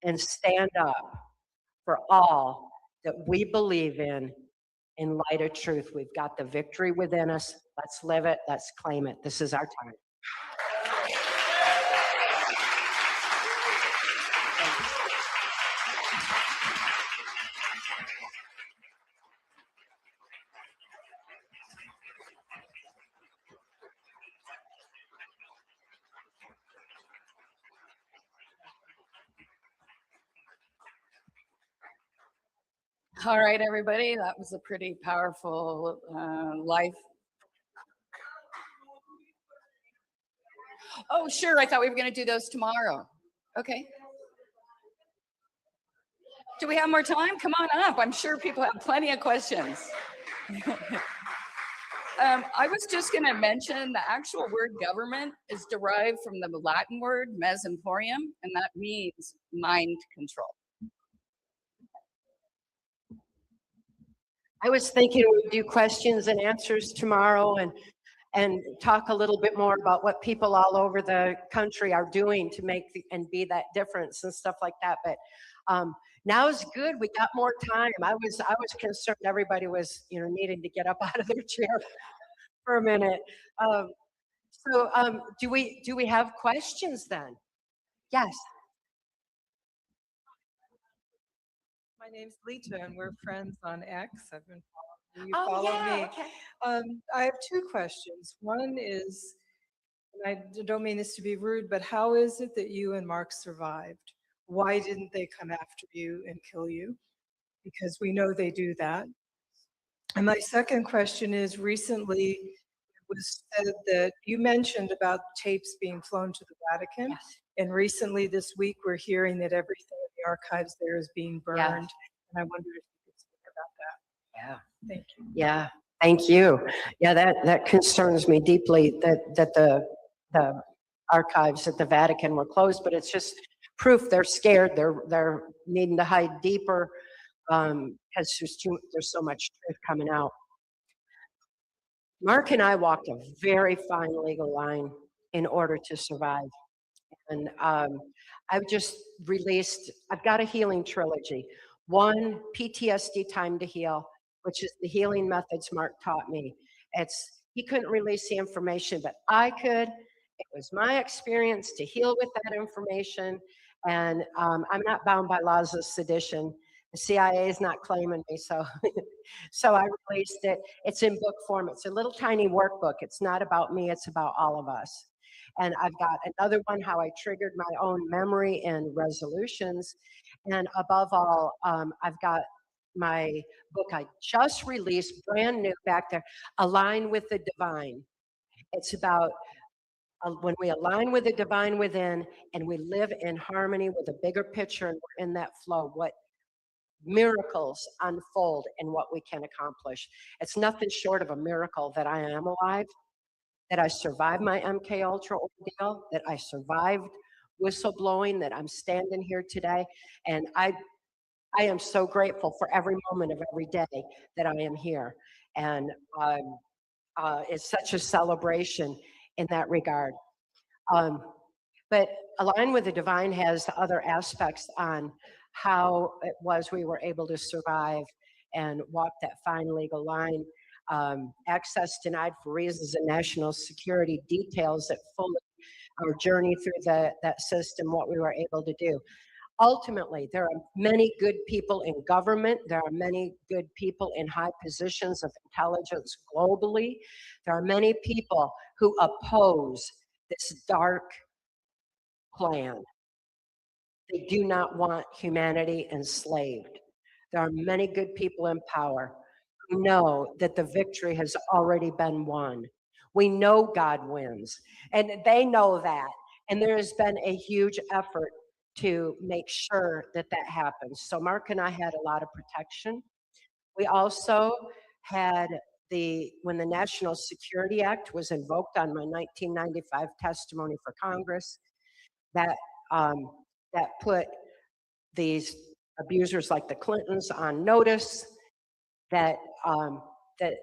and stand up for all that we believe in light of truth. We've got the victory within us. Let's live it. Let's claim it. This is our time. All right, everybody, that was a pretty powerful life. Oh, sure, I thought we were going to do those tomorrow. Okay. Do we have more time? Come on up. I'm sure people have plenty of questions. I was just going to mention the actual word government is derived from the Latin word mesemporium, and that means mind control. I was thinking we'd do questions and answers tomorrow and talk a little bit more about what people all over the country are doing to make and be that difference and stuff like that. But now is good. We got more time. I was concerned everybody was needing to get up out of their chair for a minute. Do we have questions then? Yes. My name's Lita, and we're friends on X. I've been following you. Oh, Follow yeah, me. okay. I have two questions. One is, and I don't mean this to be rude, but how is it that you and Mark survived? Why didn't they come after you and kill you? Because we know they do that. And my second question is, recently it was said that you mentioned about tapes being flown to the Vatican. Yes. And recently this week, we're hearing that everything in the archives there is being burned. Yes. And I wondered if you could speak about that. Yeah. Thank you. Yeah. Thank you. Yeah, that concerns me deeply that the archives at the Vatican were closed, but it's just proof they're scared, they're needing to hide deeper, because there's so much truth coming out. Mark and I walked a very fine legal line in order to survive. And I've just I've got a healing trilogy. One, PTSD Time to Heal, which is the healing methods Mark taught me. He couldn't release the information, but I could. It was my experience to heal with that information. And I'm not bound by laws of sedition. The CIA is not claiming me, so so I released it. It's in book form. It's a little tiny workbook. It's not about me, it's about all of us. And I've got another one, how I triggered my own memory and resolutions. And above all, I've got my book I just released, brand new back there, Align with the Divine. It's about when we align with the divine within and we live in harmony with a bigger picture and we're in that flow, what miracles unfold and what we can accomplish. It's nothing short of a miracle that I am alive, that I survived my MK Ultra ordeal, that I survived whistleblowing, that I'm standing here today. And I am so grateful for every moment of every day that I am here. And it's such a celebration in that regard. But Align with the Divine has other aspects on how it was we were able to survive and walk that fine legal line. Access denied for reasons of national security details that fully our journey through that system, what we were able to do. Ultimately, there are many good people in government. There are many good people in high positions of intelligence globally. There are many people who oppose this dark plan. They do not want humanity enslaved. There are many good people in power who know that the victory has already been won. We know God wins, and they know that. And there has been a huge effort to make sure that that happens. So Mark and I had a lot of protection. We also had when the National Security Act was invoked on my 1995 testimony for Congress, that put these abusers like the Clintons on notice that that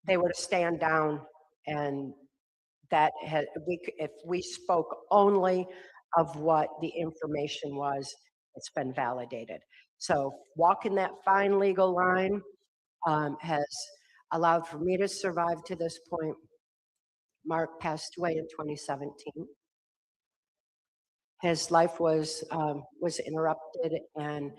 they were to stand down, and that if we spoke only of what the information was, it's been validated. So walking that fine legal line has allowed for me to survive to this point. Mark passed away in 2017. His life was interrupted, and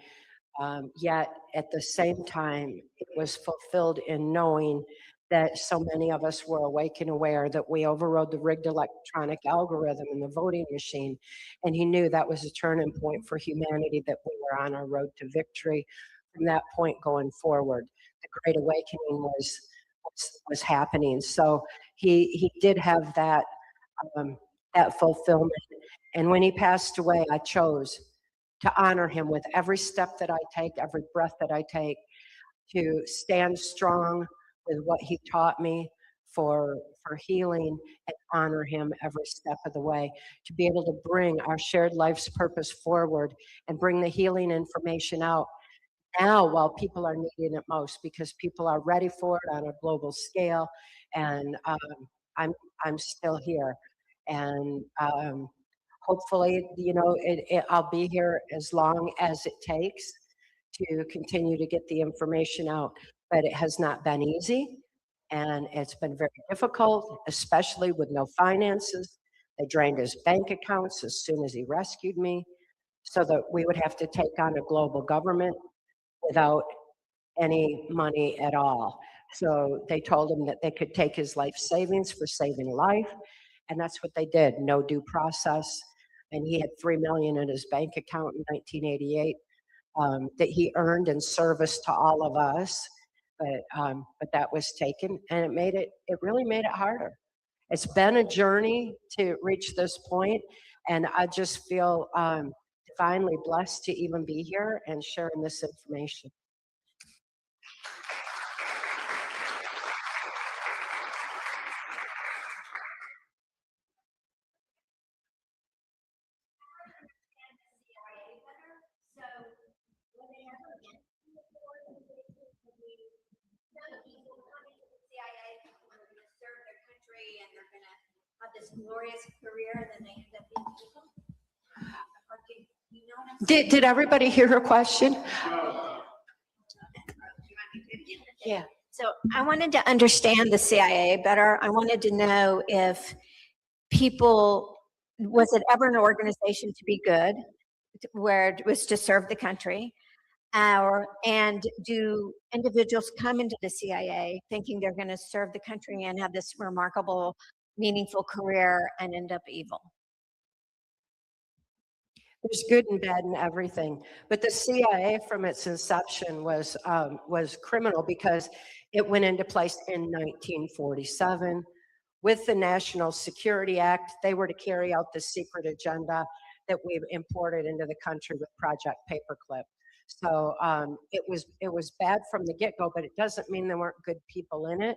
yet at the same time, it was fulfilled in knowing that so many of us were awake and aware that we overrode the rigged electronic algorithm in the voting machine. And he knew that was a turning point for humanity, that we were on our road to victory from that point going forward. The Great Awakening was happening. So he did have that fulfillment. And when he passed away, I chose to honor him with every step that I take, every breath that I take, to stand strong with what he taught me for healing, and honor him every step of the way, to be able to bring our shared life's purpose forward and bring the healing information out now while people are needing it most, because people are ready for it on a global scale. And I'm still here. And hopefully, I'll be here as long as it takes to continue to get the information out. But it has not been easy, and it's been very difficult, especially with no finances. They drained his bank accounts as soon as he rescued me, so that we would have to take on a global government without any money at all. So they told him that they could take his life savings for saving life, and that's what they did. No due process. And he had $3 million in his bank account in 1988 that he earned in service to all of us. But that was taken, and it really made it harder. It's been a journey to reach this point, and I just feel divinely blessed to even be here and sharing this information. this glorious career and then they end up being evil? Or you know what I'm Did everybody hear her question? Yeah. So I wanted to understand the CIA better. I wanted to know if people, was it ever an organization to be good, where it was to serve the country? And do individuals come into the CIA thinking they're going to serve the country and have this remarkable, meaningful career and end up evil? There's good and bad in everything, but the CIA from its inception was criminal because it went into place in 1947 with the National Security Act. They were to carry out the secret agenda that we've imported into the country with Project Paperclip. So it was bad from the get-go, but it doesn't mean there weren't good people in it,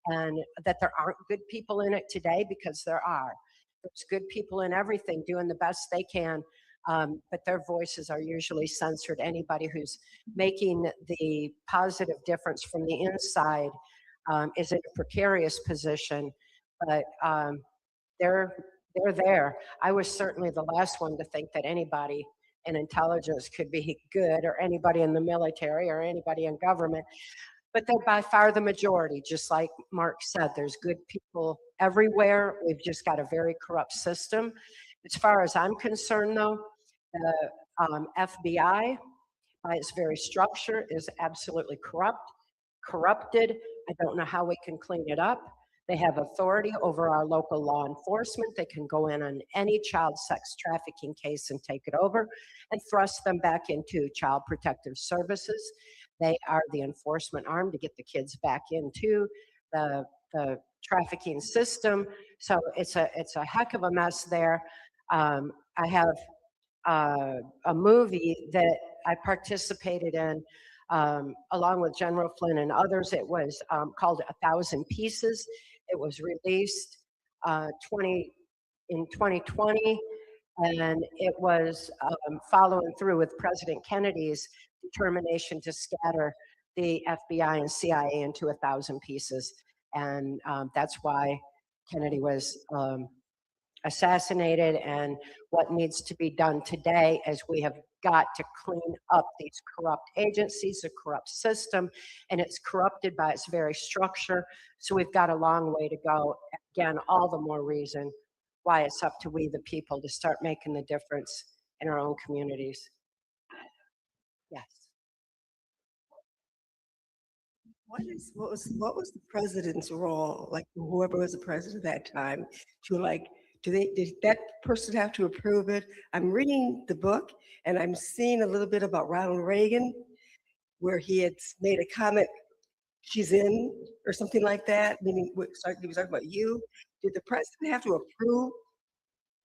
and that there aren't good people in it today, because there are. There's good people in everything doing the best they can. But their voices are usually censored. Anybody who's making the positive difference from the inside is in a precarious position, but they're there. I was certainly the last one to think that anybody in intelligence could be good, or anybody in the military, or anybody in government, but they're by far the majority. Just like Mark said, there's good people everywhere. We've just got a very corrupt system. As far as I'm concerned, though, the FBI, by its very structure, is absolutely corrupted. I don't know how we can clean it up. They have authority over our local law enforcement. They can go in on any child sex trafficking case and take it over and thrust them back into Child Protective Services. They are the enforcement arm to get the kids back into the trafficking system. So it's a heck of a mess there. I have a movie that I participated in along with General Flynn and others. It was called 1,000 Pieces. It was released in 2020, and it was following through with President Kennedy's determination to scatter the FBI and CIA into 1,000 pieces. And that's why Kennedy was assassinated. And what needs to be done today is we have got to clean up these corrupt agencies, the corrupt system, and it's corrupted by its very structure. So we've got a long way to go. Again, all the more reason why it's up to we, the people, to start making the difference in our own communities. Yes. What was the president's role, like whoever was the president at that time, to like, did that person have to approve it? I'm reading the book and I'm seeing a little bit about Ronald Reagan, where he had made a comment, she's in, or something like that, meaning he was talking about you. Did the president have to approve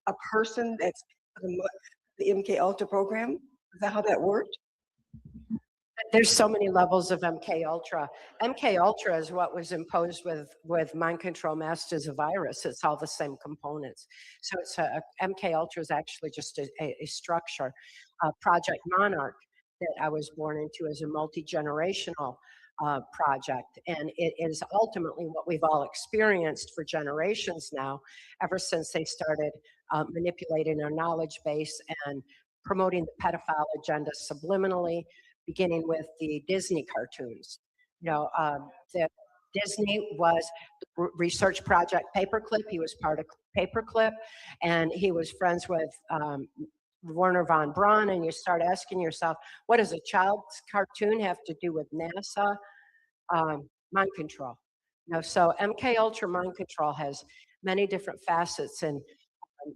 a person that's the MK Ultra program? Is that how that worked? There's so many levels of MK Ultra. MK Ultra is what was imposed with mind control masked as a virus. It's all the same components. So it's MK Ultra is actually just a structure. Project Monarch that I was born into is a multi-generational project, and it is ultimately what we've all experienced for generations now, ever since they started manipulating our knowledge base and promoting the pedophile agenda subliminally, beginning with the Disney cartoons. You know, Disney was research project Paperclip. He was part of Paperclip, and he was friends with Werner von Braun. And you start asking yourself, what does a child's cartoon have to do with NASA? Mind control. You know, so MK Ultra mind control has many different facets, and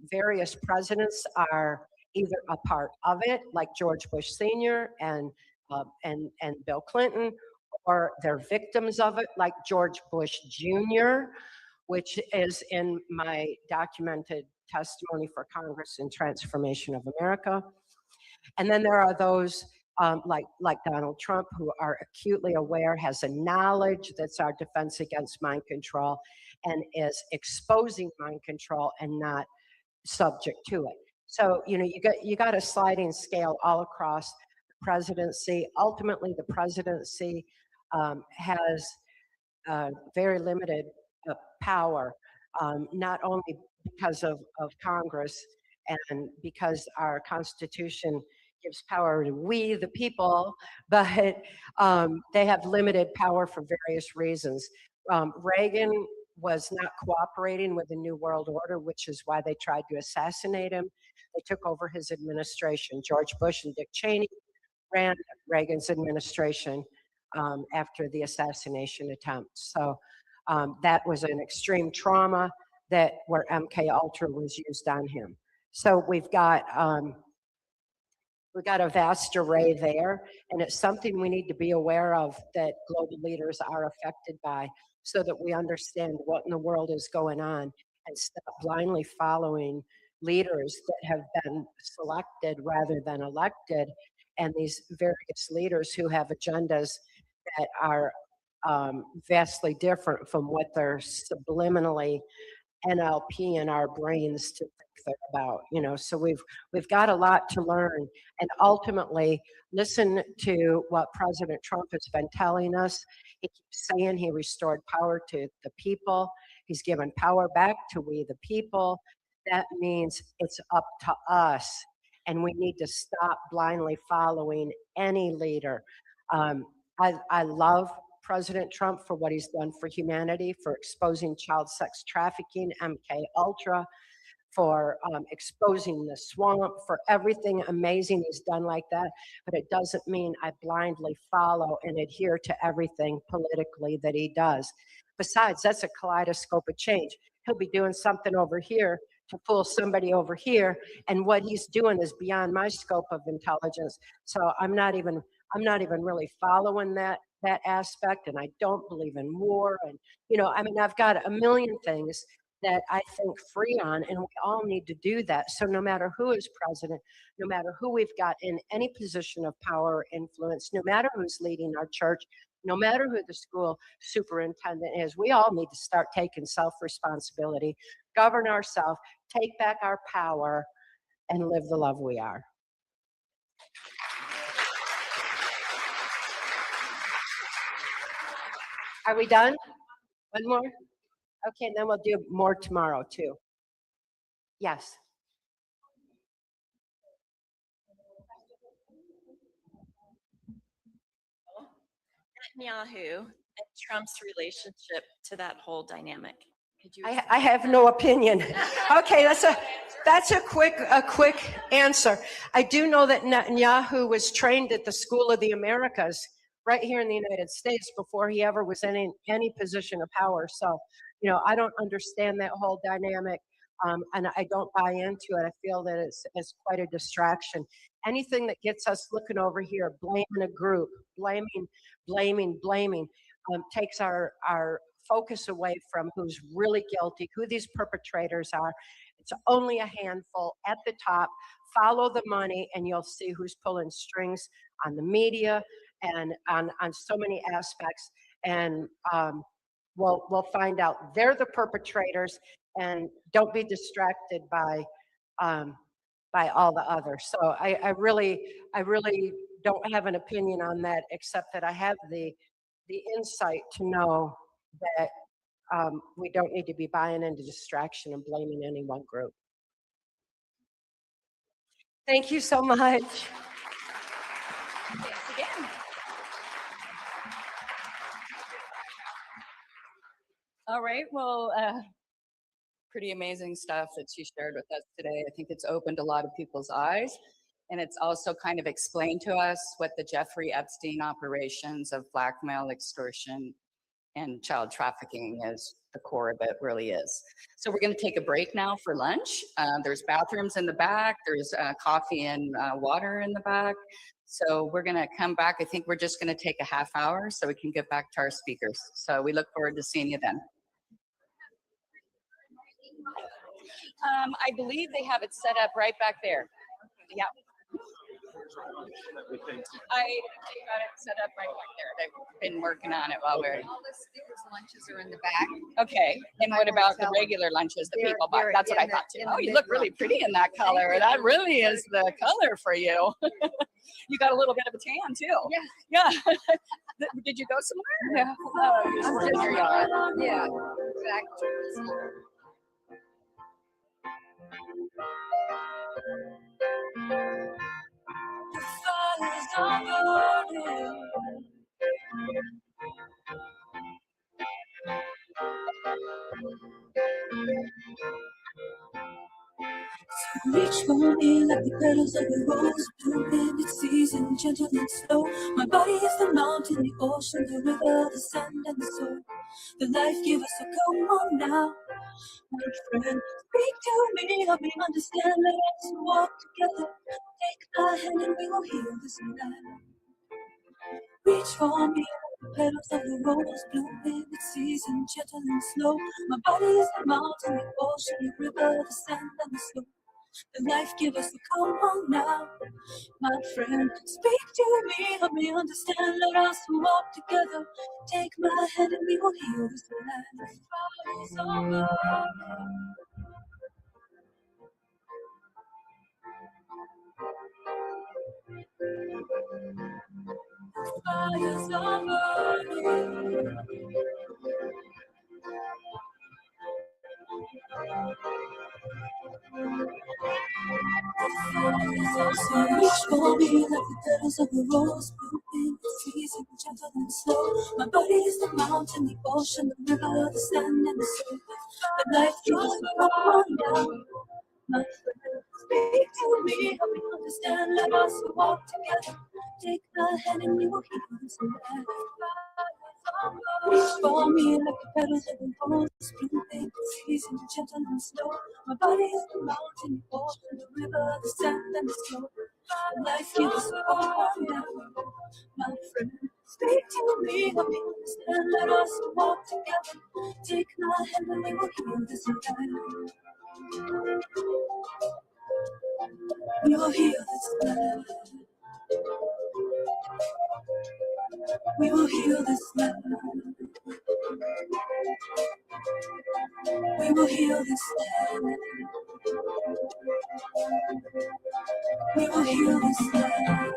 various presidents are either a part of it, like George Bush Sr. and Bill Clinton, or they're victims of it, like George Bush Jr., which is in my documented testimony for Congress in Transformation of America. And then there are those like Donald Trump, who are acutely aware, has a knowledge that's our defense against mind control, and is exposing mind control and not subject to it. So, you know, you got a sliding scale all across the presidency. Ultimately, the presidency has very limited power. not only because of Congress and because our Constitution gives power to we, the people, but they have limited power for various reasons. Reagan was not cooperating with the New World Order, which is why they tried to assassinate him. They took over his administration. George Bush and Dick Cheney ran Reagan's administration after the assassination attempt. So that was an extreme trauma where MK Ultra was used on him. So we've got a vast array there, and it's something we need to be aware of that global leaders are affected by, so that we understand what in the world is going on and stop blindly following leaders that have been selected rather than elected, and these various leaders who have agendas that are vastly different from what they're subliminally NLP in our brains to think they're about, so we've got a lot to learn, and ultimately listen to what President Trump has been telling us. He keeps saying he restored power to the people. He's given power back to we the people. That means it's up to us, and we need to stop blindly following any leader. I love President Trump for what he's done for humanity, for exposing child sex trafficking, MK Ultra, for exposing the swamp, for everything amazing he's done like that. But it doesn't mean I blindly follow and adhere to everything politically that he does. Besides, that's a kaleidoscope of change. He'll be doing something over here to fool somebody over here, and what he's doing is beyond my scope of intelligence. So I'm not even really following that aspect, and I don't believe in war. And I've got a million things that I think free on, and we all need to do that. So no matter who is president, no matter who we've got in any position of power or influence, no matter who's leading our church, no matter who the school superintendent is, we all need to start taking self-responsibility, govern ourselves, take back our power, and live the love we are. Are we done? One more? Okay, then we'll do more tomorrow too. Yes. Netanyahu and Trump's relationship to that whole dynamic. Could you? I have no opinion. Okay, that's a quick answer. I do know that Netanyahu was trained at the School of the Americas right here in the United States before he ever was in any position of power. So, I don't understand that whole dynamic, and I don't buy into it. I feel that it's quite a distraction. Anything that gets us looking over here, blaming a group, blaming, takes our focus away from who's really guilty, who these perpetrators are. It's only a handful at the top. Follow the money, and you'll see who's pulling strings on the media and on so many aspects. And we'll find out they're the perpetrators, and don't be distracted by all the others. So I really don't have an opinion on that, except that I have the insight to know that we don't need to be buying into distraction and blaming any one group. Thank you so much. Thanks again. All right, well, pretty amazing stuff that she shared with us today. I think it's opened a lot of people's eyes, and it's also kind of explained to us what the Jeffrey Epstein operations of blackmail, extortion, and child trafficking is, the core of it really is. So we're going to take a break now for lunch. There's bathrooms in the back. There's coffee and water in the back. So we're going to come back. I think we're just going to take a half hour so we can get back to our speakers. So we look forward to seeing you then. I believe they have it set up right back there. Yeah. I got it set up right back there. They've been working on it while we're. All the speakers' lunches are in the back. Okay. And what about the regular lunches that people buy? That's what I thought too. Oh, you look really pretty in that color. That really is the color for you. You got a little bit of a tan too. Yeah. Yeah. Did you go somewhere? Yeah. Oh, you're just in your yard. Yeah, exactly. The fires are burning. Reach for me like the petals of a rose, blooming its season, gentle and slow. My body is the mountain, the ocean, the river, the sand and the soul. The life giver, so come on now, my friend. Speak to me, help me understand, let us walk together. Take my hand and we will heal this land. Reach for me, the petals of the rose, blooming its season, gentle and slow. My body is the mountain, the ocean, the river, the sand and the soul. The life giver, so come on now, my friend. Speak to me, help me understand, let us walk together. Take my hand and we will heal this land. Fires are burning. Fires are burning. So reach for me like the petals of a rose, blooming its season, gentle and slow. My body is the mountain, the ocean, the river, the sand and the soul. The life gives us come on down, my friend. Speak to me, help me understand, let us walk together. Take my hand and we will heal this land. Reach for me like the petals of a rose, blooming its season, gentle and slow. My body is the mountain, the ocean, the river, the sand and the snow. Life gives us all one now, my friend. Speak to me, help me understand, let us walk together. Take my hand and we will heal this land. We will heal this land. We will heal this land. We will heal this land. We will heal this land.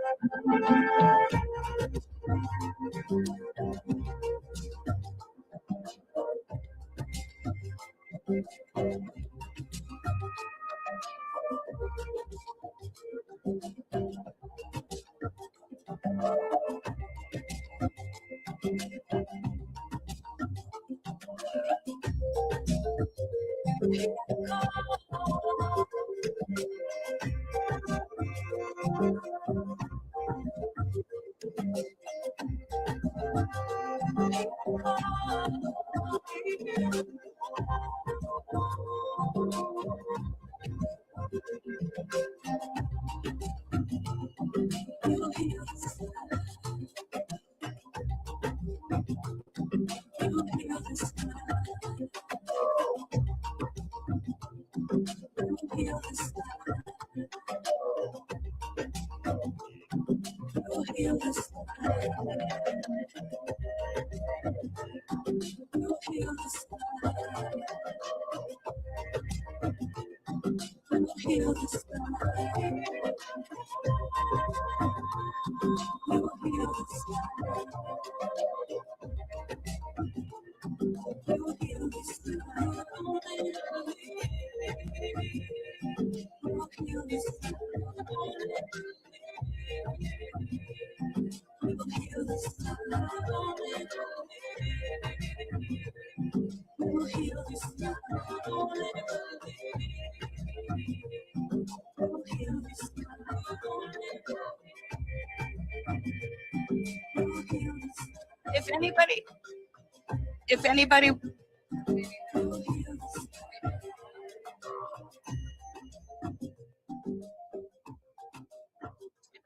If anybody,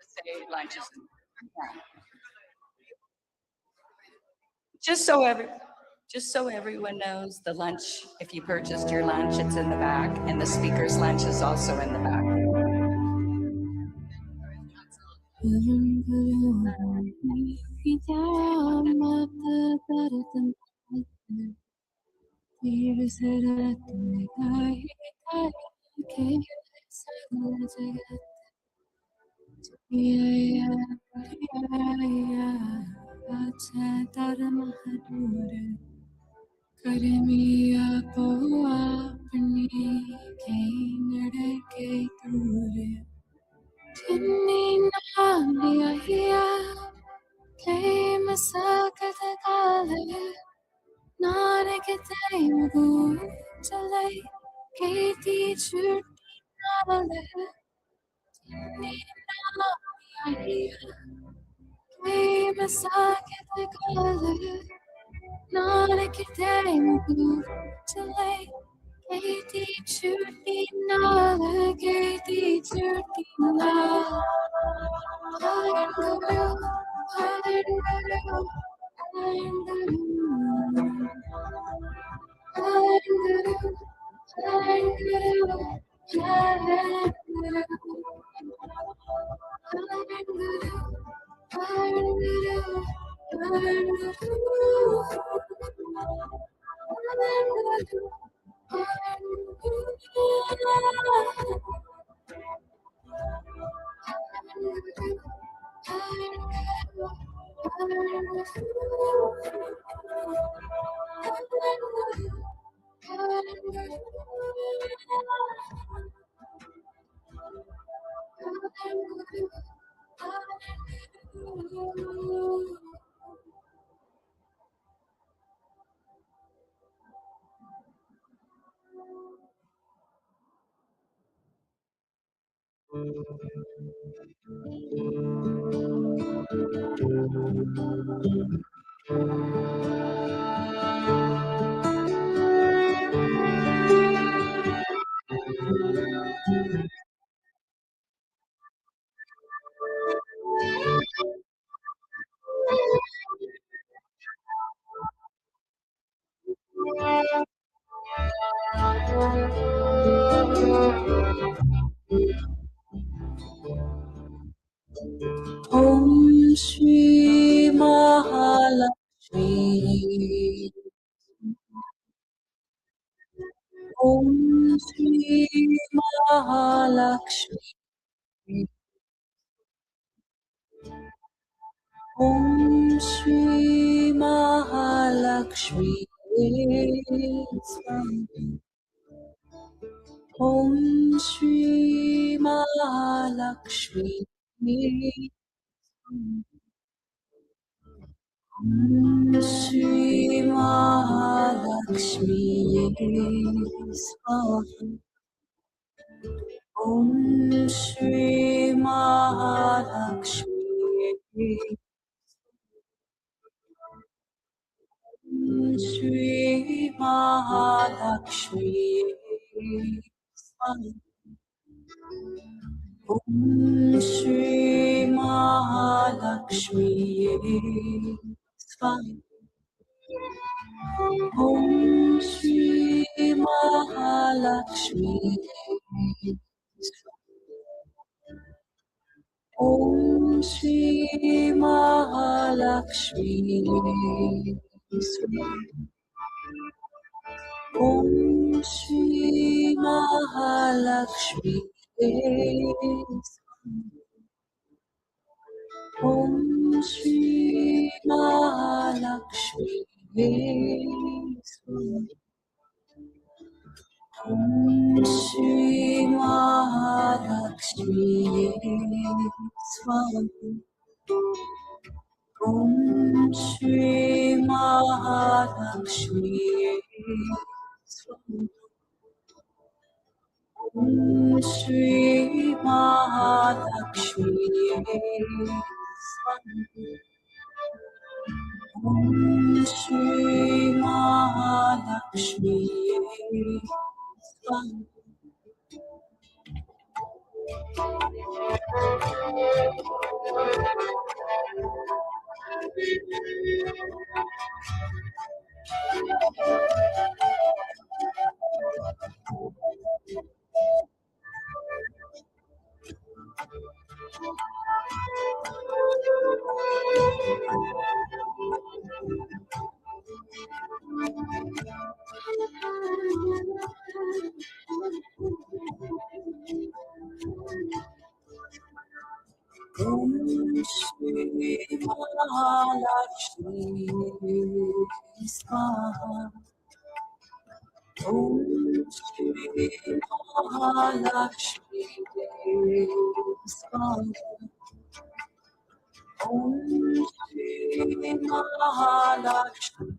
say lunch is, just so everyone knows, the lunch, if you purchased your lunch, it's in the back, and the speaker's lunch is also in the back. Karmiya po apni kain Nalegedeyim Katie Churnale Game Saket Gale Nalegedeyim Katie Churnale Katie Churnale Om Shri Mahalakshmi Om Shri Mahalakshmi Om Shri Mahalakshmi Om Shri Mahalakshmi Om Shri Mahalakshmi Swaha Om Shri Mahalakshmi Om Shri Mahalakshmi Swaha Om Shri Mahalakshmi Swaha Om Shri Mahalakshmi Om Shri Mahalakshmi Om Shri Mahalakshmi Om Shri Mahalakshmi Om Shri Mahalakshmi Swaha Om Shri Mahalakshmi Swaha Om Shri Mahalakshmi Swaha Om Shri Mahalakshmi Swaha Om Shri Mahalakshmi Swaha Om Shri Mahalakshmi Swaha Om Shri Mahalakshmi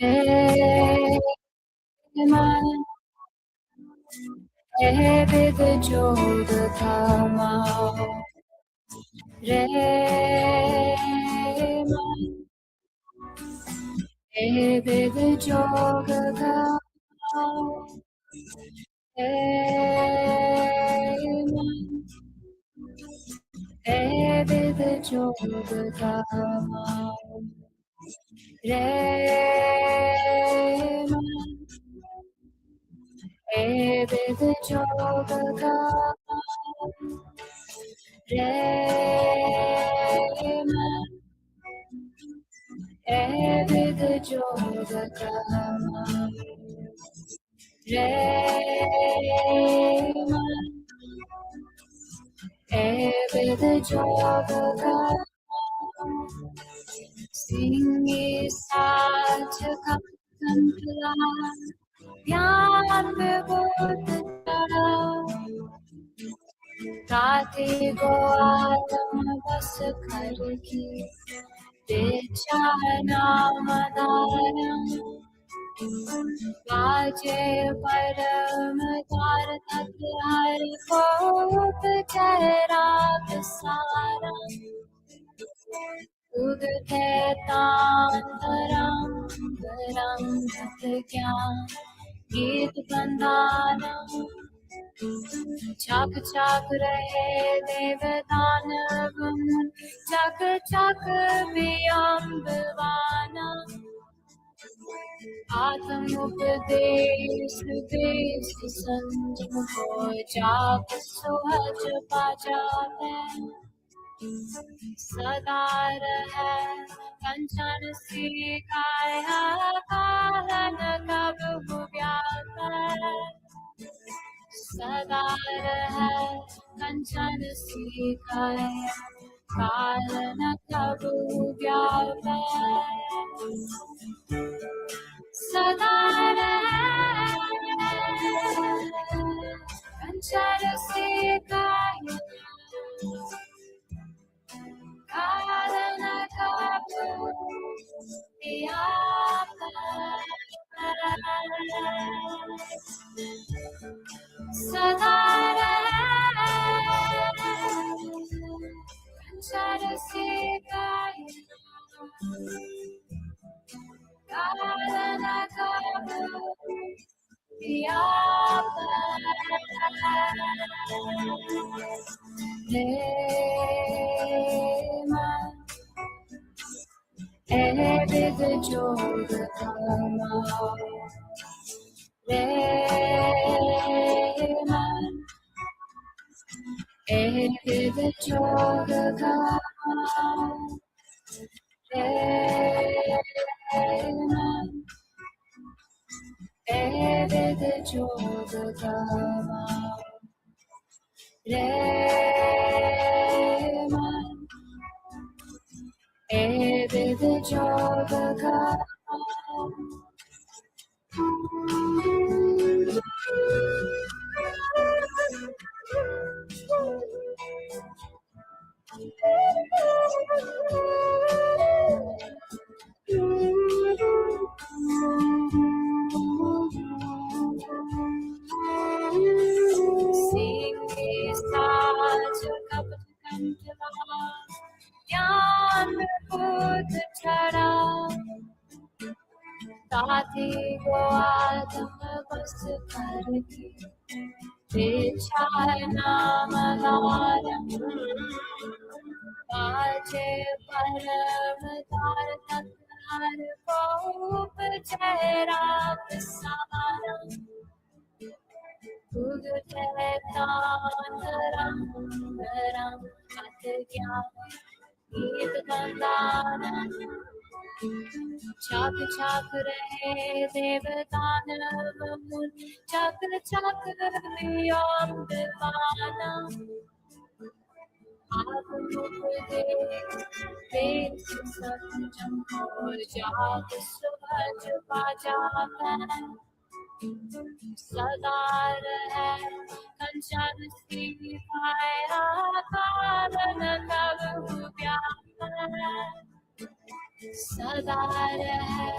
Reman, Evid Joda Kamal, Reman, Evid Joga Kamal, Reman, Evid Joga Kamal, Reman, Evid Joga Kamal, Reman, Evid Joga Kamal, Reman, Evid Joga Kamal, Singi Sacha Kapantala, Pyan Vibhut Tara, Rati Go Atam Bas Karki, Dechana Madaram, Vaje Param Dar Tatyar Kop Chera Visaram, Udte Tantaram Garam Gyan, Geet Bandanam, Chak Chak Rahe Devdanav, Chak Chak Viyam Bhavana, Atam Upadesh Desh Sanjam Ho Chak Suhaj Pajate, Sadar hai Kanchan Sikaya Kalan Kabhu Vyata, Sadar hai Kanchan Sikaya Kalan Kabhu Vyata, Sadar hai Kanchan Sikaya Karana Kapu Vyata, Sadar hai Kanchan Sikaya Karana Kapu Vyata, Reman, Evid Joga Kamal, Reman, Evid Joga Kamal, Reman, Evid Joga Kamal, Reman, Evid Joga Kamal. Singi Sacha Kapantala, Pyan Vibhut Tara, Rati Go Atam Bas Karki, Dechana Madaram, Vaje Param Dar Tatyar Kop Chera Visaram, Udte Tantaram Garam Gyan, Geet Bandanam, Chak Chak Rahe Devdanav, Chak Chak Viyam Bhavana, Atam Upadesh Desh Sanjam Ho Chak Suhaj Pajate, Sadar hai Kanchan Sikaya Kalan Kabhu Vyata, Sadar hai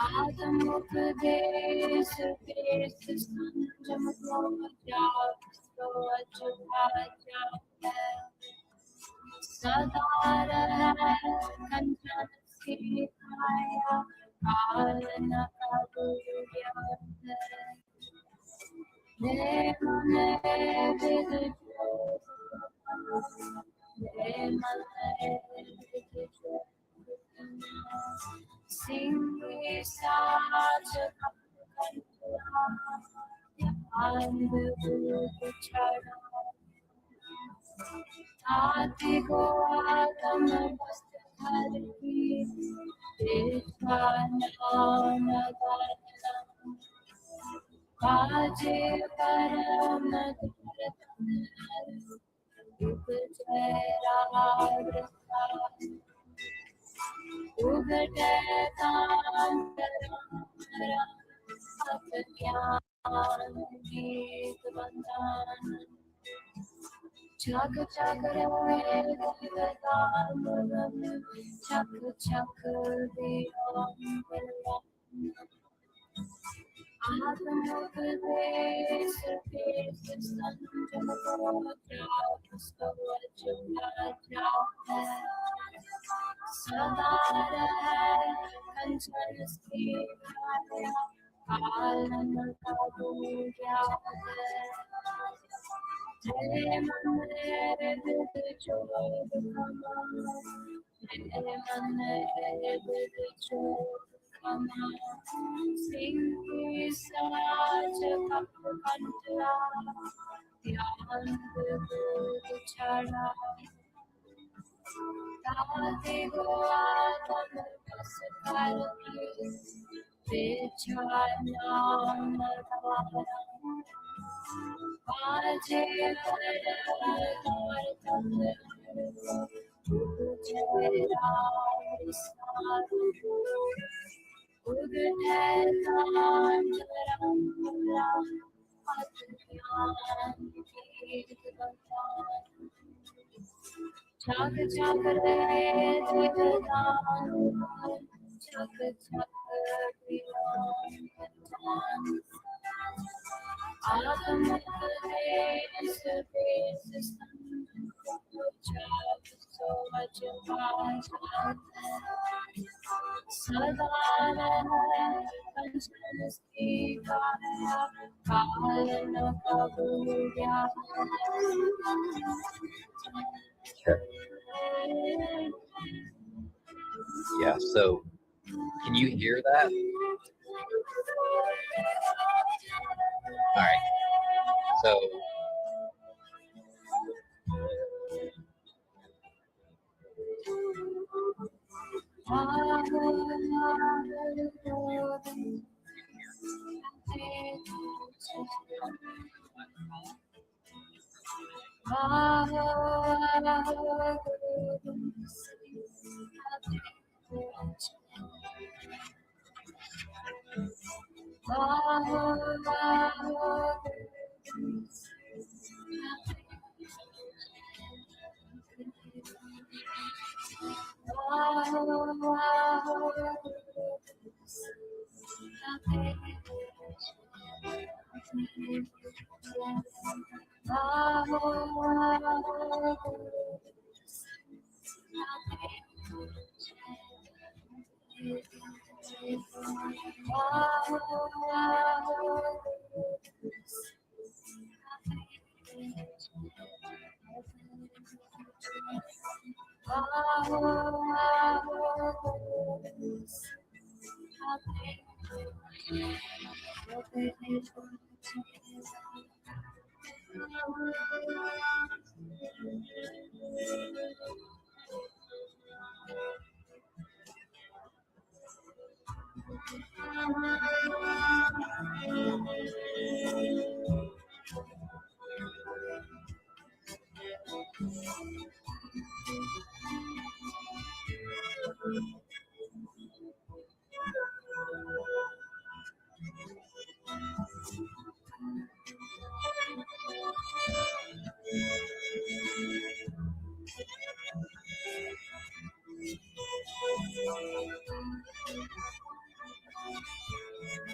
आत्मोपदेश देश संजम को जाप है सदा रहे कंचन की काया काल न आदि को आत्म वस्त हर की काजे परम उगटे ज्ञान गीत बंधन छक छक रे छक छक दियो आत्मोपदेश देश संजम को जाप है सदा रहे कंचन की काया काल न कबूया जय मन विद चोर जय मन विद चोर सिंह साज कप कंठा ध्यान छड़ा ताते गो आत्म बस कर नाम बाजे छक छक रे छक छक आत्मोपदेश देश जाप सदा रहे कंचन की काया काल न कबूया Yeah, so can you hear that? All right. So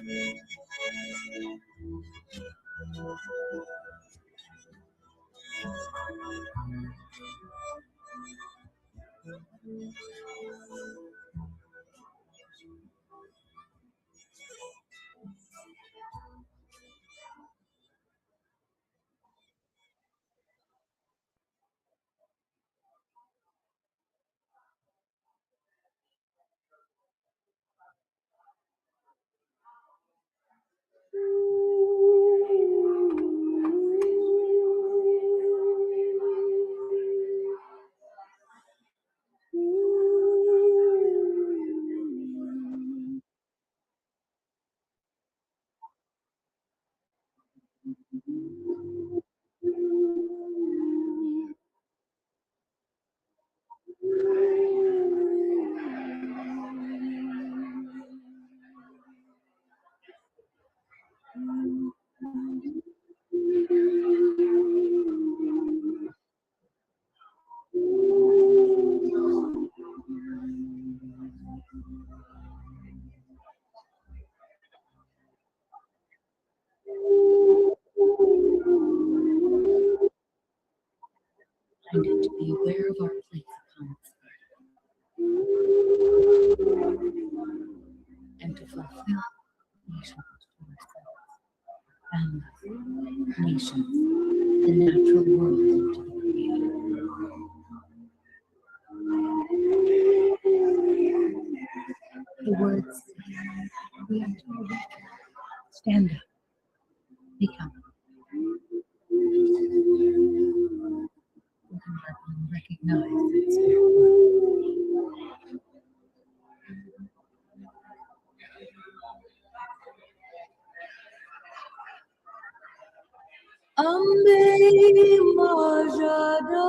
I need to be aware of our place upon this earth and to fulfill nations to ourselves, families, nations, the natural world, and to the Creator. The words say, we are to awaken, stand up, become. Recognize that spirit world. Ambe Majado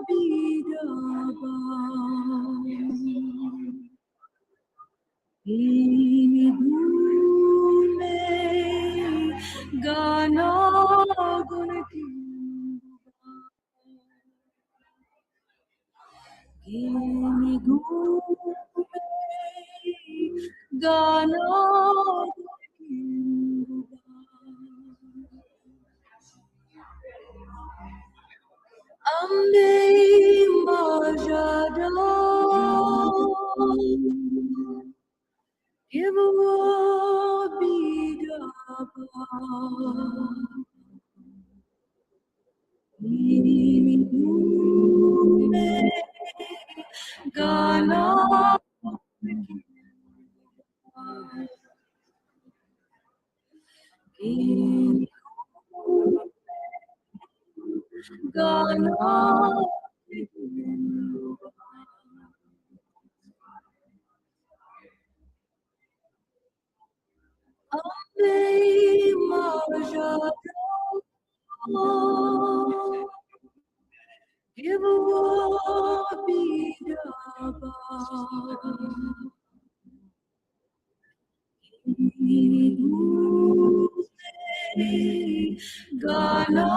Bidaba Inimume Gana Gana Ambe Majado Gana Gana Ambe Majado Gana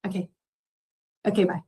Okay. Okay, bye.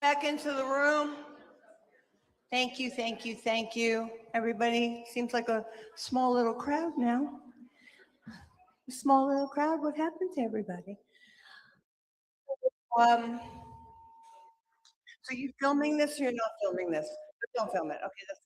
Back into the room. Thank you, thank you, thank you. Everybody seems like a small little crowd now. A small little crowd. What happened to everybody? So you filming this or you're not filming this? Don't film it. Okay, that's